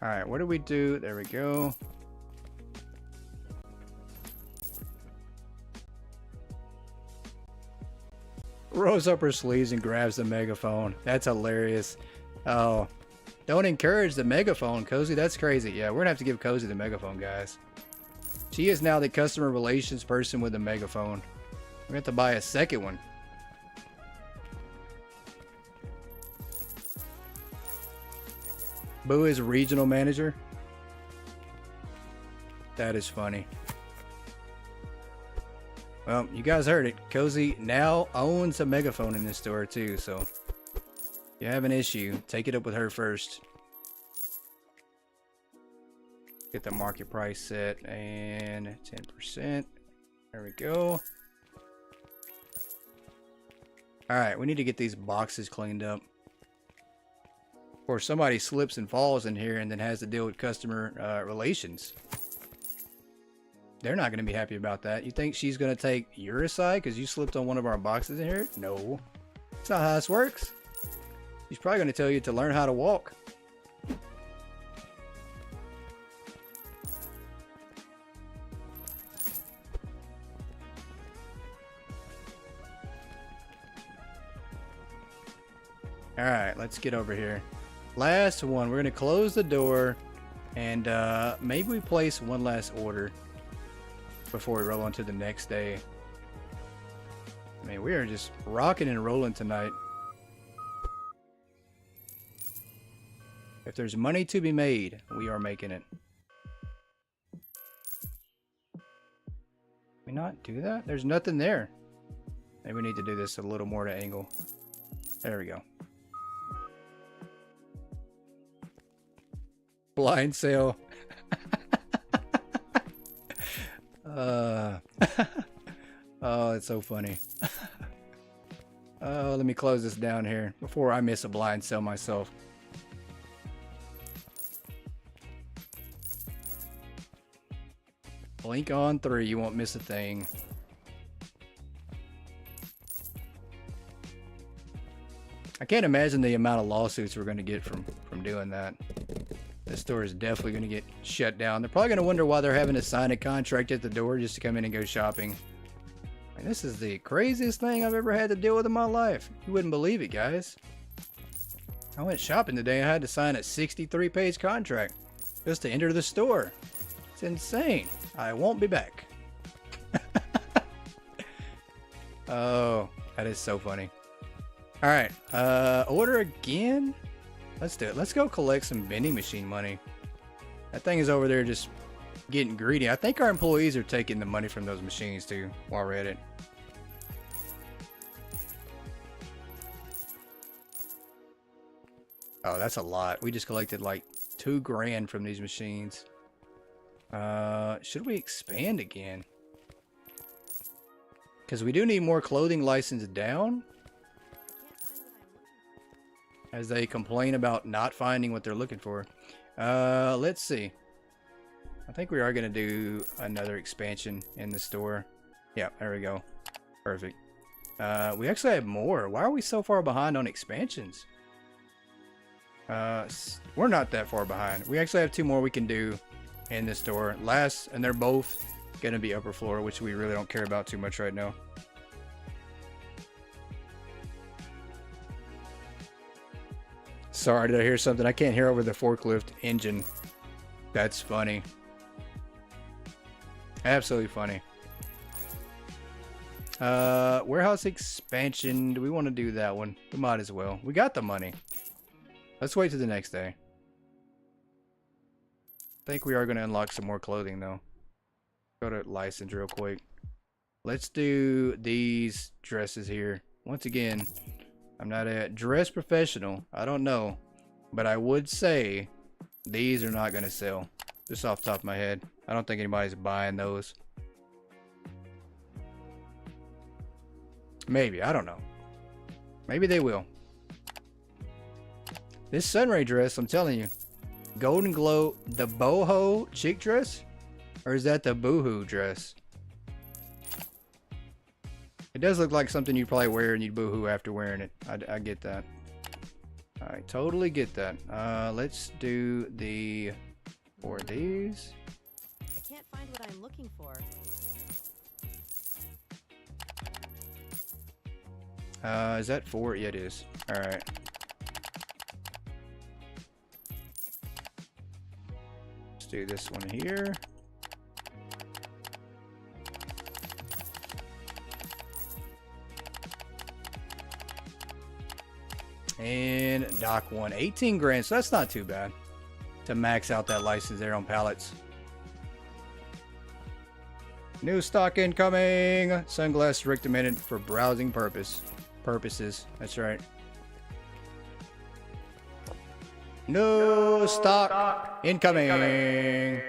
Alright, what do we do? There we go. Rolls up her sleeves and grabs the megaphone. That's hilarious. Oh, don't encourage the megaphone, Cozy. That's crazy. Yeah, we're gonna have to give Cozy the megaphone, guys. She is now the customer relations person with the megaphone. We're gonna have to buy a second one. Boo is regional manager. That is funny. Well, you guys heard it. Cozy now owns a megaphone in this store too, so if you have an issue, take it up with her first. Get the market price set and 10%. There we go. Alright, we need to get these boxes cleaned up. Or somebody slips and falls in here and then has to deal with customer relations. They're not going to be happy about that. You think she's going to take your side because you slipped on one of our boxes in here? No. That's not how this works. She's probably going to tell you to learn how to walk. Alright, let's get over here. Last one. We're going to close the door and maybe we place one last order before we roll on to the next day. I mean, we are just rocking and rolling tonight. If there's money to be made, we are making it. Can we not do that? There's nothing there. Maybe we need to do this a little more to angle. There we go. Blind sale. Oh, it's so funny. Oh, let me close this down here before I miss a blind sale myself. Blink on 3, you won't miss a thing. I can't imagine the amount of lawsuits we're going to get from doing that. This store is definitely going to get shut down. They're probably going to wonder why they're having to sign a contract at the door just to come in and go shopping. I mean, this is the craziest thing I've ever had to deal with in my life. You wouldn't believe it, guys. I went shopping today. I had to sign a 63-page contract just to enter the store. It's insane. I won't be back. Oh, that is so funny. All right, order again. Let's do it. Let's go collect some vending machine money. That thing is over there just getting greedy. I think our employees are taking the money from those machines too while we're at it. Oh, that's a lot. We just collected like $2 grand from these machines. Should we expand again? Because we do need more clothing license down. As they complain about not finding what they're looking for. Let's see. I think we are going to do another expansion in the store. Yeah, there we go. Perfect. We actually have more. Why are we so far behind on expansions? We're not that far behind. We actually have 2 more we can do in the store. And they're both going to be upper floor, which we really don't care about too much right now. Sorry, did I hear something? I can't hear over the forklift engine. That's funny. Absolutely funny. Warehouse expansion. Do we want to do that one? We might as well. We got the money. Let's wait till the next day. I think we are going to unlock some more clothing though. Go to license real quick. Let's do these dresses here. Once again, I'm not a dress professional. I don't know. But I would say these are not going to sell. Just off the top of my head. I don't think anybody's buying those. Maybe. I don't know. Maybe they will. This sunray dress, I'm telling you. Golden Glow. The boho chick dress? Or is that the boohoo dress? It does look like something you'd probably wear and you'd boohoo after wearing it. I get that. I totally get that. Let's do the 4 of these. I can't find what I'm looking for. Is that 4? Yeah, it is. Alright. Let's do this one here. And dock 1, 18 grand, so that's not too bad. to max out that license there on pallets. New stock incoming. Sunglasses recommended for browsing purposes. That's right. New stock incoming.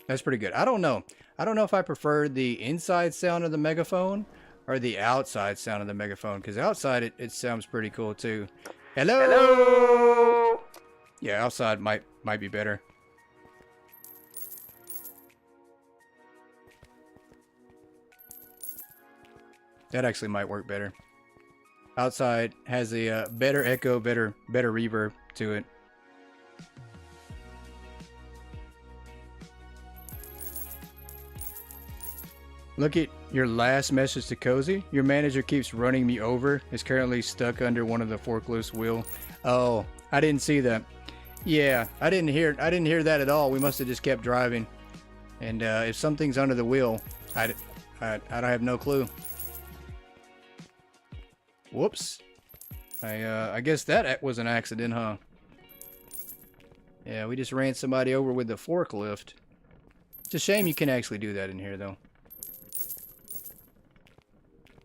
That's pretty good. I don't know. I don't know if I prefer the inside sound of the megaphone or the outside sound of the megaphone, because outside it sounds pretty cool too. Hello. Hello. Yeah, outside might be better. That actually might work better. Outside has a better echo, better reverb to it. Look at your last message to Cozy. Your manager keeps running me over. Is currently stuck under one of the forklifts wheel. Oh, I didn't see that. Yeah, I didn't hear that at all. We must have just kept driving. And if something's under the wheel, I have no clue. Whoops. I guess that was an accident, huh? Yeah, we just ran somebody over with the forklift. It's a shame you can actually do that in here, though.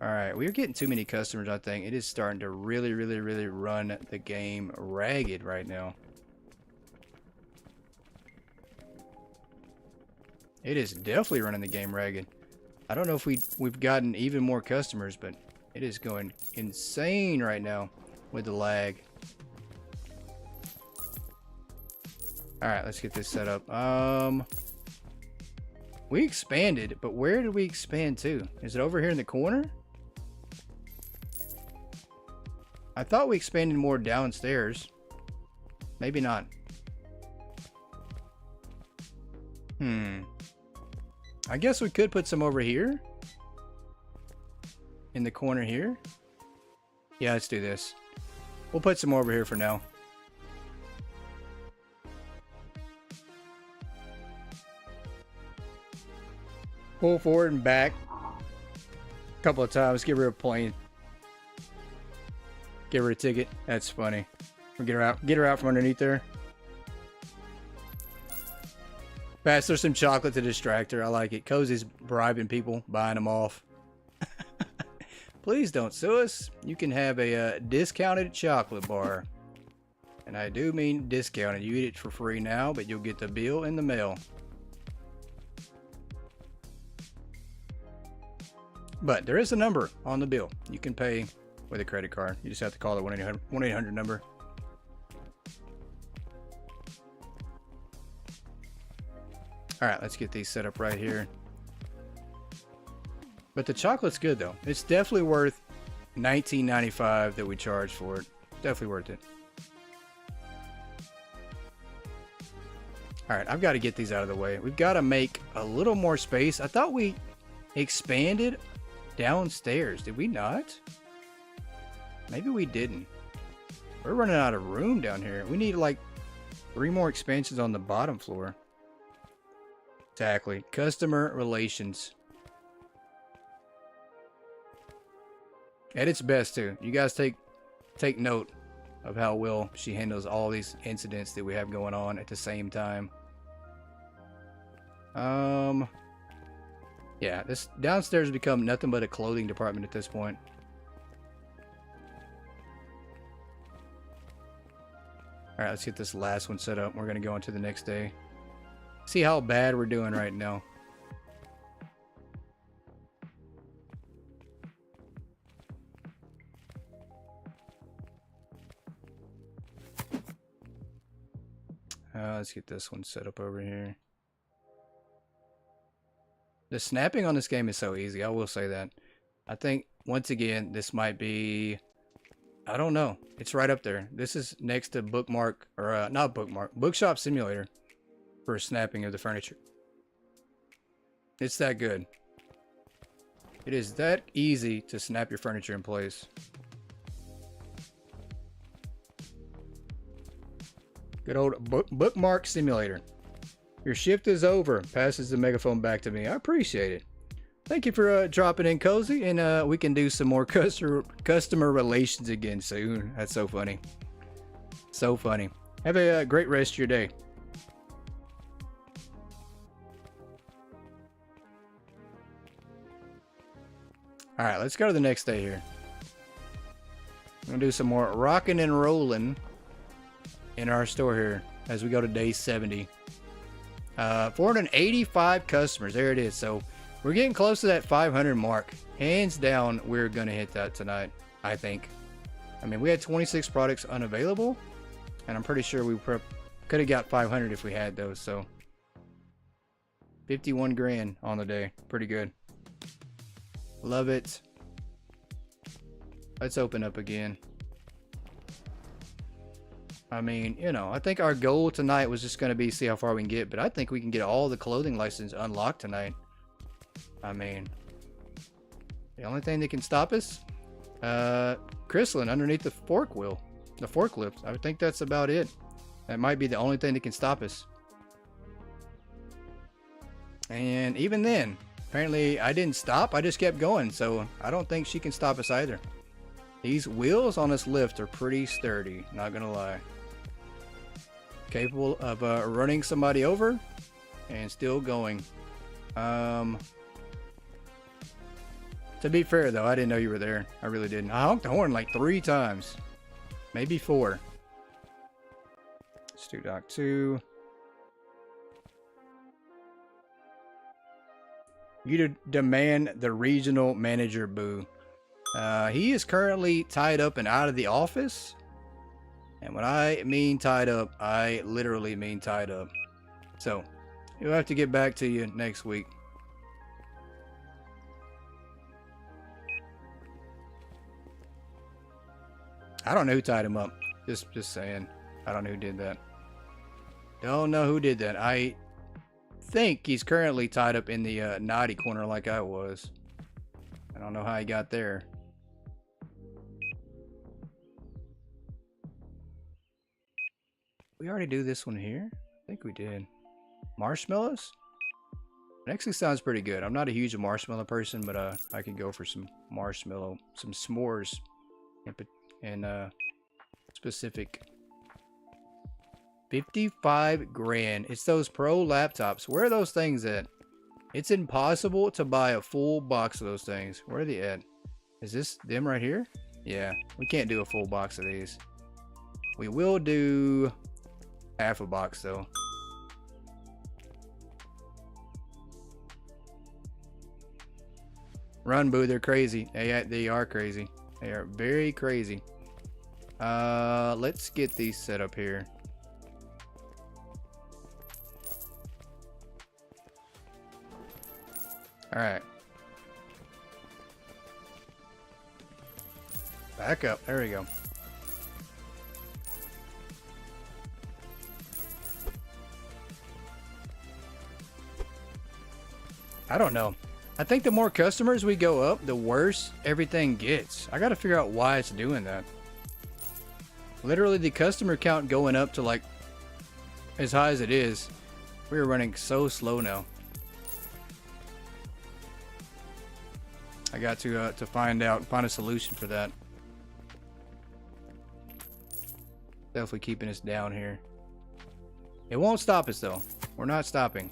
Alright, we're getting too many customers, I think. It is starting to really run the game ragged right now. It is definitely running the game ragged. I don't know if we've gotten even more customers, but it is going insane right now with the lag. Alright, let's get this set up. We expanded, but where did we expand to? Is it over here in the corner? I thought we expanded more downstairs. Maybe not. I guess we could put some over here. In the corner here. Yeah, let's do this. We'll put some over here for now. Pull forward and back a couple of times. Give her a plane. Give her a ticket. That's funny. We'll get her out. Get her out from underneath there. Pass her some chocolate to distract her. I like it. Cozy's bribing people, buying them off. Please don't sue us. You can have a discounted chocolate bar. And I do mean discounted. You eat it for free now, but you'll get the bill in the mail. But there is a number on the bill. You can pay with a credit card. You just have to call the 1-800 number. Alright, let's get these set up right here. But the chocolate's good though. It's definitely worth $19.95 that we charge for it. Definitely worth it. Alright, I've got to get these out of the way. We've got to make a little more space. I thought we expanded downstairs. Did we not? Maybe we didn't. We're running out of room down here. We need like 3 more expansions on the bottom floor. Exactly. Customer relations. At its best too. You guys take note of how well she handles all these incidents that we have going on at the same time. Yeah, this downstairs has become nothing but a clothing department at this point. Alright, let's get this last one set up. We're going to go into the next day. See how bad we're doing right now. Let's get this one set up over here. The snapping on this game is so easy. I will say that. I think, once again, this might be... I don't know. It's right up there. This is next to Bookmark, or not Bookmark, Bookshop Simulator for snapping of the furniture. It's that good. It is that easy to snap your furniture in place. Good old Bookmark Simulator. Your shift is over. Passes the megaphone back to me. I appreciate it. Thank you for dropping in, Cozy, and we can do some more customer relations again soon. That's so funny. So funny. Have a great rest of your day. All right, let's go to the next day here. I'm gonna do some more rocking and rolling in our store here as we go to day 70. 485 customers. There it is. So we're getting close to that 500 mark. Hands down, we're gonna hit that tonight, I think. I mean, we had 26 products unavailable, and I'm pretty sure we could have got 500 if we had those. So 51 grand on the day. Pretty good. Love it. Let's open up again. I mean, you know, I think our goal tonight was just going to be see how far we can get, but I think we can get all the clothing license unlocked tonight. I mean, the only thing that can stop us, Chrysalin underneath the forklifts. I think that's about it. That might be the only thing that can stop us. And even then, apparently I didn't stop. I just kept going. So I don't think she can stop us either. These wheels on this lift are pretty sturdy. Not going to lie. Capable of running somebody over and still going. To be fair though, I didn't know you were there. I really didn't. I honked the horn like 3 times. Maybe 4. Let's do Doc 2. You demand the regional manager boo. He is currently tied up and out of the office. And when I mean tied up, I literally mean tied up. So, we'll have to get back to you next week. I don't know who tied him up. Just saying. I don't know who did that. Don't know who did that. I think he's currently tied up in the naughty corner like I was. I don't know how he got there. We already do this one here? I think we did. Marshmallows? It actually sounds pretty good. I'm not a huge marshmallow person, but I could go for some marshmallow, some s'mores, and specific. 55 grand. It's those pro laptops. Where are those things at? It's impossible to buy a full box of those things. Where are they at? Is this them right here? Yeah, we can't do a full box of these. We will do half a box though. Run, boo, they're crazy. They are crazy. They are very crazy. Let's get these set up here. All right. Back up. There we go. I don't know. I think the more customers we go up, the worse everything gets. I got to figure out why it's doing that. Literally, the customer count going up to like as high as it is. We're running so slow now. I got to find a solution for that. Definitely keeping us down here. It won't stop us though. We're not stopping.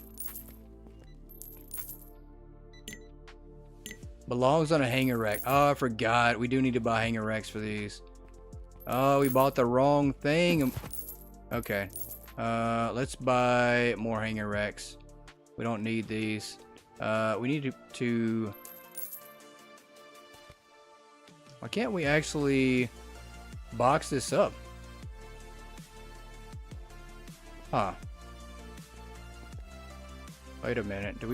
Belongs on a hanger rack. Oh, I forgot. We do need to buy hanger racks for these. Oh, we bought the wrong thing. Okay. Let's buy more hanger racks. We don't need these. We need to... Why can't we actually box this up? Huh. Wait a minute. Can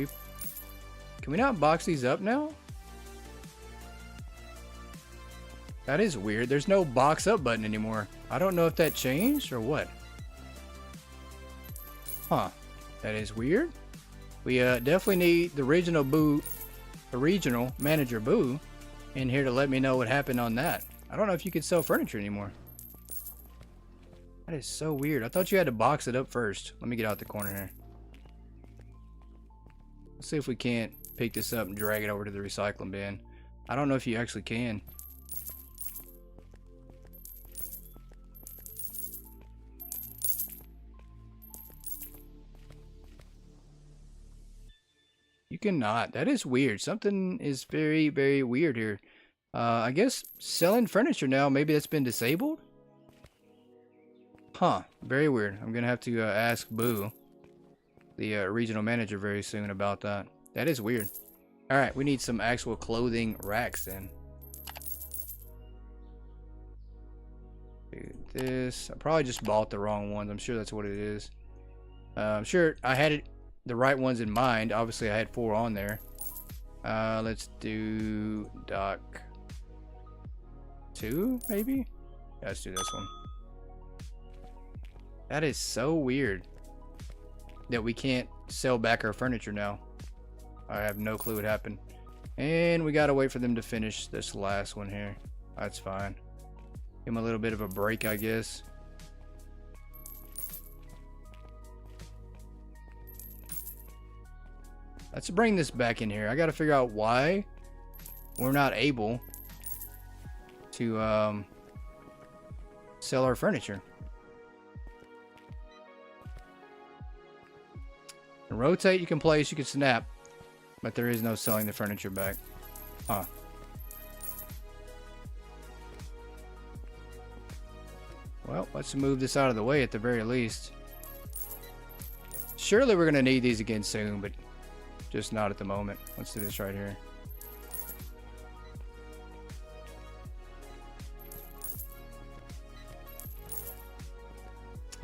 we not box these up now? That is weird. There's no box up button anymore. I don't know if that changed or what. Huh. That is weird. We definitely need the regional manager boo in here to let me know what happened on that. I don't know if you could sell furniture anymore. That is so weird. I thought you had to box it up first. Let me get out the corner here. Let's see if we can't pick this up and drag it over to the recycling bin. I don't know if you actually can. cannot. That is weird. Something is very, very weird here. I guess selling furniture now, maybe that's been disabled? Huh. Very weird. I'm going to have to ask Boo, the regional manager, very soon about that. That is weird. Alright, we need some actual clothing racks then. Do this. I probably just bought the wrong ones. I'm sure that's what it is. I'm sure I had the right ones in mind. Obviously, I had 4 on there. Let's do dock 2, maybe? Yeah, let's do this one. That is so weird that we can't sell back our furniture now. I have no clue what happened. And we gotta wait for them to finish this last one here. That's fine. Give them a little bit of a break, I guess. Let's bring this back in here. I gotta figure out why we're not able to sell our furniture. Rotate, you can place, you can snap, but there is no selling the furniture back. Huh. Well, let's move this out of the way at the very least. Surely we're going to need these again soon, but just not at the moment. Let's do this right here.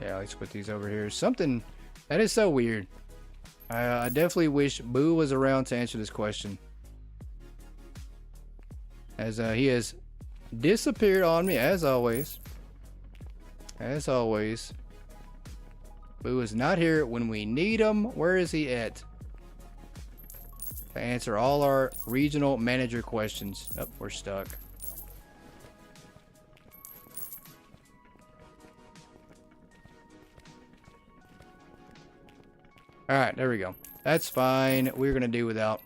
Yeah, let's put these over here. Something that is so weird. I definitely wish Boo was around to answer this question, as he has disappeared on me as always. As always, Boo is not here when we need him. Where is he at? To answer all our regional manager questions. Oh, we're stuck. Alright, there we go. That's fine. We're going to do without.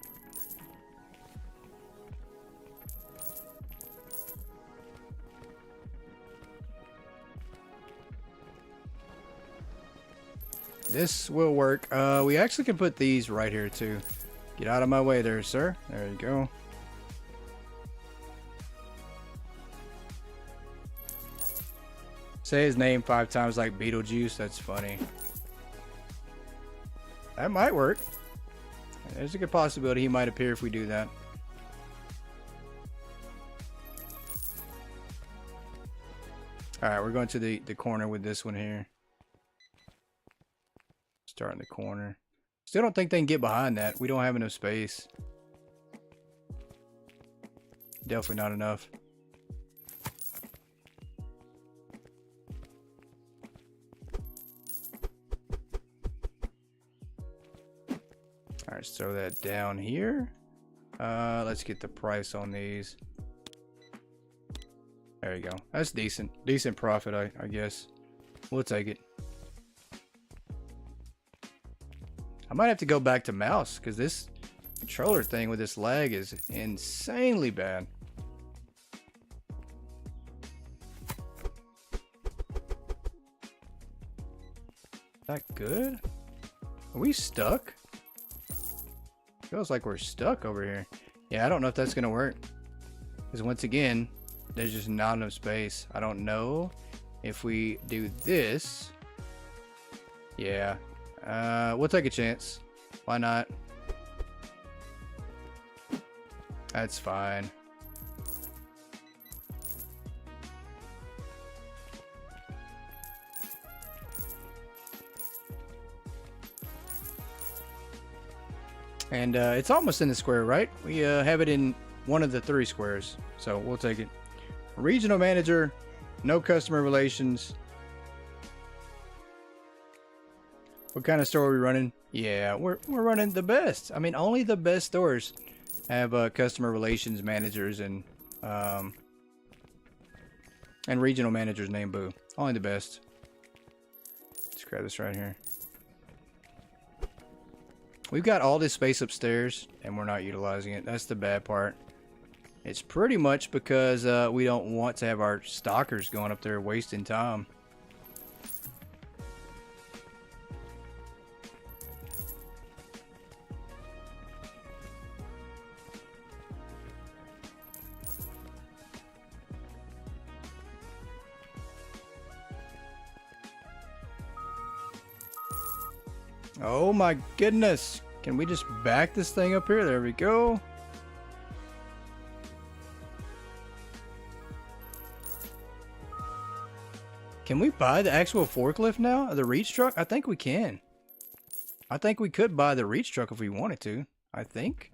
This will work. We actually can put these right here too. Get out of my way there, sir. There you go. Say his name 5 times like Beetlejuice. That's funny. That might work. There's a good possibility he might appear if we do that. Alright, we're going to the corner with this one here. Start in the corner. Still don't think they can get behind that. We don't have enough space. Definitely not enough. Alright, let's throw that down here. Let's get the price on these. There you go. That's decent. Decent profit, I guess. We'll take it. I might have to go back to mouse, because this controller thing with this lag is insanely bad. Is that good? Are we stuck? Feels like we're stuck over here. Yeah, I don't know if that's gonna work, because once again, there's just not enough space. I don't know if we do this. Yeah, we'll take a chance. Why not? That's fine. And it's almost in the square, right? We have it in one of the 3 squares, so we'll take it. Regional manager, no customer relations. What kind of store are we running? Yeah, we're running the best. I mean, only the best stores have customer relations managers and regional managers named Boo. Only the best. Let's grab this right here. We've got all this space upstairs, and we're not utilizing it. That's the bad part. It's pretty much because we don't want to have our stalkers going up there wasting time. Oh my goodness. Can we just back this thing up here? There we go. Can we buy the actual forklift now? The reach truck? I think we can. I think we could buy the reach truck if we wanted to. I think.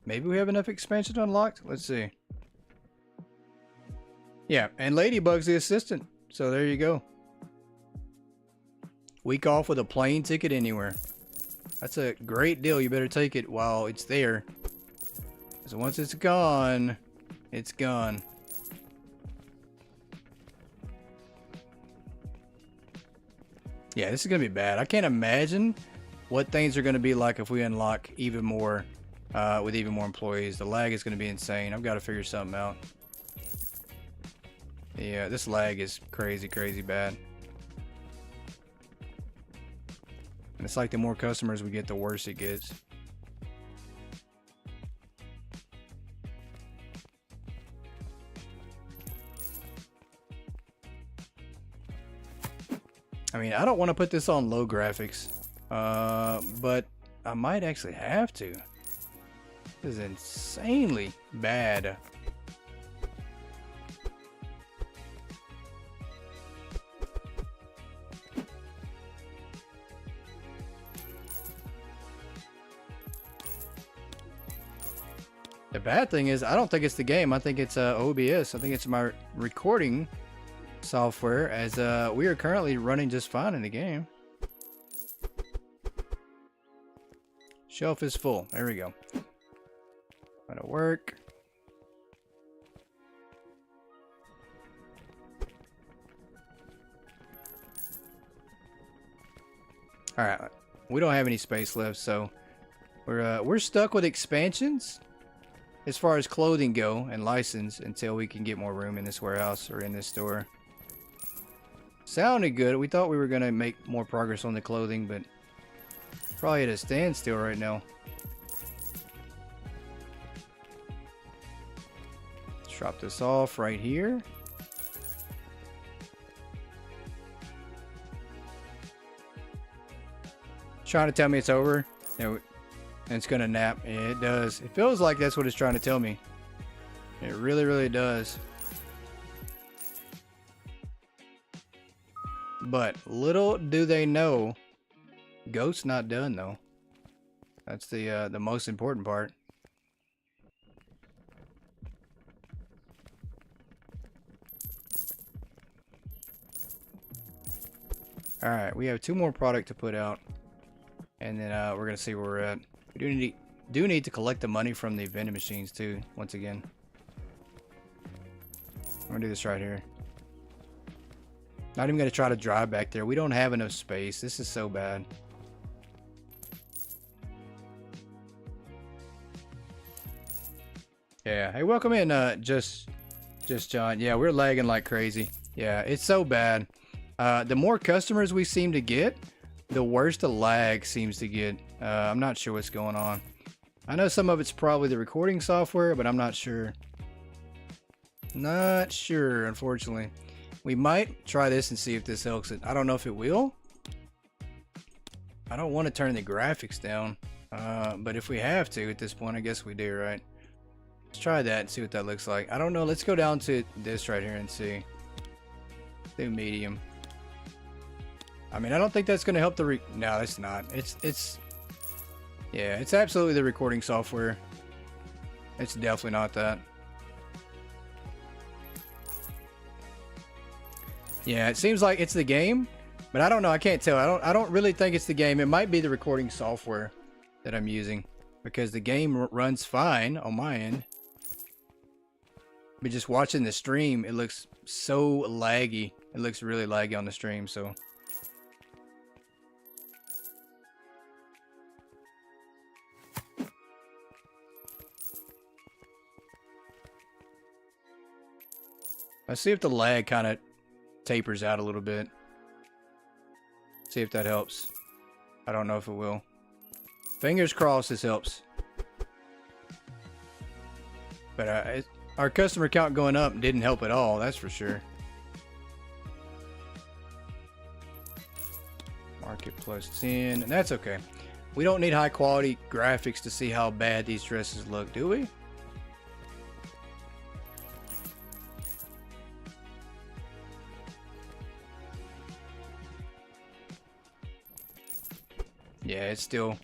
Maybe we have enough expansion unlocked. Let's see. Yeah, and Ladybug's the assistant. So there you go. Week off with a plane ticket anywhere. That's a great deal. You better take it while it's there. So once it's gone, it's gone. Yeah, this is going to be bad. I can't imagine what things are going to be like if we unlock even more with even more employees. The lag is going to be insane. I've got to figure something out. Yeah, this lag is crazy, crazy bad. And it's like the more customers we get, the worse it gets. I mean, I don't want to put this on low graphics, but I might actually have to. This is insanely bad. The bad thing is, I don't think it's the game. I think it's OBS. I think it's my recording software, as we are currently running just fine in the game. Shelf is full. There we go. That'll work. All right, we don't have any space left, so we're stuck with expansions as far as clothing go and license until we can get more room in this warehouse or in this store. Sounded good. We thought we were going to make more progress on the clothing, but probably at a standstill right now. Let's drop this off right here. Trying to tell me it's over. And it's going to nap. Yeah, it does. It feels like that's what it's trying to tell me. It really, really does. But little do they know, Ghost's not done though. That's the most important part. All right, we have 2 more product to put out, and then we're gonna see where we're at. We do need to collect the money from the vending machines too. Once again, I'm gonna do this right here. Not even going to try to drive back there. We don't have enough space. This is so bad. Yeah. Hey, welcome in, just John. Yeah, we're lagging like crazy. Yeah, it's so bad. The more customers we seem to get, the worse the lag seems to get. I'm not sure what's going on. I know some of it's probably the recording software, but I'm not sure. Not sure, unfortunately. We might try this and see if this helps it. I don't know if it will. I don't want to turn the graphics down. But if we have to at this point, I guess we do, right? Let's try that and see what that looks like. I don't know. Let's go down to this right here and see. Do medium. I mean, I don't think that's going to help the no, it's not. Yeah, it's absolutely the recording software. It's definitely not that. Yeah, it seems like it's the game, but I don't know. I can't tell. I don't really think it's the game. It might be the recording software that I'm using, because the game runs fine on my end. But just watching the stream, it looks so laggy. It looks really laggy on the stream, so. Let's see if the lag kind of tapers out a little bit. See if that helps. I don't know if it will. Fingers crossed this helps. But our customer count going up didn't help at all, that's for sure. Marketplace. +10, and that's okay. We don't need high quality graphics to see how bad these dresses look, do we? Yeah, it's still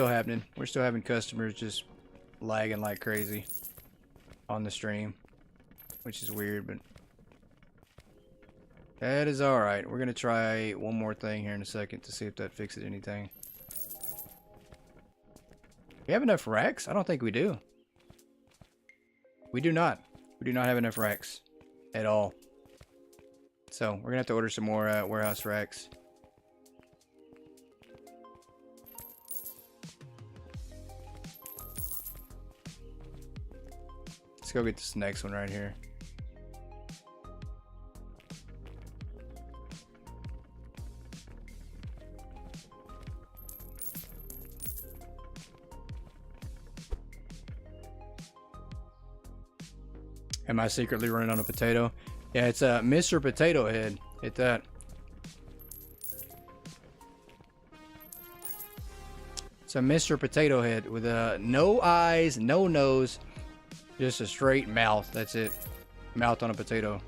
happening. We're still having customers just lagging like crazy on the stream, which is weird, but that is all right. We're gonna try one more thing here in a second to see if that fixes anything. We have enough racks? I don't think we do. We do not. We do not have enough racks at all. So we're gonna have to order some more warehouse racks. Let's go get this next one right here. Am I secretly running on a potato? Yeah, it's a Mr. Potato Head. Hit that. It's a Mr. Potato Head with no eyes, no nose, just a straight mouth. That's it. Mouth on a potato.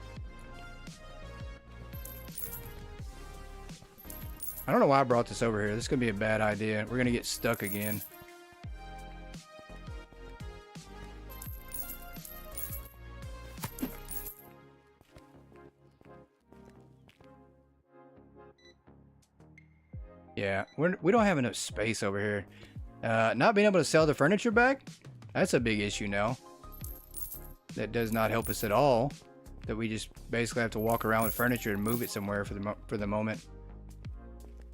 I don't know why I brought this over here. This is going to be a bad idea. We're going to get stuck again. Yeah, we don't have enough space over here. Not being able to sell the furniture back, that's a big issue now. That does not help us at all. That we just basically have to walk around with furniture and move it somewhere for the moment.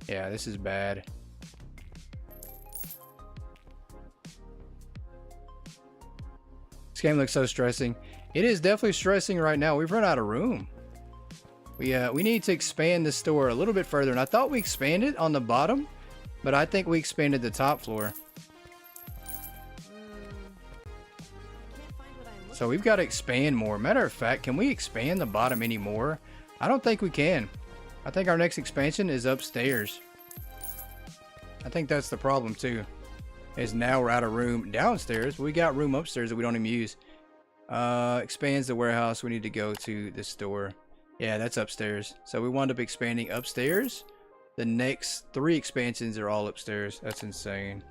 Yeah, this is bad. This game looks so stressing. It is definitely stressing right now. We've run out of room. We need to expand the store a little bit further, and I thought we expanded on the bottom, but I think we expanded the top floor. So we've got to expand more. Matter of fact, can we expand the bottom anymore? I don't think we can. I think our next expansion is upstairs. I think that's the problem too. Is now we're out of room downstairs. We got room upstairs that we don't even use. Expands the warehouse. We need to go to the store. Yeah, that's upstairs. So we wound up expanding upstairs. The next 3 expansions are all upstairs. That's insane.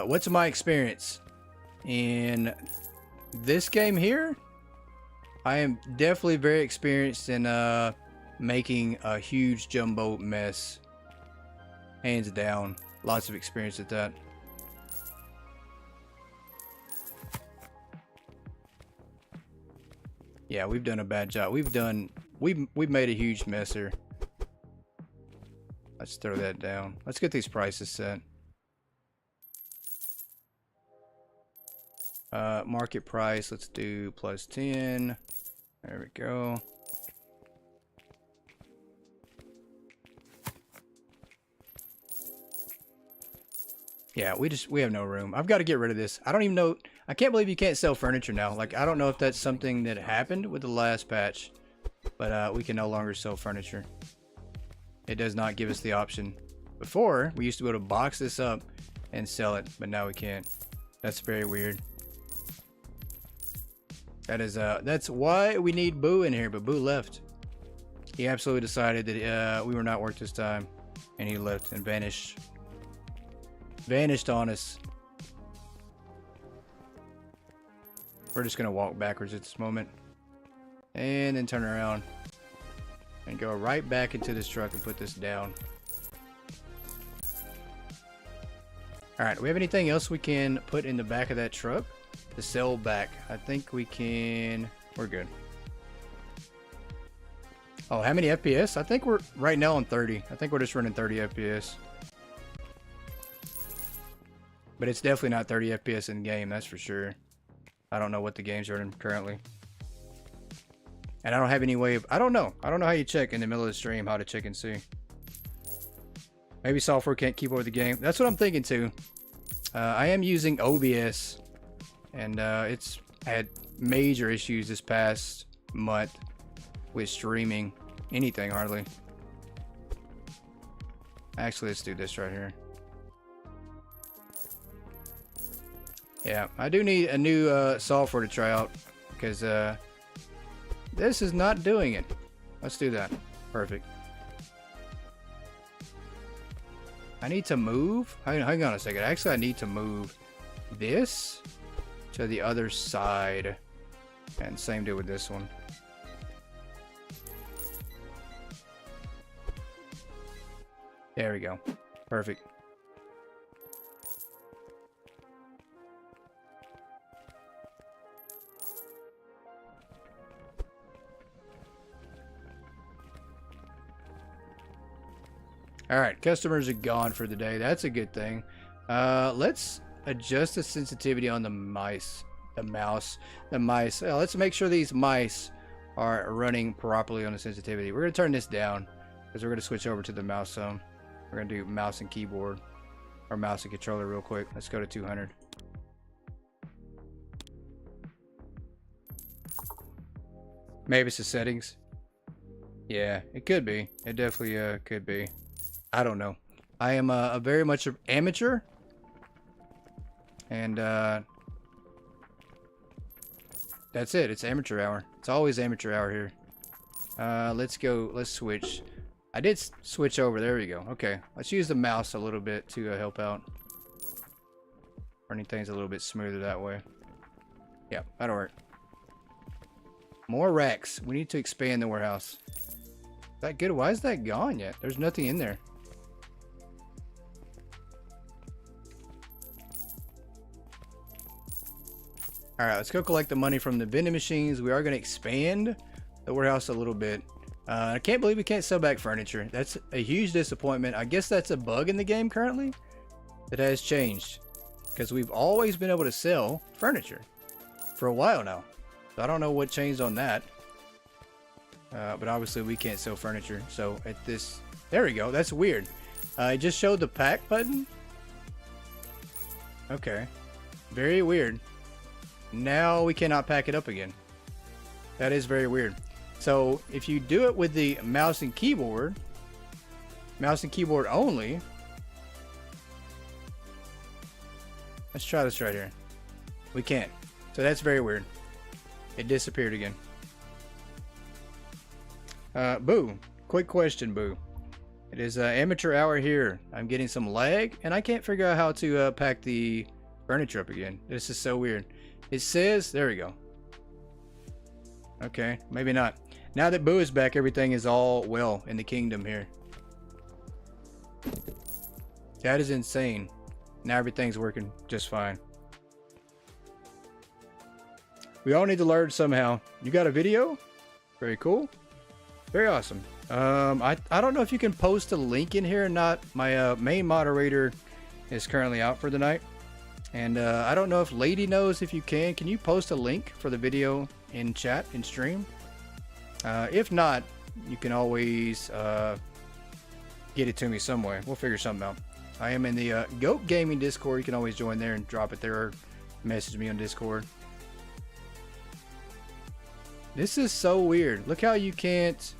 What's my experience in this game here? I am definitely very experienced in making a huge jumbo mess. Hands down. Lots of experience at that. Yeah, we've done a bad job. We've made a huge mess here. Let's throw that down. Let's get these prices set. Market price, let's do +10. There we go. Yeah, we have no room. I've got to get rid of this. I don't even know. I can't believe you can't sell furniture now. Like, I don't know if that's something that happened with the last patch, but we can no longer sell furniture. It does not give us the option. Before, we used to be able to box this up and sell it, but now we can't. That's very weird. That is that's why we need Boo in here, but Boo left. He absolutely decided that we were not worth his time, and he left and vanished. Vanished on us. We're just gonna walk backwards at this moment, and then turn around and go right back into this truck and put this down. All right, do we have anything else we can put in the back of that truck to sell back? I think we can. We're good. Oh, how many FPS? I think we're right now on 30. I think we're just running 30 FPS. But it's definitely not 30 FPS in game, that's for sure. I don't know what the game's running currently. And I don't have any way of... I don't know how you check in the middle of the stream how to check and see. Maybe software can't keep up with the game. That's what I'm thinking too. I am using OBS. And it's had major issues this past month. with streaming anything hardly. Actually, let's do this right here. Yeah, I do need a new software to try out because this is not doing it. Let's do that. Perfect. I need to move. Hang on a second. Actually, I need to move this to the other side. And same deal with this one. There we go. Perfect. Alright, customers are gone for the day. That's a good thing. Let's adjust the sensitivity on the mice. The mice. Let's make sure these mice are running properly on the sensitivity. We're going to turn this down because we're going to switch over to the mouse some. We're going to do mouse and keyboard. Or mouse and controller real quick. Let's go to 200. Maybe it's the settings. Yeah, it could be. It definitely could be. I don't know. I am a very much amateur. And that's it. It's amateur hour. It's always amateur hour here. Let's go. Let's switch. I did switch over. There we go. Okay. Let's use the mouse a little bit to help out. Running things a little bit smoother that way. Yeah, that'll work. More racks. We need to expand the warehouse. Is that good? Why is that gone yet? There's nothing in there. Alright, let's go collect the money from the vending machines. We are going to expand the warehouse a little bit. I can't believe we can't sell back furniture. That's a huge disappointment. I guess that's a bug in the game currently that has changed. Because we've always been able to sell furniture for a while now. So I don't know what changed on that. But obviously we can't sell furniture. So at this... There we go. That's weird. I just showed the pack button. Okay. Very weird. Now we cannot pack it up again. That is very weird. So if you do it with the mouse and keyboard only. Let's try this right here. We can't. So that's very weird. It disappeared again. Boo. Quick question, Boo. It is amateur hour here. I'm getting some lag and I can't figure out how to pack the furniture up again. This is so weird. It says, there we go. Okay, maybe not. Now that Boo is back, everything is all well in the kingdom here. That is insane. Now everything's working just fine. We all need to learn somehow. You got a video? Very cool. Very awesome. I don't know if you can post a link in here or not. My main moderator is currently out for the night. And I don't know if Lady knows if you can. Can you post a link for the video in chat, in stream? If not, you can always get it to me some way. We'll figure something out. I am in the Goat Gaming Discord. You can always join there and drop it there or message me on Discord. This is so weird. Look how you can't...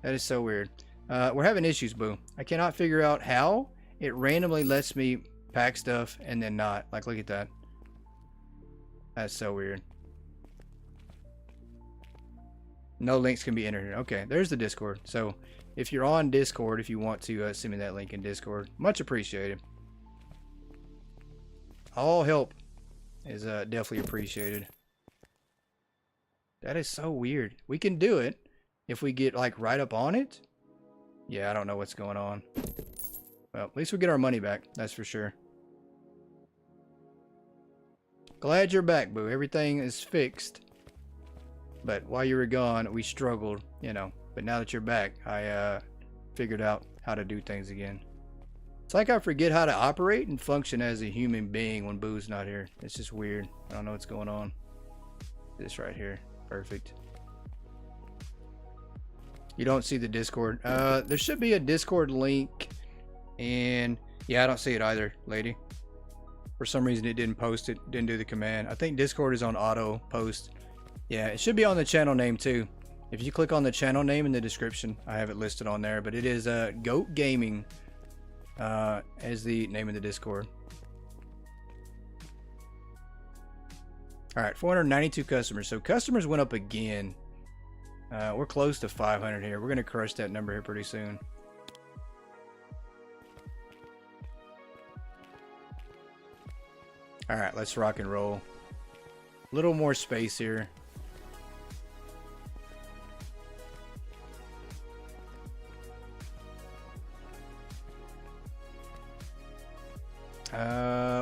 That is so weird. We're having issues, Boo. I cannot figure out how it randomly lets me pack stuff and then not. Like, look at that. That's so weird. No links can be entered here. Okay, there's the Discord. So if you're on Discord, if you want to send me that link in Discord, much appreciated. All help is definitely appreciated. That is so weird. We can do it if we get like right up on it. Yeah, I don't know what's going on. Well, at least we get our money back. That's for sure. Glad you're back, Boo. Everything is fixed. But while you were gone, we struggled, you know. But now that you're back, I figured out how to do things again. It's like I forget how to operate and function as a human being when Boo's not here. It's just weird. I don't know what's going on. This right here. Perfect. You don't see the Discord. There should be a Discord link. And yeah, I don't see it either, lady. For some reason it didn't post it, didn't do the command. I think Discord is on auto post. Yeah, it should be on the channel name too. If you click on the channel name in the description, I have it listed on there, but it is Goat Gaming as the name of the Discord. All right, 492 customers. So customers went up again. We're close to 500 here. We're going to crush that number here pretty soon. All right, let's rock and roll. A little more space here.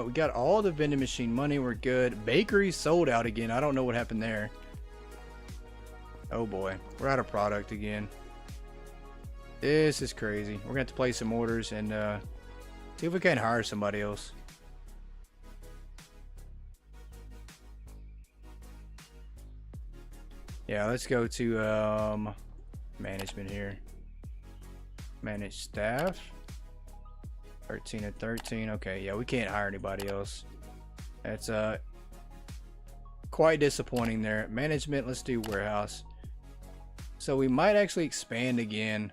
We got all the vending machine money. We're good. Bakery sold out again. I don't know what happened there. Oh boy, we're out of product again. This is crazy. We're gonna have to place some orders and see if we can hire somebody else. Yeah, let's go to management here. Manage staff. 13 and 13. Okay, yeah, we can't hire anybody else. That's quite disappointing there. Management, let's do warehouse. So we might actually expand again.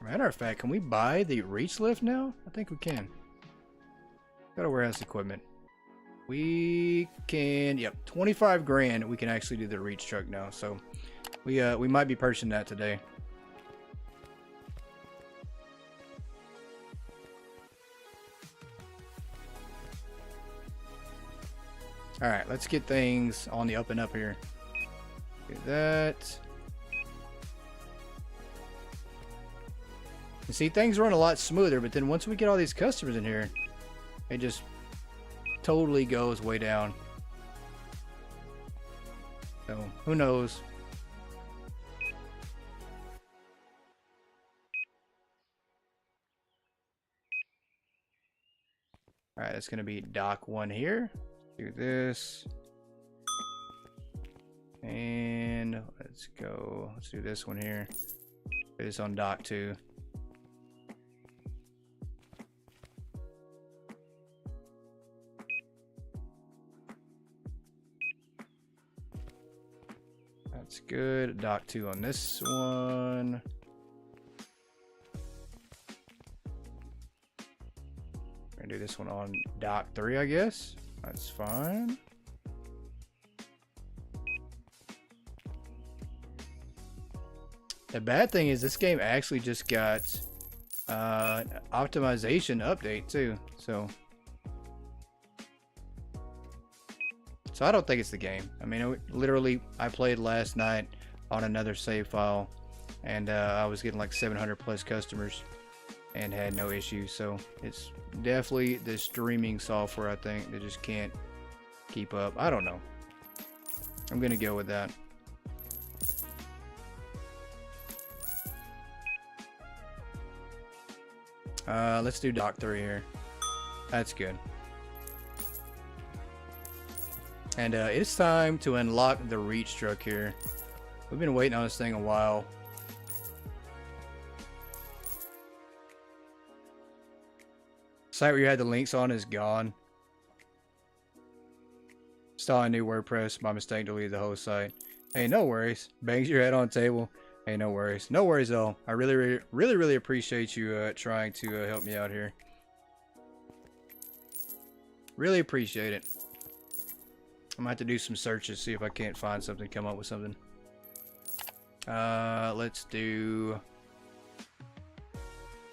Matter of fact, can we buy the reach lift now? I think we can. Got a warehouse equipment. We can, yep, 25 grand. We can actually do the reach truck now. So we might be purchasing that today. All right, let's get things on the up and up here. Do that. You see, things run a lot smoother, but then once we get all these customers in here, it just totally goes way down. So, who knows? All right, it's going to be dock 1 here. Do this. And let's go. Let's do this one here. Put this on dock 2. That's good. Dock 2 on this one. We're gonna do this one on dock 3, I guess. That's fine. The bad thing is this game actually just got optimization update too. So I don't think it's the game. I mean, literally, I played last night on another save file, and I was getting like 700 plus customers and had no issues. So it's definitely the streaming software, I think, that just can't keep up. I don't know. I'm gonna go with that. Let's do dock 3 here. That's good. And it's time to unlock the reach truck here. We've been waiting on this thing a while. Site where you had the links on is gone. Install a new WordPress. My mistake, deleted the whole site. Hey, no worries. Bangs your head on the table. Hey, no worries. No worries though. I really appreciate you trying to help me out here. Really appreciate it. I'm gonna have to do some searches, see if I can't find something, come up with something. Let's do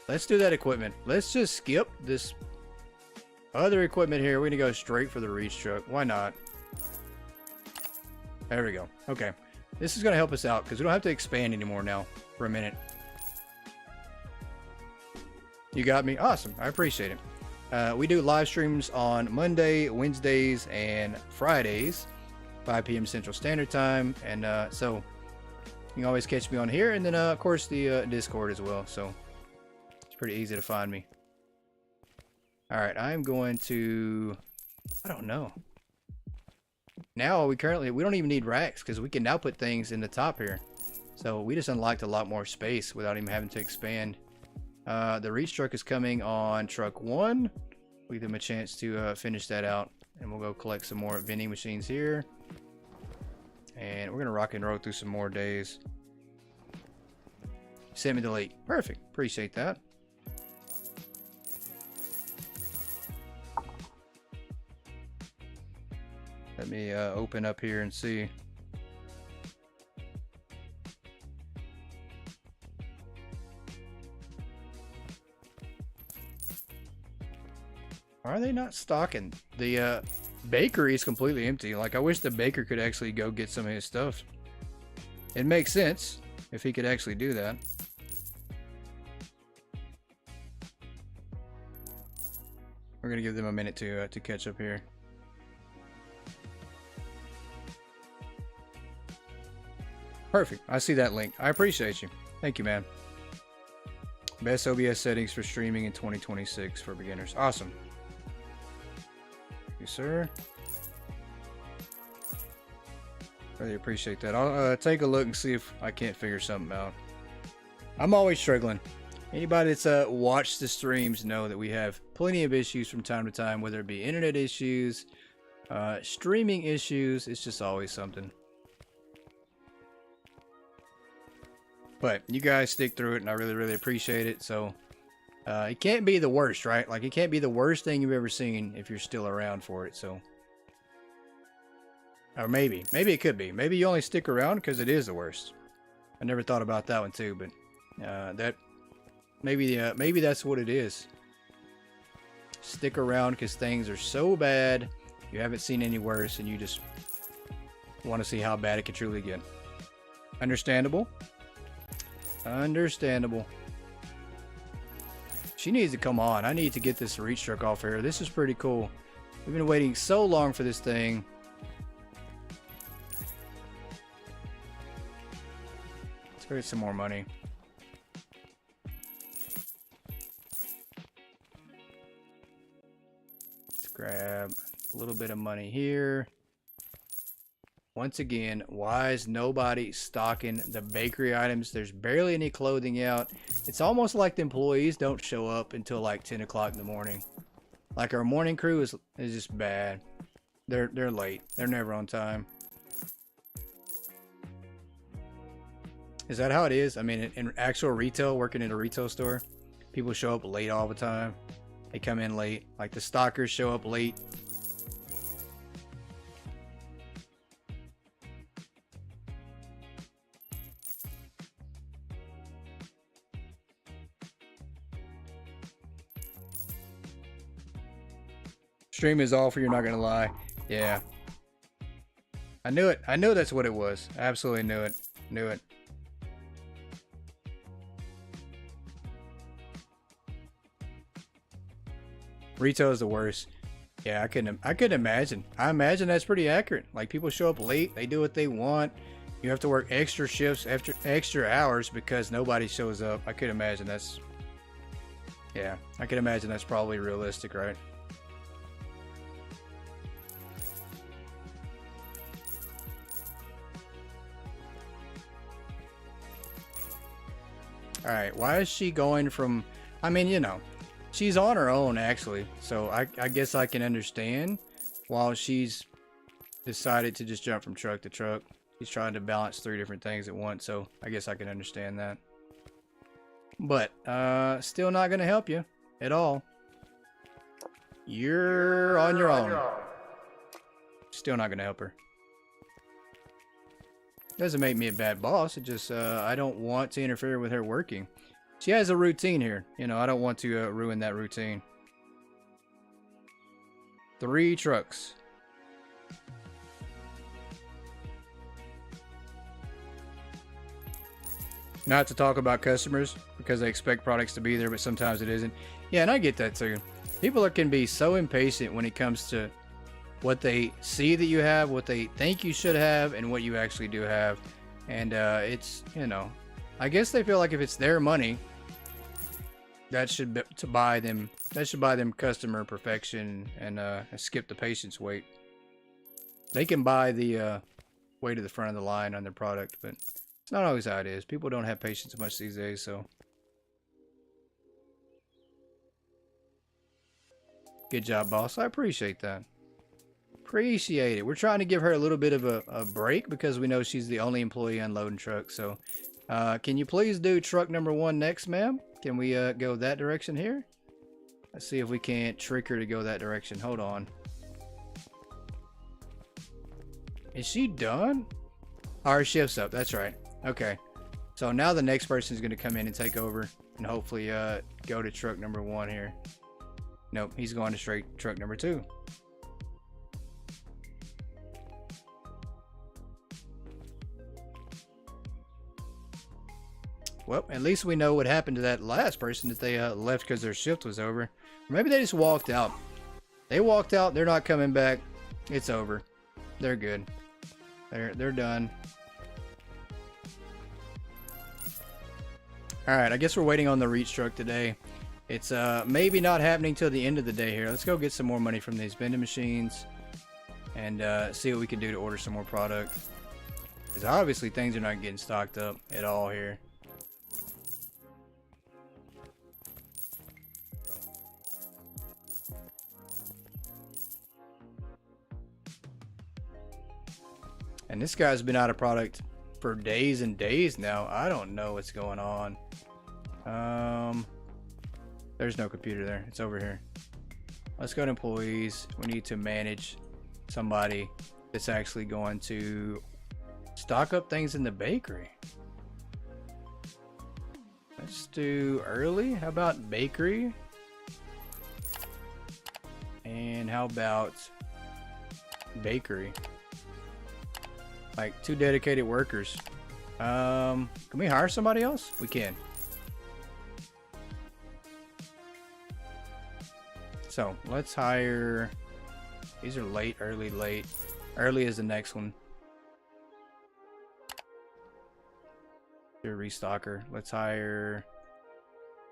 that equipment. Let's just skip this other equipment here. We're gonna go straight for the reach truck. Why not? There we go. Okay. This is gonna help us out because we don't have to expand anymore now for a minute. You got me? Awesome. I appreciate it. We do live streams on Monday, Wednesdays, and Fridays, 5 p.m. Central Standard Time. And so you can always catch me on here. And then, of course, the Discord as well. So it's pretty easy to find me. All right, I'm going to, I don't know. Now we don't even need racks because we can now put things in the top here. So we just unlocked a lot more space without even having to expand. The reach truck is coming on truck 1. We give them a chance to finish that out, and we'll go collect some more vending machines here. And we're going to rock and roll through some more days. Send me the link. Perfect. Appreciate that. Let me open up here and see. Are they not stocking? The bakery is completely empty. Like, I wish the baker could actually go get some of his stuff. It makes sense if he could actually do that. We're gonna give them a minute to catch up here. Perfect. I see that link. I appreciate you. Thank you, man. Best OBS settings for streaming in 2026 for beginners. Awesome. Thank you, sir. Really appreciate that. I'll take a look and see if I can't figure something out. I'm always struggling. Anybody that's watched the streams know that we have plenty of issues from time to time, whether it be internet issues, streaming issues. It's just always something. But you guys stick through it, and I really, really appreciate it. So it can't be the worst, right? Like, it can't be the worst thing you've ever seen if you're still around for it. So, or maybe it could be. Maybe you only stick around because it is the worst. I never thought about that one too, but that maybe that's what it is. Stick around because things are so bad, you haven't seen any worse, and you just want to see how bad it can truly get. Understandable. Understandable. She needs to come on. I need to get this reach truck off here. This is pretty cool. We've been waiting so long for this thing. Let's get some more money. Let's grab a little bit of money here. Once again, why is nobody stocking the bakery items? There's barely any clothing out. It's almost like the employees don't show up until like 10 o'clock in the morning. Like, our morning crew is just bad. They're late. They're never on time. Is that how it is? I mean, in actual retail, working in a retail store, people show up late all the time. They come in late. Like, the stockers show up late. Stream is awful, you're not gonna lie. Yeah. I knew it. I knew that's what it was. I absolutely knew it. Knew it. Retail is the worst. Yeah, I couldn't imagine. I imagine that's pretty accurate. Like, people show up late, they do what they want. You have to work extra shifts after extra hours because nobody shows up. I could imagine that's, yeah, I could imagine that's probably realistic, right? Alright, why is she going from... I mean, you know, she's on her own, actually. So I guess I can understand while she's decided to just jump from truck to truck. She's trying to balance 3 different things at once, so I guess I can understand that. But, still not going to help you at all. You're on your own. Still not going to help her. Doesn't make me a bad boss. It just, I don't want to interfere with her working. She has a routine here. You know, I don't want to ruin that routine. 3 trucks. Not to talk about customers because they expect products to be there, but sometimes it isn't. Yeah, and I get that too. People can be so impatient when it comes to what they see that you have, what they think you should have, and what you actually do have. And it's, you know, I guess they feel like if it's their money, that should be, to buy them, that should buy them customer perfection and skip the patience wait. They can buy the way to the front of the line on their product, but it's not always how it is. People don't have patience much these days, so. Good job, boss. I appreciate that. Appreciate it. We're trying to give her a little bit of a break because we know she's the only employee unloading trucks. So, can you please do truck number 1 next, ma'am? Can we go that direction here? Let's see if we can't trick her to go that direction. Hold on. Is she done? Our shift's up. That's right. Okay. So now the next person is going to come in and take over and hopefully go to truck number 1 here. Nope, he's going to straight truck number 2. Well, at least we know what happened to that last person, that they left because their shift was over. Or maybe they just walked out. They walked out. They're not coming back. It's over. They're good. They're done. All right, I guess we're waiting on the reach truck today. It's maybe not happening till the end of the day here. Let's go get some more money from these vending machines and see what we can do to order some more product. Because obviously things are not getting stocked up at all here. And this guy's been out of product for days and days now. I don't know what's going on. There's no computer there. It's over here. Let's go to employees. We need to manage somebody that's actually going to stock up things in the bakery. Let's do early. How about bakery? And how about bakery? Like 2 dedicated workers. Can we hire somebody else? We can. So let's hire. These are late, early, late. Early is the next one. You're a restocker. Let's hire.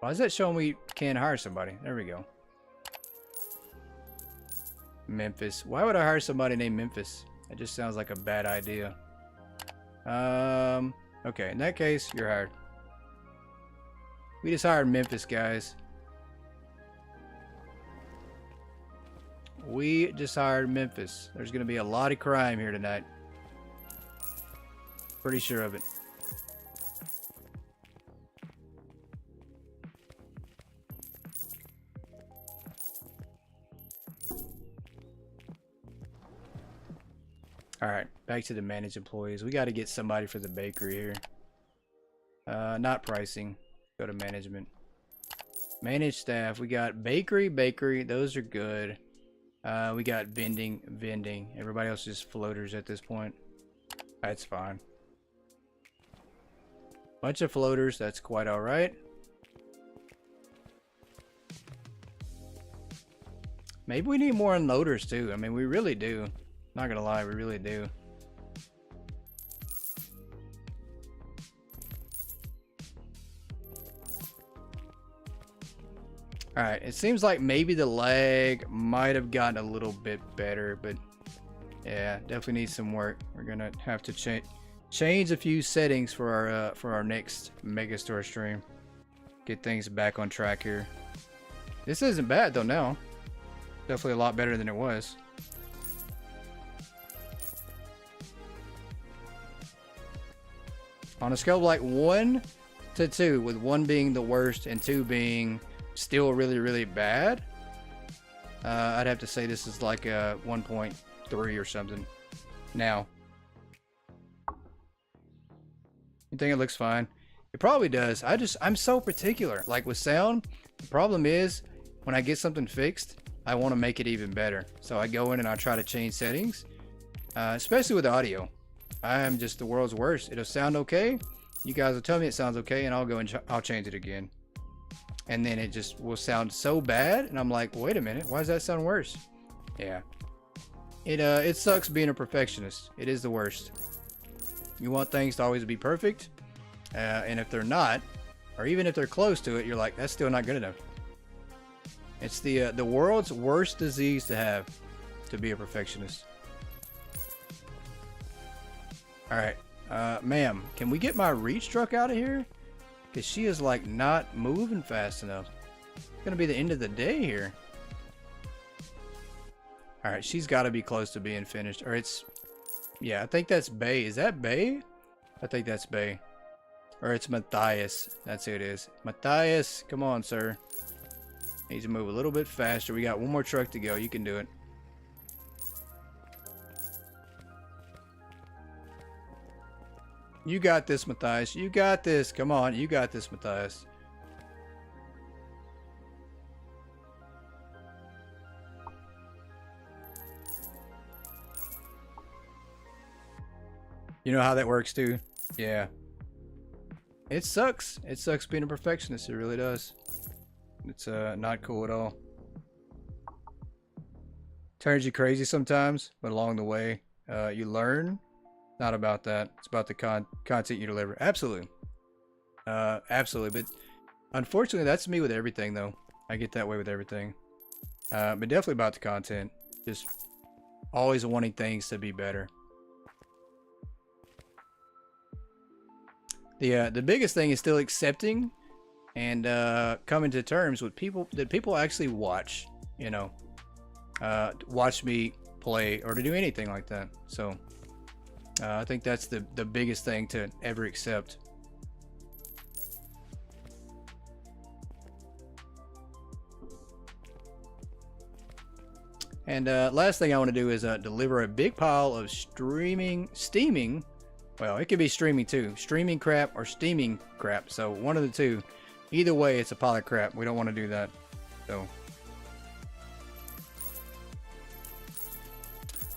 Why is that showing we can't hire somebody? There we go. Memphis. Why would I hire somebody named Memphis? That just sounds like a bad idea. Okay, in that case, you're hired. We just hired Memphis, guys. We just hired Memphis. There's going to be a lot of crime here tonight. Pretty sure of it. Alright, back to the managed employees. We got to get somebody for the bakery here. Not pricing. Go to management. Managed staff. We got bakery. Those are good. We got vending. Everybody else is floaters at this point. That's fine. Bunch of floaters. That's quite alright. Maybe we need more unloaders too. I mean, we really do. Not gonna lie, we really do. Alright, it seems like maybe the lag might have gotten a little bit better, but yeah, definitely needs some work. We're gonna have to change a few settings for our next Megastore stream. Get things back on track here. This isn't bad though now. Definitely a lot better than it was. On a scale of like 1 to 2, with 1 being the worst and 2 being still really, really bad, I'd have to say this is like a 1.3 or something. Now, you think it looks fine? It probably does. I'm so particular. Like with sound, the problem is when I get something fixed, I want to make it even better. So I go in and I try to change settings, especially with audio. I am just the world's worst. It'll sound okay. You guys will tell me it sounds okay, and I'll go and I'll change it again. And then it just will sound so bad, and I'm like, wait a minute, why does that sound worse? Yeah. It sucks being a perfectionist. It is the worst. You want things to always be perfect, and if they're not, or even if they're close to it, you're like, that's still not good enough. It's the world's worst disease to have, to be a perfectionist. Alright, ma'am, can we get my reach truck out of here? Because she is like not moving fast enough. It's gonna be the end of the day here. Alright, she's got to be close to being finished. Or it's... Yeah, I think that's Bay. Is that Bay? I think that's Bay. Or it's Matthias. That's who it is. Matthias, come on, sir. Needs to move a little bit faster. We got one more truck to go. You can do it. You got this, Matthias. You got this. Come on. You got this, Matthias. You know how that works, too? Yeah. It sucks. It sucks being a perfectionist. It really does. It's not cool at all. Turns you crazy sometimes, but along the way, you learn. Not about that. It's about the content you deliver. Absolutely. Absolutely. But unfortunately, that's me with everything, though. I get that way with everything. But definitely about the content. Just always wanting things to be better. The biggest thing is still accepting and coming to terms with people that people actually watch. You know, watch me play or to do anything like that. So. I think that's the biggest thing to ever accept. And last thing I want to do is deliver a big pile of steaming. Well, it could be streaming too. Streaming crap or steaming crap. So one of the two. Either way, it's a pile of crap. We don't want to do that. So.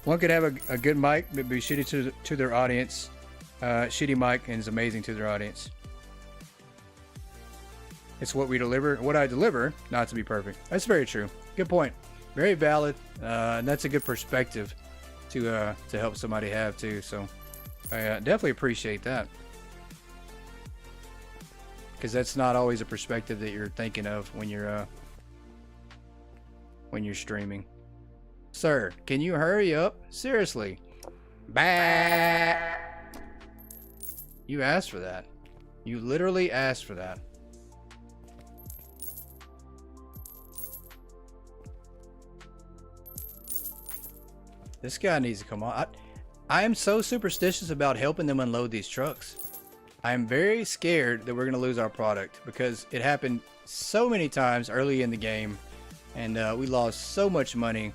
One could have a good mic, but be shitty to their audience. Shitty mic and is amazing to their audience. It's what we deliver. What I deliver, not to be perfect. That's very true. Good point. Very valid. And that's a good perspective to help somebody have too. So I definitely appreciate that. Because that's not always a perspective that you're thinking of when you're streaming. Sir, can you hurry up? Seriously. Bah! You asked for that. You literally asked for that. This guy needs to come on. I am so superstitious about helping them unload these trucks. I am very scared that we're going to lose our product because it happened so many times early in the game and we lost so much money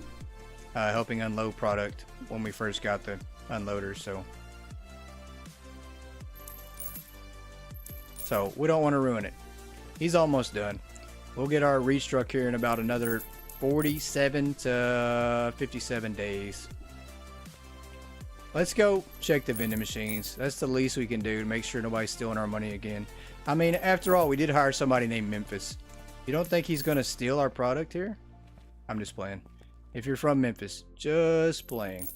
helping unload product when we first got the unloaders. So we don't want to ruin it. He's almost done. We'll get our reach truck here in about another 47 to 57 days. Let's go check the vending machines. That's the least we can do to make sure nobody's stealing our money again. I mean, after all, we did hire somebody named Memphis. You don't think he's going to steal our product here? I'm just playing. If you're from Memphis, just playing.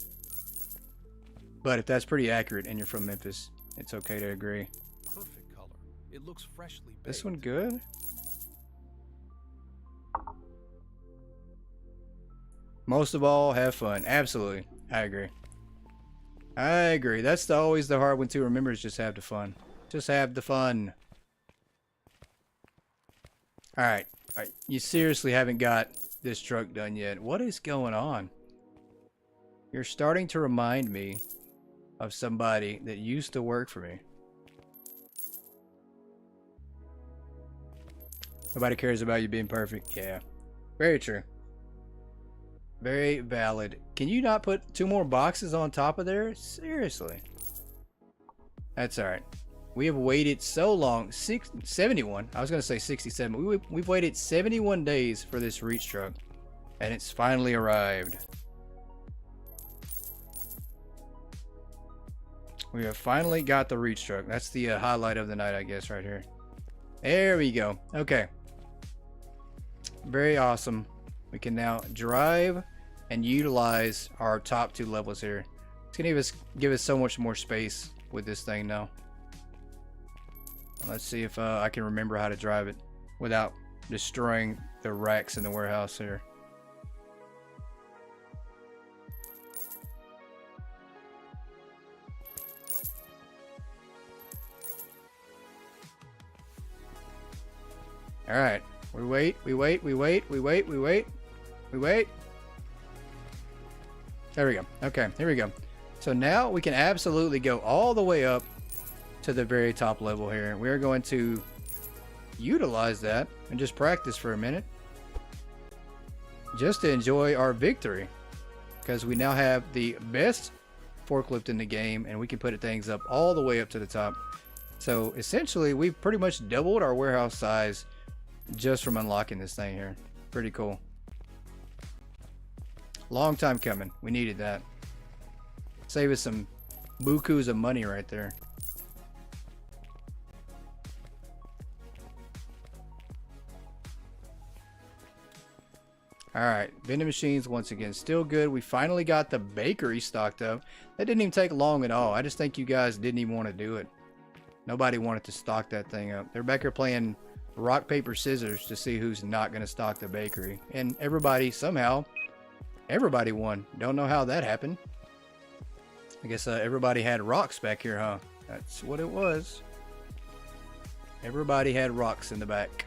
But if that's pretty accurate and you're from Memphis, it's okay to agree. Perfect color. It looks freshly baked. This one good? Most of all, have fun. Absolutely. I agree. I agree. That's always the hard one to remember is just have the fun. Just have the fun. Alright. Alright. You seriously haven't got this truck done yet. What is going on? You're starting to remind me of somebody that used to work for me. Nobody cares about you being perfect. Yeah. Very true. Very valid. Can you not put 2 more boxes on top of there? Seriously. That's alright. We have waited so long. 71. I was going to say 67. We've waited 71 days for this reach truck. And it's finally arrived. We have finally got the reach truck. That's the highlight of the night, I guess, right here. There we go. Okay. Very awesome. We can now drive and utilize our top 2 levels here. It's going to give us so much more space with this thing now. Let's see if I can remember how to drive it without destroying the racks in the warehouse here. All right, we wait. There we go. Okay, here we go. So now we can absolutely go all the way up to the very top level here. We're going to utilize that and just practice for a minute. Just to enjoy our victory. Because we now have the best forklift in the game and we can put things up all the way up to the top. So essentially we've pretty much doubled our warehouse size just from unlocking this thing here. Pretty cool. Long time coming. We needed that. Save us some bukus of money right there. Alright, vending machines once again still good. We finally got the bakery stocked up. That didn't even take long at all. I just think you guys didn't even want to do it. Nobody wanted to stock that thing up. They're back here playing rock, paper, scissors to see who's not going to stock the bakery. And everybody, somehow, everybody won. Don't know how that happened. I guess everybody had rocks back here, huh? That's what it was. Everybody had rocks in the back.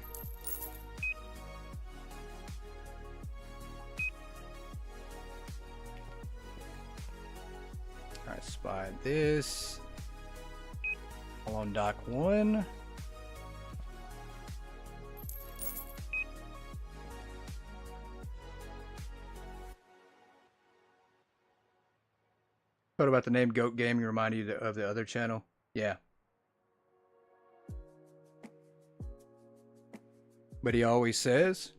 Alright, spy this. All on dock 1. What about the name Goat Gaming remind you of the other channel? Yeah. But he always says...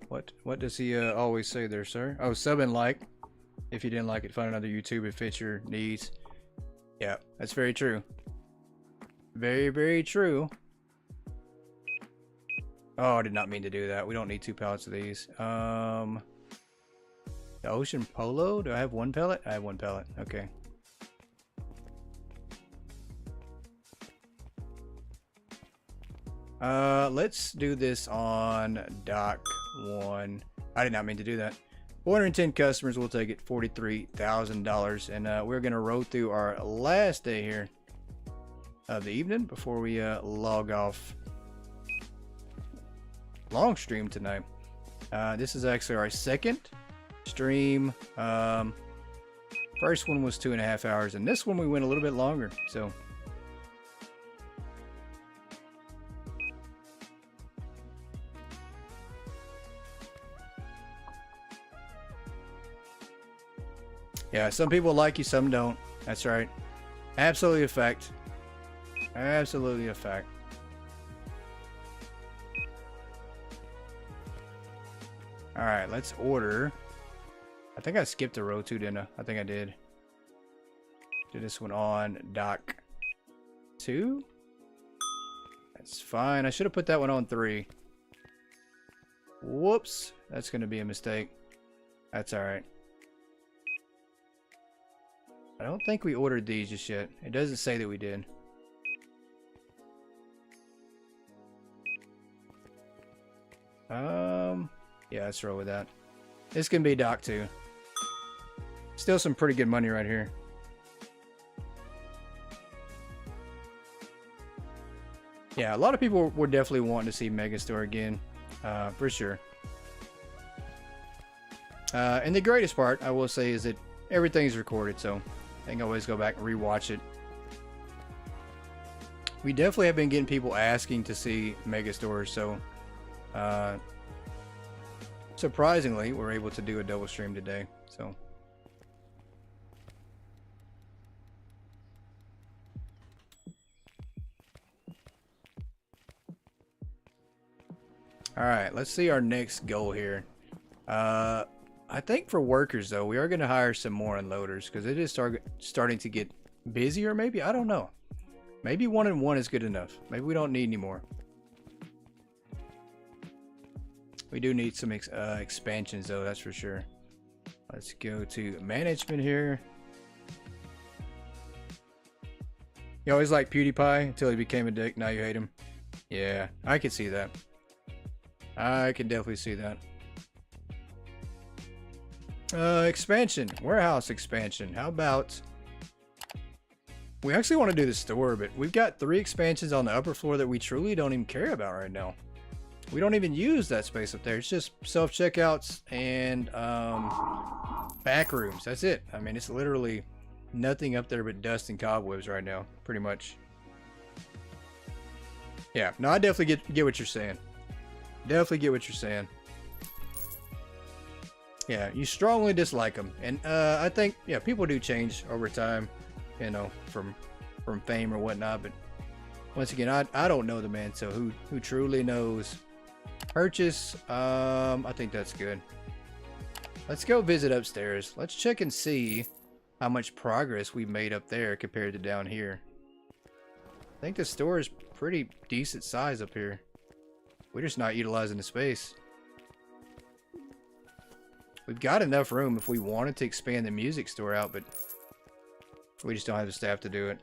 What does he always say there, sir? Oh, sub and like. If you didn't like it, find another YouTube if it fits your needs. Yeah, that's very true. Very, very true. Oh, I did not mean to do that. We don't need 2 pallets of these. The Ocean Polo? Do I have 1 pellet? I have 1 pellet. Okay. Let's do this on dock 1. I did not mean to do that. 410 customers will take it, $43,000, and we're gonna roll through our last day here of the evening before we log off. Long stream tonight. This is actually our second stream. First one was 2.5 hours, and this one we went a little bit longer. So yeah, some people like you, some don't. That's right. Absolutely a fact. Absolutely a fact. Alright, let's order. I think I skipped a row too, didn't I? I think I did. Do this one on dock 2. That's fine. I should have put that one on 3. Whoops. That's going to be a mistake. That's alright. I don't think we ordered these just yet. It doesn't say that we did. Yeah, let's roll with that. This can be dock 2. Still some pretty good money right here. Yeah, a lot of people were definitely wanting to see Megastore again, for sure. And the greatest part, I will say, is that everything's recorded, so I can always go back and rewatch it. We definitely have been getting people asking to see Megastore, so surprisingly, we're able to do a double stream today. So alright, let's see our next goal here. I think for workers, though, we are going to hire some more unloaders because it is starting to get busier, maybe? I don't know. Maybe 1 and 1 is good enough. Maybe we don't need any more. We do need some expansions, though, that's for sure. Let's go to management here. You always liked PewDiePie until he became a dick. Now you hate him. Yeah, I can see that. I can definitely see that. Expansion. Warehouse expansion. How about... We actually want to do the store, but we've got 3 expansions on the upper floor that we truly don't even care about right now. We don't even use that space up there. It's just self-checkouts and back rooms. That's it. I mean, it's literally nothing up there but dust and cobwebs right now, pretty much. Yeah, no, I definitely get what you're saying. Definitely get what you're saying. Yeah, you strongly dislike them, and I think people do change over time, you know, from fame or whatnot. But once again, I don't know the man, so who truly knows? Purchase. I think that's good. Let's go visit upstairs. Let's check and see how much progress we made up there compared to down here. I think the store is pretty decent size up here. We're just not utilizing the space. We've got enough room if we wanted to expand the music store out, but we just don't have the staff to do it.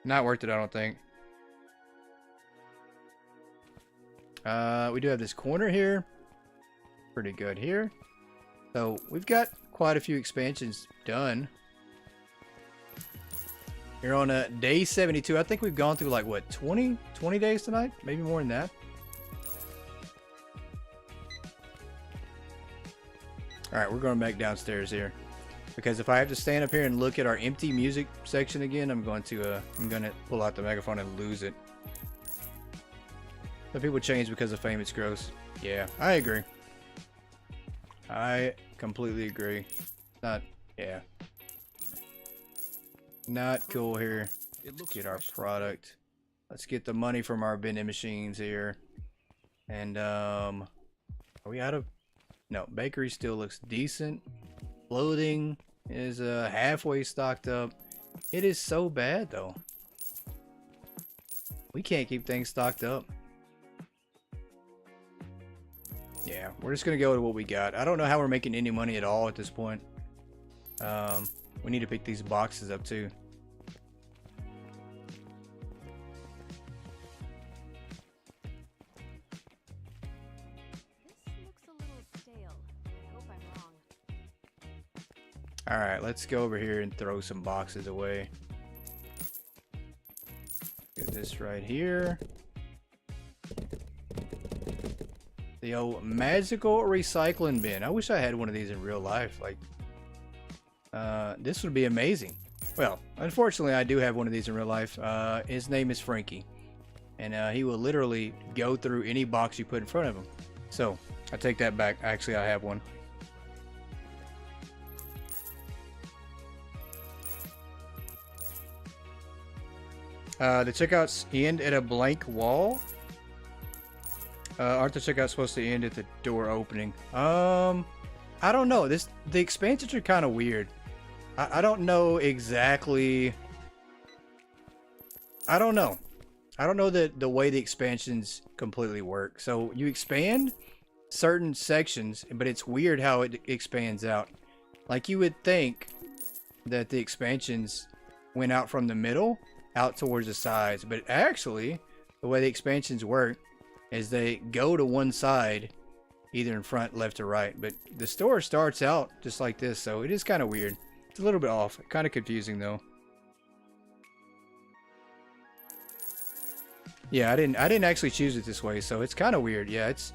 Not worth it, I don't think. We do have this corner here. Pretty good here. So we've got quite a few expansions done. You're on day 72. I think we've gone through like what, 20 days tonight? Maybe more than that. Alright, we're going back downstairs here. Because if I have to stand up here and look at our empty music section again, I'm going to pull out the megaphone and lose it. Some people change because of fame, it's gross. Yeah, I agree. I completely agree. Yeah. Not cool here. Let's get our product. Let's get the money from our vending machines here. And, are we out of... No, bakery still looks decent. Clothing is halfway stocked up. It is so bad, though. We can't keep things stocked up. Yeah, we're just going to go with what we got. I don't know how we're making any money at all at this point. We need to pick these boxes up, too. Alright, let's go over here and throw some boxes away. Get this right here. The old magical recycling bin. I wish I had one of these in real life. Like, this would be amazing. Well, unfortunately, I do have one of these in real life. His name is Frankie. And he will literally go through any box you put in front of him. So, I take that back. Actually, I have one. The checkouts end at a blank wall. Aren't the checkouts supposed to end at the door opening? I don't know. The expansions are kind of weird. I don't know exactly. I don't know the way the expansions completely work. So you expand certain sections, but it's weird how it expands out. Like, you would think that the expansions went out from the middle out towards the sides, but actually the way the expansions work is they go to one side, either in front, left, or right. But the store starts out just like this, so it is kind of weird. It's a little bit off, kind of confusing though. Yeah, I didn't actually choose it this way, so it's kind of weird. Yeah, it's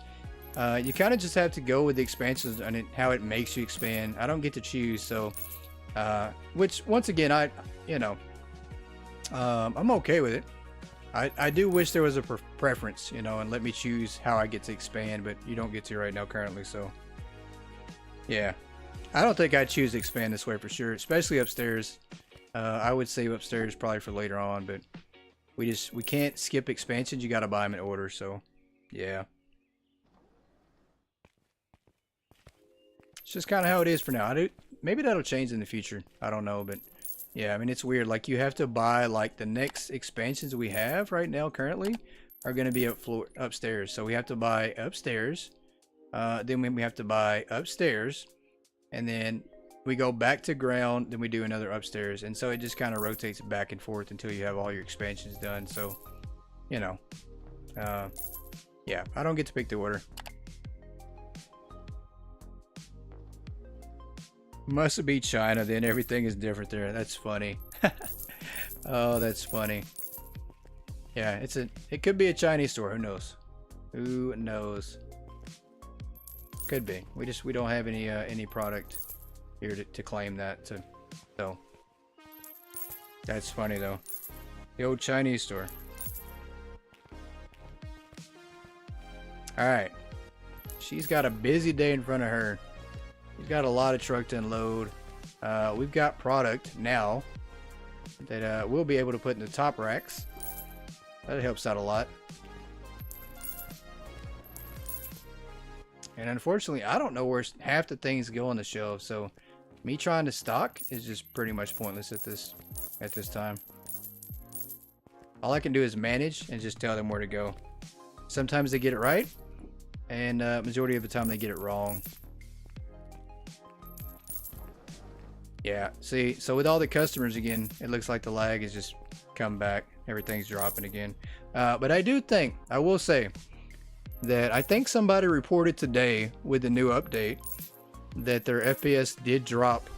you kind of just have to go with the expansions and how it makes you expand. I don't get to choose, so which once again, I'm okay with it. I do wish there was a preference, and let me choose how I get to expand, but you don't get to right now currently, so yeah. I don't think I'd choose to expand this way for sure, especially upstairs. I would save upstairs probably for later on, but we can't skip expansions. You got to buy them in order, so yeah. It's just kind of how it is for now. Maybe that'll change in the future. I don't know, but yeah, I mean, it's weird. Like, you have to buy, like, the next expansions we have right now currently are going to be upstairs. So we have to buy upstairs. Then we have to buy upstairs. And then we go back to ground. Then we do another upstairs. And so it just kind of rotates back and forth until you have all your expansions done. So, yeah, I don't get to pick the order. Must be China, then everything is different there. That's funny. Oh, that's funny. Yeah, it could be a Chinese store, who knows? Who knows? Could be. We don't have any product here to claim that. So that's funny though. The old Chinese store. All right. She's got a busy day in front of her. She's got a lot of truck to unload. We've got product now that we'll be able to put in the top racks. That helps out a lot. And unfortunately, I don't know where half the things go on the shelf, so me trying to stock is just pretty much pointless at this time. All I can do is manage and just tell them where to go. Sometimes they get it right, and majority of the time they get it wrong. Yeah, see, so with all the customers again, it looks like the lag has just come back. Everything's dropping again. But I will say that I think somebody reported today with the new update that their FPS did drop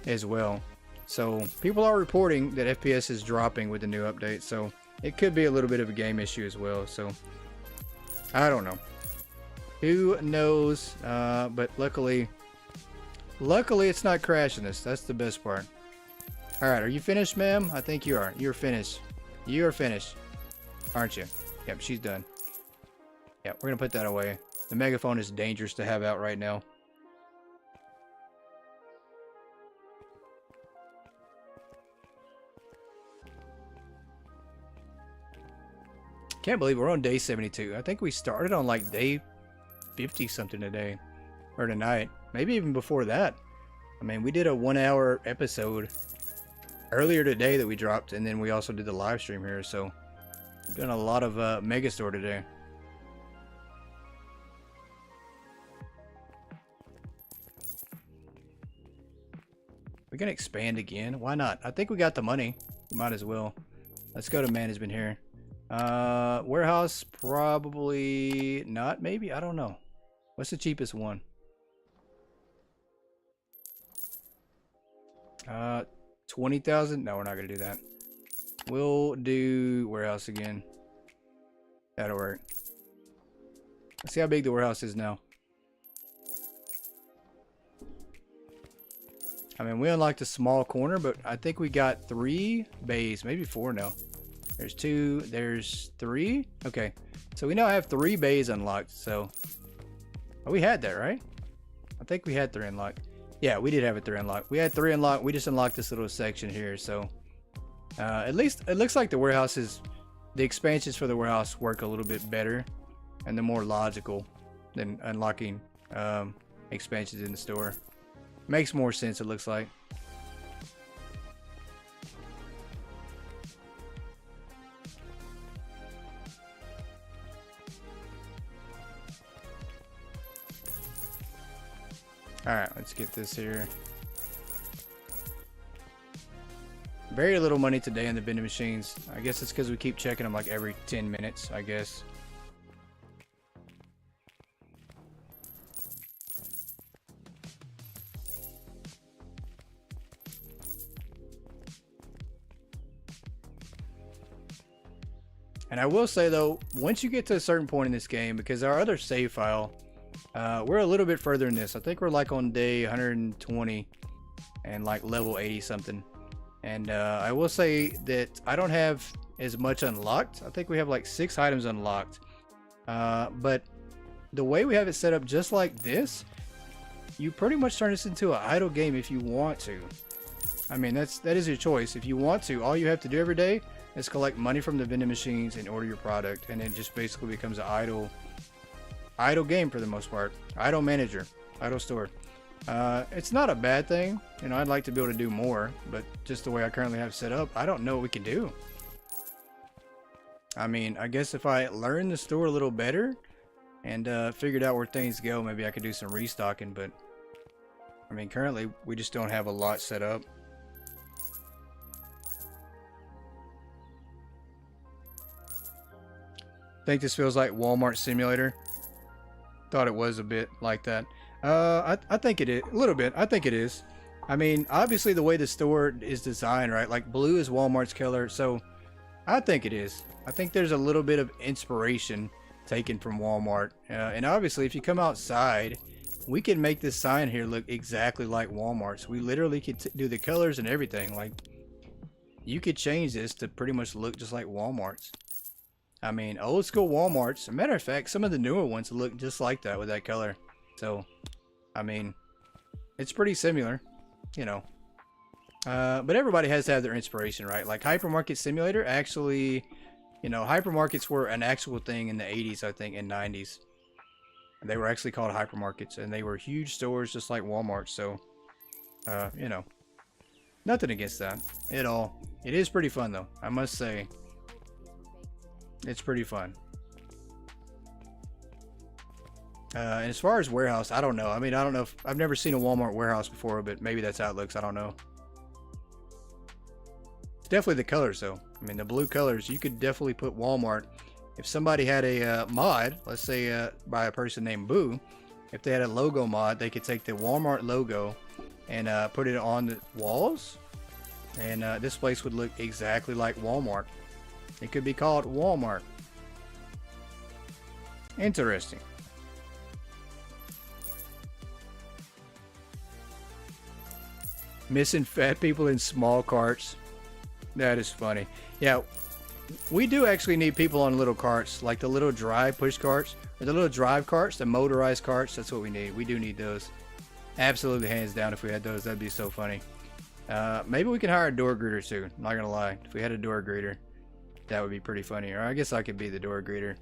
as well. So people are reporting that FPS is dropping with the new update. So it could be a little bit of a game issue as well. So I don't know. Who knows? But luckily it's not crashing us. That's the best part. All right, are you finished, ma'am? I think you are. You're finished. You are finished, aren't you? Yep, she's done. Yeah, we're gonna put that away. The megaphone is dangerous to have out right now. Can't believe we're on day 72. I think we started on like day 50 something today, or tonight. Maybe even before that. I mean, we did a 1-hour episode earlier today that we dropped, and then we also did the live stream here. So we've done a lot of Megastore today. We're gonna expand again. Why not? I think we got the money. We might as well. Let's go to management here. Warehouse, probably not. Maybe, I don't know. What's the cheapest one? 20,000. No, we're not gonna do that. We'll do warehouse again. That'll work. Let's see how big the warehouse is now. I mean, we unlocked a small corner, but I think we got 3 bays, maybe 4 now. There's 2, there's 3. Okay, so we now have 3 bays unlocked. So, oh, we had that, right? I think we had 3 unlocked. Yeah, we did have it 3 unlocked. We had 3 unlocked. We just unlocked this little section here. So, at least it looks like the expansions for the warehouse work a little bit better, and they're more logical than unlocking expansions in the store. Makes more sense, it looks like. Alright, let's get this here. Very little money today in the vending machines. I guess it's because we keep checking them like every 10 minutes, I guess. And I will say though, once you get to a certain point in this game, because our other save file, we're a little bit further in this. I think we're like on day 120 and like level 80 something. And I will say that I don't have as much unlocked. I think we have like 6 items unlocked. But the way we have it set up just like this, you pretty much turn this into an idle game if you want to. I mean, that is your choice. If you want to, all you have to do every day is collect money from the vending machines and order your product, and it just basically becomes an idle game for the most part. Idle manager, idle store. It's not a bad thing. You know, I'd like to be able to do more, but just the way I currently have set up, I don't know what we can do. I mean, I guess if I learn the store a little better and figured out where things go, maybe I could do some restocking, but I mean, currently we just don't have a lot set up. Think this feels like Walmart Simulator. Thought it was a bit like that. I think it is a little bit. I think it is. I mean, obviously the way the store is designed, right? Like blue is Walmart's color, so I think it is. I think there's a little bit of inspiration taken from Walmart. And obviously, if you come outside, we can make this sign here look exactly like Walmart's. We literally could do the colors and everything. Like, you could change this to pretty much look just like Walmart's. I mean, old school Walmart's. As a matter of fact, some of the newer ones look just like that with that color. So, I mean, it's pretty similar, you know. But everybody has to have their inspiration, right? Like Hypermarket Simulator, actually, you know, hypermarkets were an actual thing in the 80s, I think, and 90s. They were actually called hypermarkets, and they were huge stores just like Walmart. So, you know, nothing against that at all. It is pretty fun, though. I must say, it's pretty fun. And as far as warehouse, I don't know. I mean, I don't know if I've never seen a Walmart warehouse before, but maybe that's how it looks. I don't know. It's definitely the colors, though. I mean, the blue colors, you could definitely put Walmart. If somebody had a mod, let's say by a person named Boo, if they had a logo mod, they could take the Walmart logo and put it on the walls, and this place would look exactly like Walmart. It could be called Walmart. Interesting. Missing fat people in small carts. That is funny. Yeah, we do actually need people on little carts, like the little drive push carts, or the little drive carts, the motorized carts. That's what we need. We do need those. Absolutely, hands down. If we had those, that'd be so funny. Maybe we can hire a door greeter soon. I'm not gonna lie. If we had a door greeter, that would be pretty funny. Or I guess I could be the door greeter.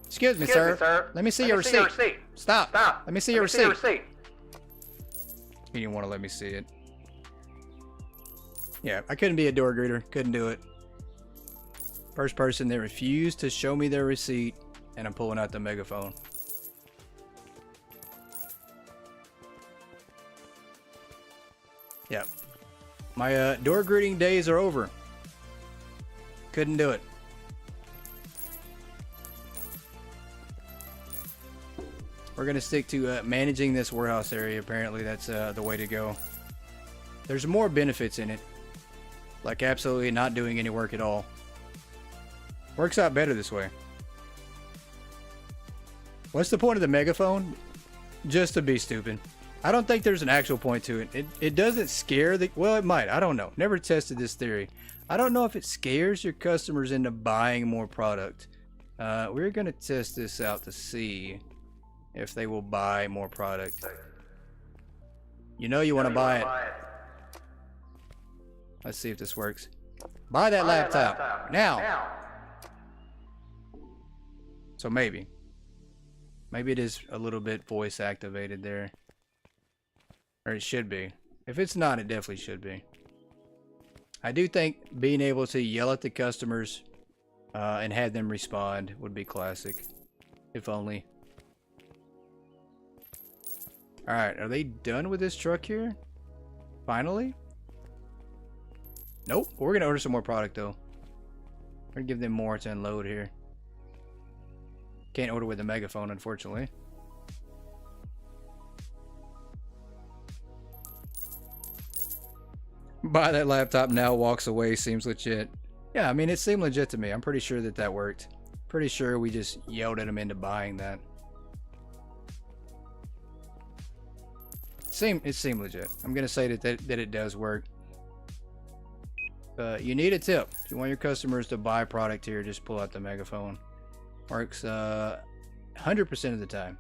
Excuse me, sir. Let me see your receipt. Stop. Let me see your receipt. He didn't want to let me see it. Yeah, I couldn't be a door greeter. Couldn't do it. First person that refused to show me their receipt, and I'm pulling out the megaphone. Yeah. My door greeting days are over. Couldn't do it. We're going to stick to managing this warehouse area. Apparently, that's the way to go. There's more benefits in it. Like absolutely not doing any work at all. Works out better this way. What's the point of the megaphone? Just to be stupid. I don't think there's an actual point to it. It doesn't scare the... Well, it might. I don't know. Never tested this theory. I don't know if it scares your customers into buying more product. We're going to test this out to see if they will buy more product. You know you want to buy it. Let's see if this works. Buy that laptop. Now. So maybe. Maybe it is a little bit voice activated there. Or it should be. If it's not, it definitely should be. I do think being able to yell at the customers and have them respond would be classic. If only. Alright, are they done with this truck here? Finally? Nope. We're going to order some more product though. We're going to give them more to unload here. Can't order with a megaphone, unfortunately. Buy that laptop now, walks away, seems legit. Yeah, I mean, it seemed legit to me. I'm pretty sure that worked. Pretty sure we just yelled at him into buying that. It seemed legit. I'm going to say that it does work. You need a tip. If you want your customers to buy product here, just pull out the megaphone. Works 100% of the time.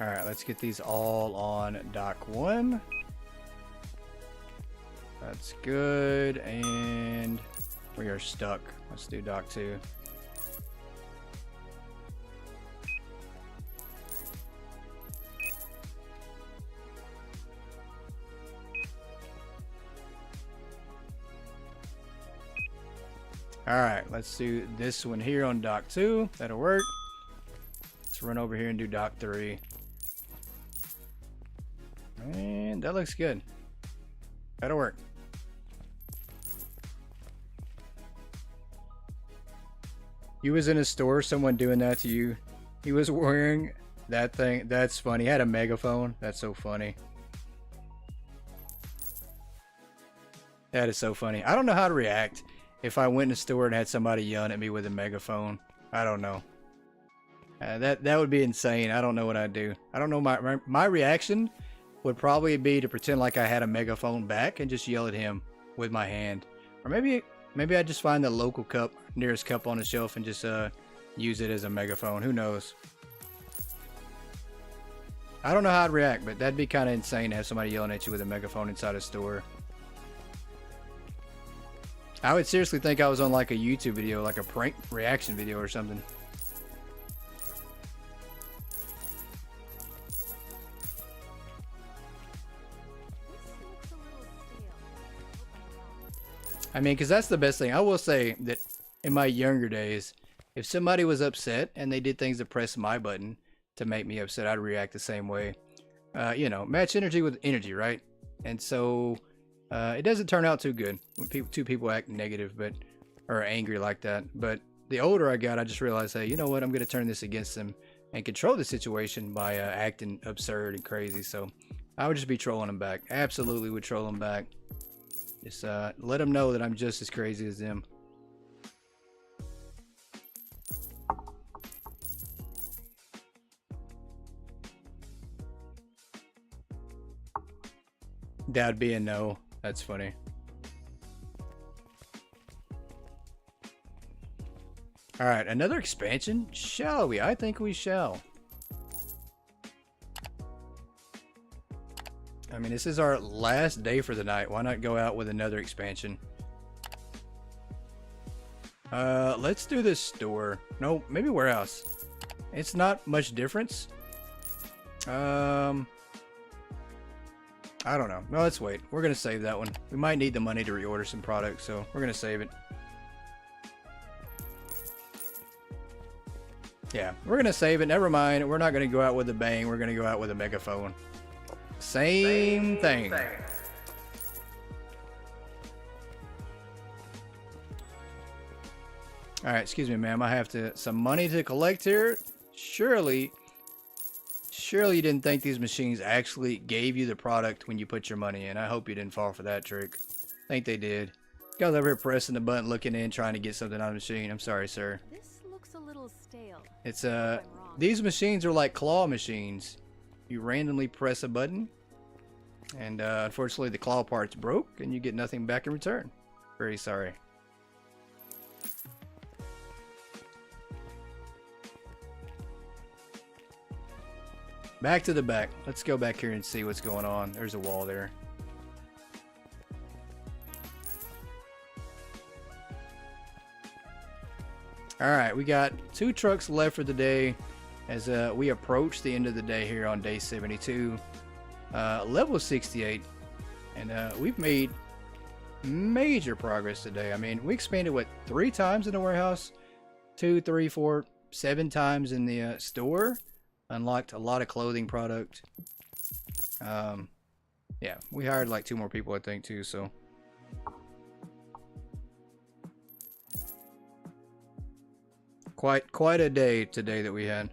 Alright, let's get these all on dock 1. That's good, and we are stuck. Let's do dock 2. Alright, let's do this one here on dock 2. That'll work. Let's run over here and do dock 3. And that looks good. That'll work. You was in a store, someone doing that to you. He was wearing that thing. That's funny. He had a megaphone. That's so funny. That is so funny. I don't know how to react if I went in a store and had somebody yelling at me with a megaphone. I don't know. That would be insane. I don't know what I'd do. I don't know. My reaction would probably be to pretend like I had a megaphone back and just yell at him with my hand. Or maybe I'd just find the local cup, nearest cup on the shelf, and just use it as a megaphone. Who knows? I don't know how I'd react, but that'd be kind of insane to have somebody yelling at you with a megaphone inside a store. I would seriously think I was on like a YouTube video, like a prank reaction video or something. I mean, because that's the best thing. I will say that in my younger days, if somebody was upset and they did things to press my button to make me upset, I'd react the same way. You know, match energy with energy, right? And so it doesn't turn out too good when two people act negative or angry like that. But the older I got, I just realized, hey, you know what? I'm going to turn this against them and control the situation by acting absurd and crazy. So I would just be trolling them back. Absolutely would troll them back. Just let them know that I'm just as crazy as them. That'd be a no. That's funny. Alright, another expansion? Shall we? I think we shall. I mean, this is our last day for the night. Why not go out with another expansion? Let's do this store. No, maybe warehouse. It's not much difference. I don't know. No, let's wait. We're going to save that one. We might need the money to reorder some products, so we're going to save it. Yeah, we're going to save it. Never mind. We're not going to go out with a bang. We're going to go out with a megaphone. Same thing. Alright, excuse me, ma'am. I have some money to collect here. Surely you didn't think these machines actually gave you the product when you put your money in. I hope you didn't fall for that trick. I think they did. Guys over here pressing the button, looking in, trying to get something on the machine. I'm sorry, sir. This looks a little stale. It's these machines are like claw machines. You randomly press a button, and unfortunately the claw part's broke, and you get nothing back in return. Very sorry. Back to the back. Let's go back here and see what's going on. There's a wall there. Alright, we got 2 trucks left for the day as we approach the end of the day here on day 72. Level 68. And we've made major progress today. I mean, we expanded, what, 3 times in the warehouse? 2, 3, 4, 7 times in the store. Unlocked a lot of clothing product. Yeah, we hired like 2 more people, I think, too, so. Quite a day today that we had.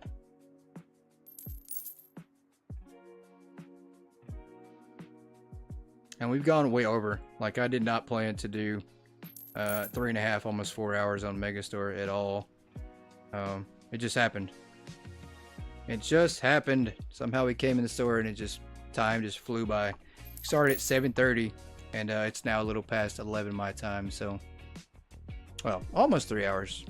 And we've gone way over. Like, I did not plan to do 3.5, almost 4 hours on Megastore at all. It just happened. It just happened. Somehow we came in the store and time just flew by. Started at 7:30 and it's now a little past 11 my time, so well, almost 3 hours.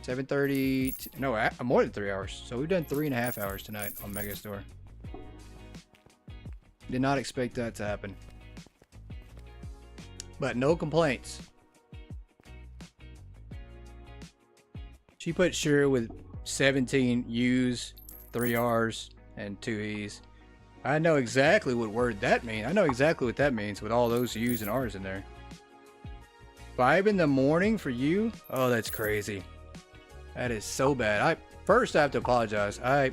7:30, no, more than 3 hours. So we've done 3.5 hours tonight on Megastore. Did not expect that to happen. But no complaints. She put sure with 17 U's, 3 R's, and 2 E's. I know exactly what word that means. I know exactly what that means with all those U's and R's in there. 5 in the morning for you? Oh, that's crazy. That is so bad. First I have to apologize. I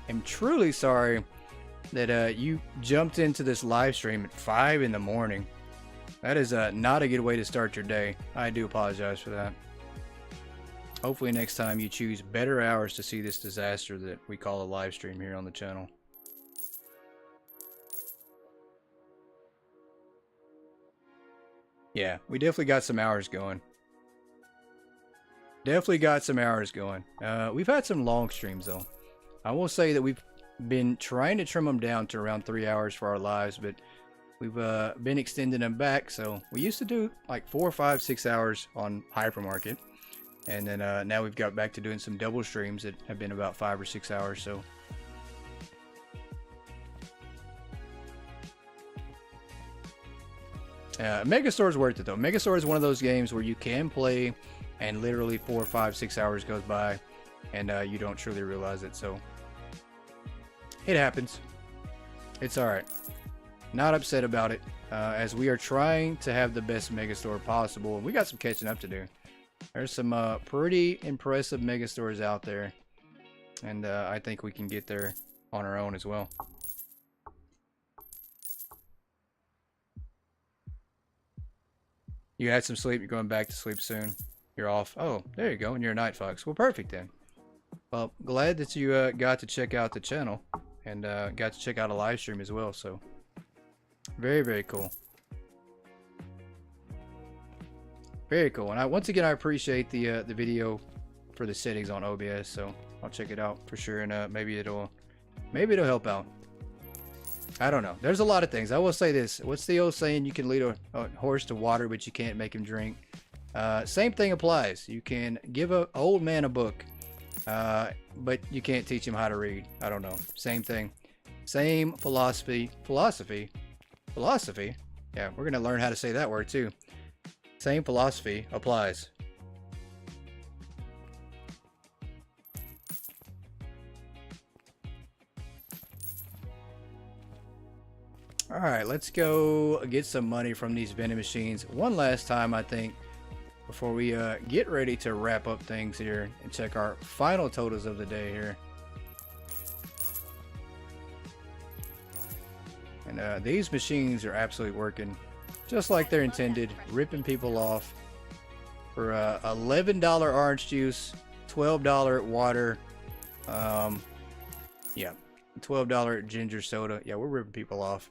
am truly sorry that you jumped into this live stream at 5 in the morning. That is not a good way to start your day. I do apologize for that. Hopefully next time you choose better hours to see this disaster that we call a live stream here on the channel. Yeah, we definitely got some hours going. Definitely got some hours going. We've had some long streams though. I will say that we've been trying to trim them down to around 3 hours for our lives, but we've been extending them back. So we used to do like 4, 5, 6 hours on Hypermarket, and then now we've got back to doing some double streams that have been about 5 or 6 hours. So Megastore is worth it though. Megastore is one of those games where you can play and literally 4, 5, 6 hours goes by and you don't truly realize it. So it happens. It's alright. Not upset about it, as we are trying to have the best Megastore possible, and we got some catching up to do. There's some pretty impressive Megastores out there, and I think we can get there on our own as well. You had some sleep, you're going back to sleep soon. You're off. Oh, there you go, and you're a night fox. Well, perfect then. Well, glad that you got to check out the channel and got to check out a live stream as well. So, very, very cool. Very cool. And once again, I appreciate the video for the settings on OBS. So I'll check it out for sure, and maybe it'll help out. I don't know. There's a lot of things. I will say this. What's the old saying? You can lead a horse to water, but you can't make him drink. Same thing applies. You can give an old man a book, but you can't teach him how to read. I don't know. Same thing. Same philosophy. Philosophy? Yeah, we're going to learn how to say that word too. Same philosophy applies. Alright, let's go get some money from these vending machines one last time, I think, before we get ready to wrap up things here and check our final totals of the day here. And these machines are absolutely working just like they're intended, ripping people off for $11 orange juice, $12 water, yeah, $12 ginger soda. Yeah, we're ripping people off.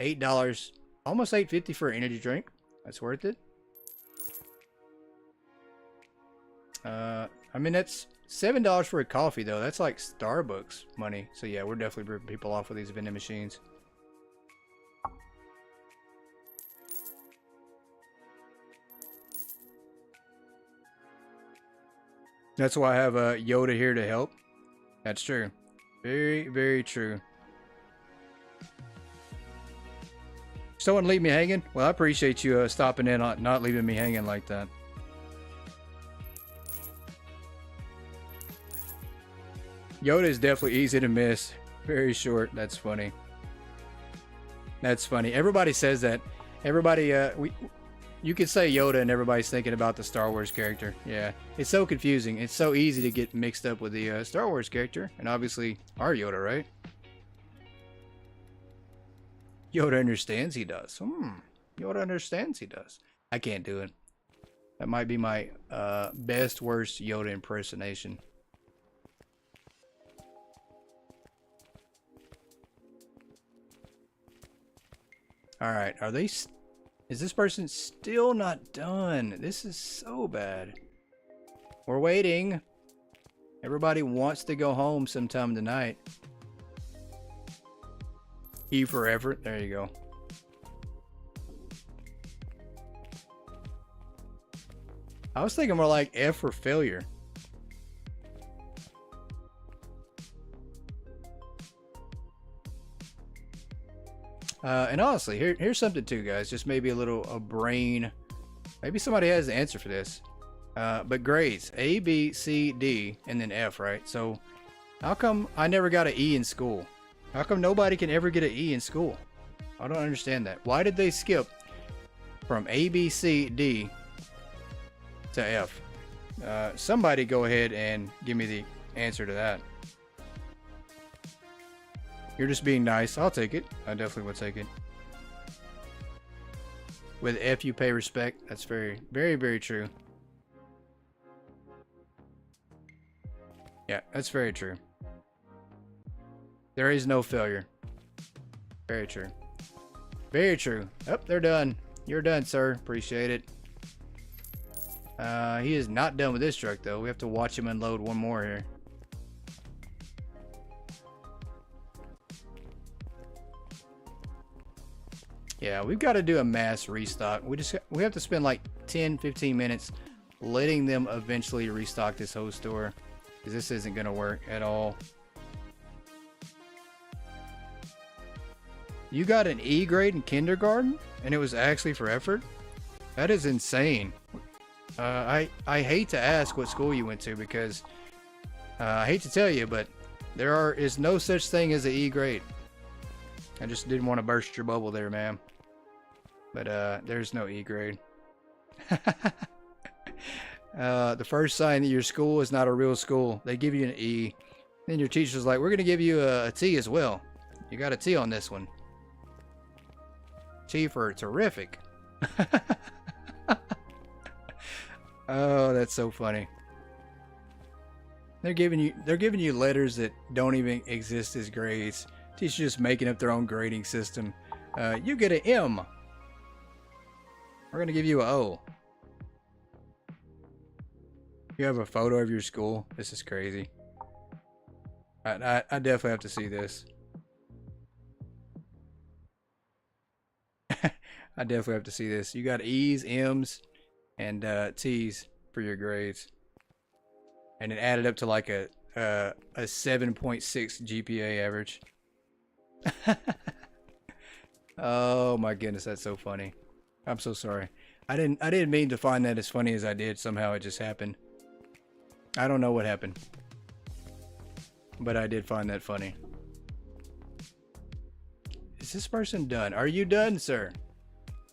$8, almost $8.50 for an energy drink. That's worth it. I mean, that's $7 for a coffee though. That's like Starbucks money. So yeah, we're definitely ripping people off with these vending machines. That's why I have Yoda here to help. That's true. Very, very true. Someone leave me hanging? Well, I appreciate you stopping in on not leaving me hanging like that. Yoda is definitely easy to miss. Very short. That's funny. That's funny. Everybody says that. Everybody, you could say Yoda and everybody's thinking about the Star Wars character. Yeah. It's so confusing. It's so easy to get mixed up with the Star Wars character. And obviously our Yoda, right? Yoda understands he does. Yoda understands he does. I can't do it. That might be my best, worst Yoda impersonation. Alright, are they... Is this person still not done? This is so bad. We're waiting. Everybody wants to go home sometime tonight. E for effort. There you go. I was thinking more like F for failure. And honestly, here's something too, guys. Just maybe a brain. Maybe somebody has the answer for this. But grades A, B, C, D, and then F, right? So how come I never got an E in school? How come nobody can ever get an E in school? I don't understand that. Why did they skip from A, B, C, D to F? Somebody go ahead and give me the answer to that. You're just being nice. I'll take it. I definitely would take it. With F, you pay respect. That's very, very, very true. Yeah, that's very true. There is no failure. Very true. Very true. Oh, they're done. You're done, sir. Appreciate it. He is not done with this truck, though. We have to watch him unload one more here. Yeah, we've got to do a mass restock. We have to spend like 10-15 minutes letting them eventually restock this whole store, because this isn't going to work at all. You got an E grade in kindergarten and it was actually for effort? That is insane. I hate to ask what school you went to, because I hate to tell you, but there is no such thing as an E grade. I just didn't want to burst your bubble there, ma'am. But there's no E grade. The first sign that your school is not a real school, they give you an E. Then your teacher's like, we're going to give you a T as well. You got a T on this one. T for terrific. Oh, that's so funny. They're giving you letters that don't even exist as grades. Teachers just making up their own grading system. You get an M. We're gonna give you a O. You have a photo of your school. This is crazy. I definitely have to see this. I definitely have to see this. You got E's, M's, and T's for your grades, and it added up to like a 7.6 GPA average. Oh my goodness, that's so funny. I'm so sorry. I didn't mean to find that as funny as I did. Somehow it just happened. I don't know what happened, but I did find that funny. Is this person done? Are you done, sir?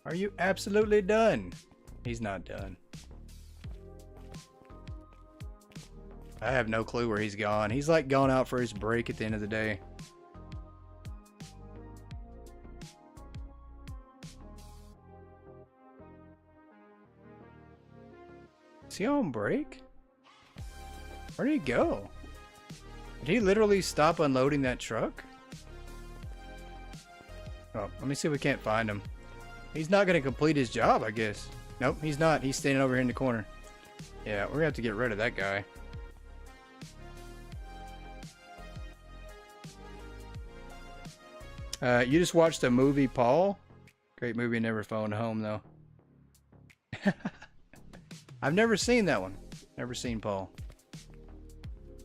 Are you absolutely done? He's not done. I have no clue where he's gone. He's like gone out for his break at the end of the day. Is he on break? Where did he go? Did he literally stop unloading that truck? Oh, let me see if we can't find him. He's not going to complete his job, I guess. Nope, he's not. He's standing over here in the corner. Yeah, we're going to have to get rid of that guy. You just watched the movie Paul? Great movie, never phoned home, though. I've never seen that one. Never seen Paul.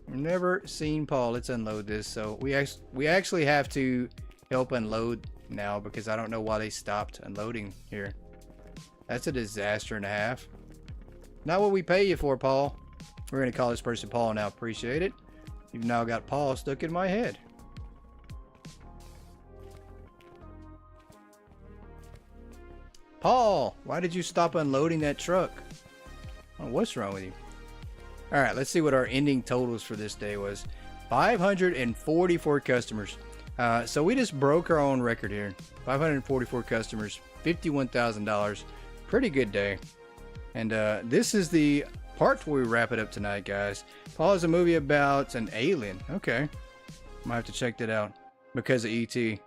Never seen Paul. Let's unload this. So we actually have to help unload now, because I don't know why they stopped unloading here. That's a disaster and a half. Not what we pay you for, Paul. We're going to call this person Paul now. Appreciate it. You've now got Paul stuck in my head. Paul, why did you stop unloading that truck? Oh, what's wrong with you? All right, let's see what our ending totals for this day was. 544 customers. So we just broke our own record here. 544 customers, $51,000. Pretty good day. And this is the part where we wrap it up tonight, guys. Paul is a movie about an alien. Okay. Might have to check that out because of E.T.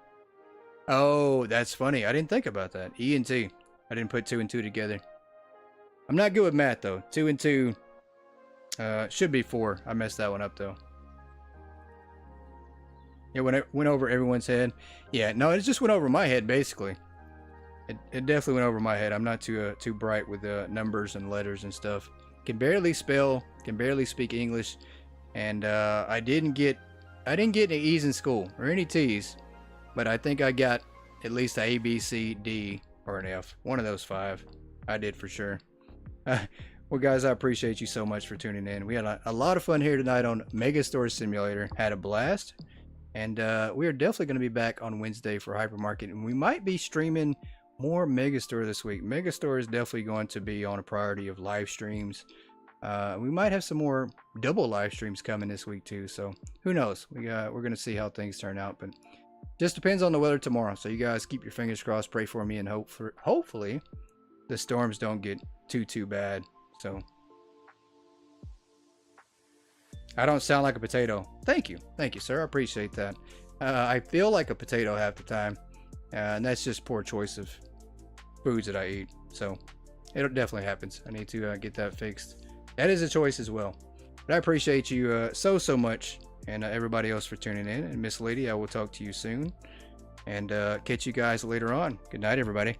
Oh, that's funny. I didn't think about that. E and T. I didn't put 2 and 2 together. I'm not good with math, though. 2 and 2 should be 4. I messed that one up, though. It went over everyone's head. Yeah, no, it just went over my head, basically. It definitely went over my head. I'm not too bright with numbers and letters and stuff. Can barely spell, can barely speak English, and I didn't get any E's in school or any T's, but I think I got at least an A, B, C, D, or an F. One of those 5. I did for sure. Well, guys, I appreciate you so much for tuning in. We had a lot of fun here tonight on Megastore Simulator. Had a blast. And we are definitely going to be back on Wednesday for Hypermarket. And we might be streaming more Megastore this week. Megastore is definitely going to be on a priority of live streams. We might have some more double live streams coming this week too. So who knows? We're going to see how things turn out. But just depends on the weather tomorrow. So you guys keep your fingers crossed. Pray for me. And hopefully the storms don't get too bad. So I don't sound like a potato. Thank you, sir. I appreciate that. I feel like a potato half the time, and that's just poor choice of foods that I eat. So it definitely happens. I need to get that fixed. That is a choice as well. But I appreciate you so much, and everybody else for tuning in. And Miss Lady, I will talk to you soon, and catch you guys later on. Good night, everybody.